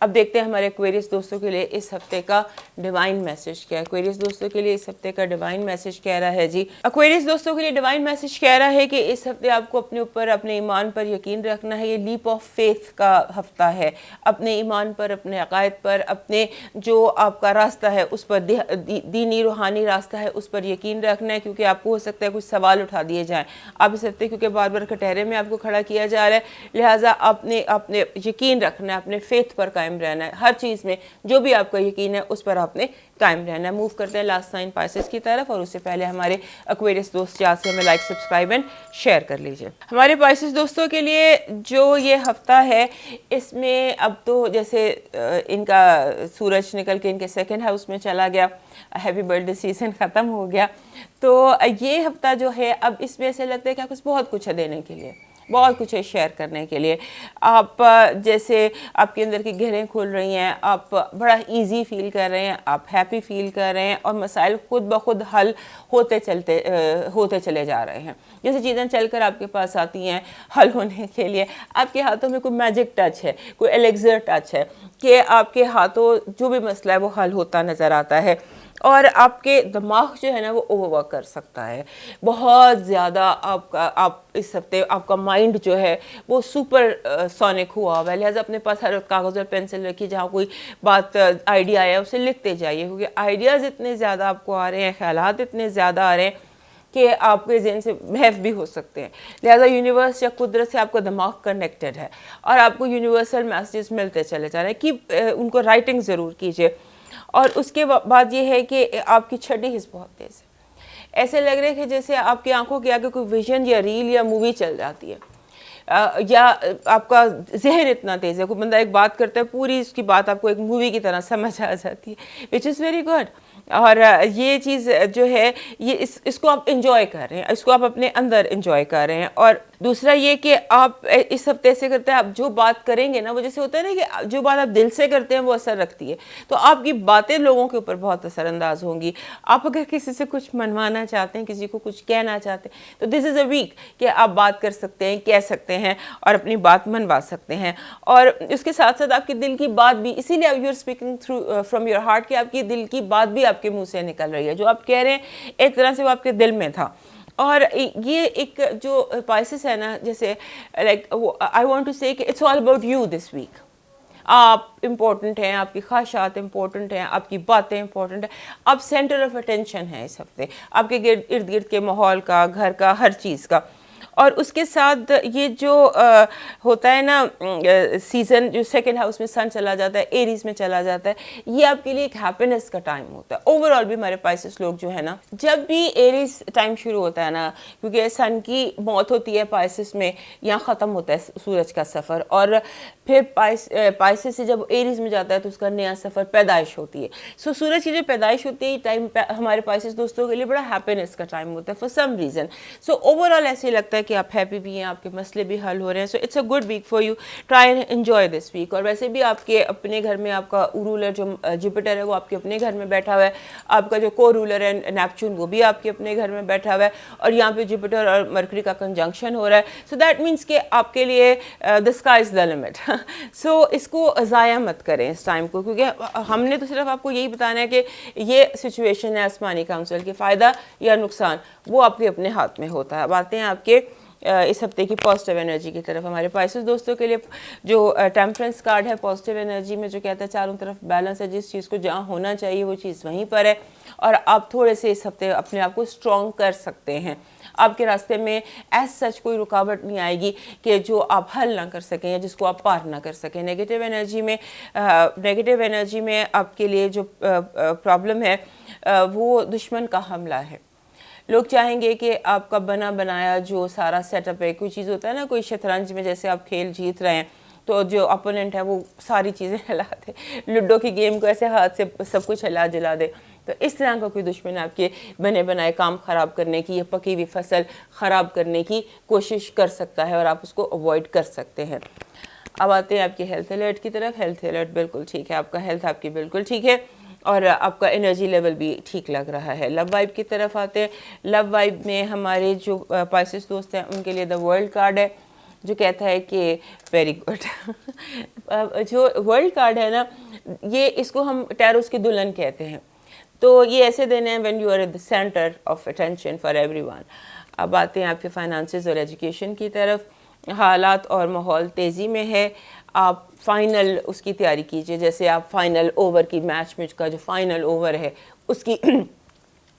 अब देखते हैं हमारे एक्वेरियस दोस्तों के लिए इस हफ्ते का डिवाइन मैसेज क्या है। एक्वेरियस दोस्तों के लिए इस हफ्ते का डिवाइन मैसेज कह रहा है जी, एक्वेरियस दोस्तों के लिए डिवाइन मैसेज कह रहा है कि इस हफ्ते आपको अपने ऊपर, अपने ईमान पर यकीन रखना है। ये लीप ऑफ फेथ का हफ्ता है। अपने ईमान पर, अपने अकायद पर, अपने जो आपका रास्ता है उस पर, दीनी रूहानी रास्ता है उस पर यकीन रखना है, क्योंकि आपको हो सकता है कुछ सवाल उठा दिए जाएं आप इस हफ्ते, क्योंकि बार बार कटहरे में आपको खड़ा किया जा रहा है। लिहाजा आपने यकीन रखना है, अपने फेथ पर कायम रहना है। हर चीज़ में जो भी आपका यकीन है उस पर आपने कायम रहना है। मूव करते हैं लास्ट साइन पाइसेस की तरफ, और उससे पहले हमारे एक्वेरियस दोस्त जहाँ से हमें लाइक, सब्सक्राइब एंड शेयर कर लीजिए। हमारे पाइसेस दोस्तों के लिए जो ये हफ्ता है इसमें अब तो जैसे इनका सूरज निकल के इनके सेकंड हाउस में चला गया, हैप्पी बर्थडे सीजन ख़त्म हो गया, तो ये हफ्ता जो है अब इसमें ऐसे लगता है कि आपको बहुत कुछ है देने के लिए, बहुत कुछ है शेयर करने के लिए। आप जैसे आपके अंदर की गहरें खुल रही हैं, आप बड़ा इजी फील कर रहे हैं, आप हैप्पी फील कर रहे हैं, और मसाइल खुद ब खुद हल होते चले जा रहे हैं। जैसे चीज़ें चलकर आपके पास आती हैं हल होने के लिए, आपके हाथों में कोई मैजिक टच है, कोई एलेक्सर टच है कि आपके हाथों जो भी मसला है वो हल होता नज़र आता है। और आपके दिमाग जो है ना वो ओवरवर्क कर सकता है बहुत ज़्यादा। आप इस हफ्ते आपका माइंड जो है वो सुपर सोनिक हुआ हुआ है। लिहाजा अपने पास हर कागज़ और पेंसिल रखिए, जहाँ कोई बात आइडिया आया उसे लिखते जाइए, क्योंकि आइडियाज़ इतने ज़्यादा आपको आ रहे हैं, ख्यालात इतने ज़्यादा आ रहे हैं कि आपके ज़हन से महव भी हो सकते हैं। लिहाजा यूनिवर्स या कुदरत से आपका दिमाग कनेक्टेड है और आपको यूनिवर्सल मैसेजेस मिलते चले जा रहे हैं कि उनको राइटिंग ज़रूर कीजिए। और उसके बाद ये है कि आपकी छठी हिस्स बहुत तेज़ है। ऐसे लग रहा है कि जैसे आपकी आंखों के आगे कोई विजन या रील या मूवी चल जाती है, या आपका जहन इतना तेज़ है, कोई बंदा एक बात करता है पूरी उसकी बात आपको एक मूवी की तरह समझ आ जाती है, विच इज़ वेरी गुड। और ये चीज़ जो है ये इसको आप इंजॉय कर रहे हैं, इसको आप अपने अंदर इंजॉय कर रहे हैं। और दूसरा ये कि आप इस हफ्ते ऐसे करते हैं, आप जो बात करेंगे ना वो जैसे होता है ना कि जो बात आप दिल से करते हैं वो असर रखती है, तो आपकी बातें लोगों के ऊपर बहुत असरअंदाज होंगी। आप अगर किसी से कुछ मनवाना चाहते हैं, किसी को कुछ कहना चाहते हैं, तो दिस इज़ अ वीक कि आप बात कर सकते हैं, कह सकते हैं और अपनी बात मनवा सकते हैं। और उसके साथ साथ आपके दिल की बात भी, इसीलिए you are speaking through from your heart, कि आपकी दिल की बात भी आपके मुंह से निकल रही है। जो आप कह रहे हैं एक तरह से वो आपके दिल में था। और ये एक जो पाइसेस है ना, जैसे like I want to say कि it's all about you this week. आप इम्पोर्टेंट हैं, आपकी ख्वाहिशात इम्पोर्टेंट हैं, आपकी बातें इम्पोर्टेंट हैं, आप सेंटर ऑफ अटेंशन हैं इस हफ्ते, आपके इर्द गिर्द के माहौल का, घर का, हर चीज़ का। और उसके साथ ये जो होता है ना सीज़न, जो सेकंड हाउस में सन चला जाता है, एरीज में चला जाता है, ये आपके लिए एक हैप्पीनेस का टाइम होता है। ओवरऑल भी हमारे पाइसेस लोग जो है ना, जब भी एरीज टाइम शुरू होता है ना, क्योंकि सन की मौत होती है पाइसेस में, यहाँ ख़त्म होता है सूरज का सफ़र, और फिर पाइसेस से जब एरीज में जाता है तो उसका नया सफ़र, पैदाइश होती है। सो सूरज की जो पैदाइश होती है, ये टाइम हमारे पाइसेस दोस्तों के लिए बड़ा हैप्पीनेस का टाइम होता है for some reason. So overall ऐसे लगता है कि आप हैप्पी भी हैं, आपके मसले भी हल हो रहे हैं। So it's a good week for you, try and enjoy this week. और वैसे भी आपके अपने घर में आपका रूलर जो जुपिटर है वो आपके अपने घर में बैठा हुआ है, आपका जो को रूलर है नेपच्यून वो भी आपके अपने घर में बैठा हुआ है, और यहाँ पे जुपिटर और मरकरी का कंजंक्शन हो रहा है। सो दैट मीन्स कि आपके लिए the sky is the limit. So इसको ज़ाया मत करें इस टाइम को, क्योंकि हमने तो सिर्फ आपको यही बताना है कि ये सिचुएशन है आसमानी काउंसिल की, फ़ायदा या नुकसान वो आपके अपने हाथ में होता है। अब आते हैं आपके इस हफ्ते की पॉजिटिव एनर्जी की तरफ। हमारे पाइसेस दोस्तों के लिए जो टेम्परेंस कार्ड है पॉजिटिव एनर्जी में, जो कहता है चारों तरफ बैलेंस है, जिस चीज़ को जहाँ होना चाहिए वो चीज़ वहीं पर है, और आप थोड़े से इस हफ्ते अपने आप को स्ट्रॉन्ग कर सकते हैं। आपके रास्ते में एज सच कोई रुकावट नहीं आएगी कि जो आप हल ना कर सकें या जिसको आप पार ना कर सकें। नेगेटिव एनर्जी में आपके लिए जो प्रॉब्लम है वो दुश्मन का हमला है। लोग चाहेंगे कि आपका बना बनाया जो सारा सेटअप है, कोई चीज़ होता है ना, कोई शतरंज में जैसे आप खेल जीत रहे हैं तो जो अपोनेंट है वो सारी चीज़ें हिला दे, लूडो की गेम को ऐसे हाथ से सब कुछ हिला जला दे। तो इस तरह का कोई दुश्मन आपके बने बनाए काम ख़राब करने की या पकी हुई फसल ख़राब करने की कोशिश कर सकता है, और आप उसको अवॉइड कर सकते हैं। अब आते हैं आपके हेल्थ अलर्ट की तरफ। हेल्थ अलर्ट बिल्कुल ठीक है, आपका हेल्थ आपकी बिल्कुल ठीक है, और आपका एनर्जी लेवल भी ठीक लग रहा है। लव वाइब की तरफ आते हैं। लव वाइब में हमारे जो पाइसेस दोस्त हैं उनके लिए द वर्ल्ड कार्ड है। जो कहता है कि वेरी गुड। जो वर्ल्ड कार्ड है ना, ये इसको हम टैरोस की दुल्हन कहते हैं। तो ये ऐसे दिन हैं when you are at the centre of attention for everyone. अब आते हैं आपके फाइनेंसेस और एजुकेशन की तरफ। हालात और माहौल तेज़ी में है, आप फाइनल उसकी तैयारी कीजिए। जैसे आप फाइनल ओवर की मैच में का जो फाइनल ओवर है उसकी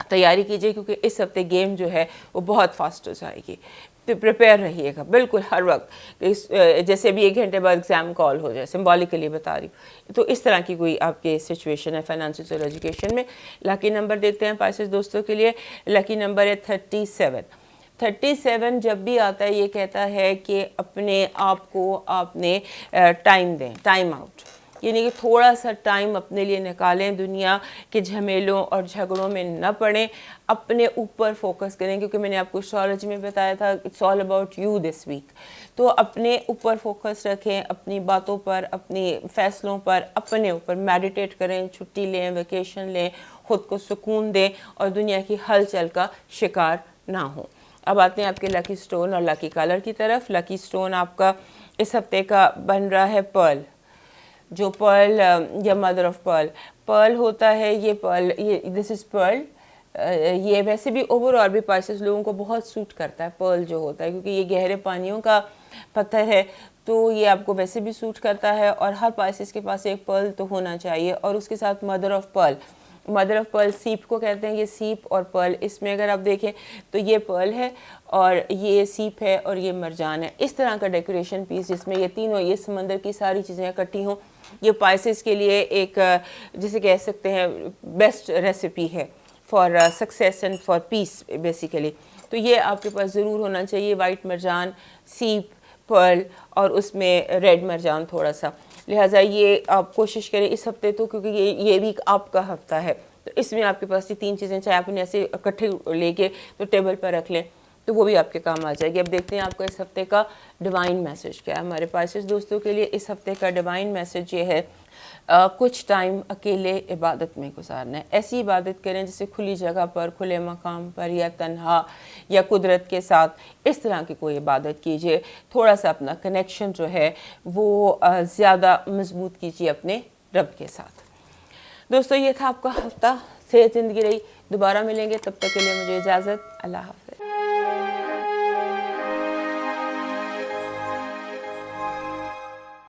तैयारी कीजिए, क्योंकि इस हफ्ते गेम जो है वो बहुत फास्ट हो जाएगी। तो प्रिपेयर रहिएगा बिल्कुल हर वक्त। जैसे अभी 1 घंटे बाद एग्ज़ाम कॉल हो जाए, सिम्बॉलिकली बता रही हूँ, तो इस तरह की कोई आपके सिचुएशन है फाइनेंशियल और एजुकेशन में। लकी नंबर देखते हैं पाइसेस दोस्तों के लिए। लकी नंबर है 37। 37 जब भी आता है ये कहता है कि अपने आप को आपने टाइम दें, टाइम आउट, यानी कि थोड़ा सा टाइम अपने लिए निकालें, दुनिया के झमेलों और झगड़ों में न पड़ें, अपने ऊपर फोकस करें। क्योंकि मैंने आपको एस्ट्रोलॉजी में बताया था it's all about you this week. तो अपने ऊपर फोकस रखें, अपनी बातों पर, अपनी फैसलों पर, अपने ऊपर मेडिटेट करें, छुट्टी लें, वेकेशन लें, ख़ुद को सुकून दें और दुनिया की हलचल का शिकार ना हो। अब आते हैं आपके लकी स्टोन और लकी कलर की तरफ। लकी स्टोन आपका इस हफ्ते का बन रहा है पर्ल। जो पर्ल या मदर ऑफ पर्ल पर्ल होता है, ये पर्ल, ये दिस इज़ पर्ल। ये वैसे भी ओवरऑल भी पाइसेस लोगों को बहुत सूट करता है पर्ल जो होता है, क्योंकि ये गहरे पानियों का पत्थर है, तो ये आपको वैसे भी सूट करता है। और हर पाइसेस के पास एक पर्ल तो होना चाहिए। और उसके साथ mother of pearl, mother of pearl सीप को कहते हैं। ये सीप और पर्ल, इसमें अगर आप देखें तो ये पर्ल है और ये सीप है और ये मरजान है। इस तरह का डेकोरेशन पीस जिसमें ये तीनों, ये समंदर की सारी चीज़ें इकट्ठी हों, ये पाइसेस के लिए एक जिसे कह सकते हैं बेस्ट रेसिपी है for success and for piece basically. तो ये आपके पास ज़रूर होना चाहिए, वाइट मरजान, सीप, पर्ल और उसमें रेड मरजान थोड़ा सा। लिहाजा ये आप कोशिश करें इस हफ्ते तो, क्योंकि ये वीक आपका हफ्ता है, तो इसमें आपके पास ये 3 चीज़ें, चाहे आपने ऐसे इकट्ठे लेके तो टेबल पर रख लें तो वो भी आपके काम आ जाएगी। अब देखते हैं आपका इस हफ्ते का डिवाइन मैसेज क्या है हमारे पाइसेस दोस्तों के लिए। इस हफ्ते का डिवाइन मैसेज ये है, कुछ टाइम अकेले इबादत में गुजारना है। ऐसी इबादत करें जैसे खुली जगह पर, खुले मकाम पर, या तन्हा या कुदरत के साथ, इस तरह की कोई इबादत कीजिए। थोड़ा सा अपना कनेक्शन जो है वो ज़्यादा मजबूत कीजिए अपने रब के साथ। दोस्तों ये था आपका हफ्ता। सेहत ज़िंदगी रही, दोबारा मिलेंगे, तब तक के लिए मुझे इजाज़त। अल्लाह हाफ़िज़।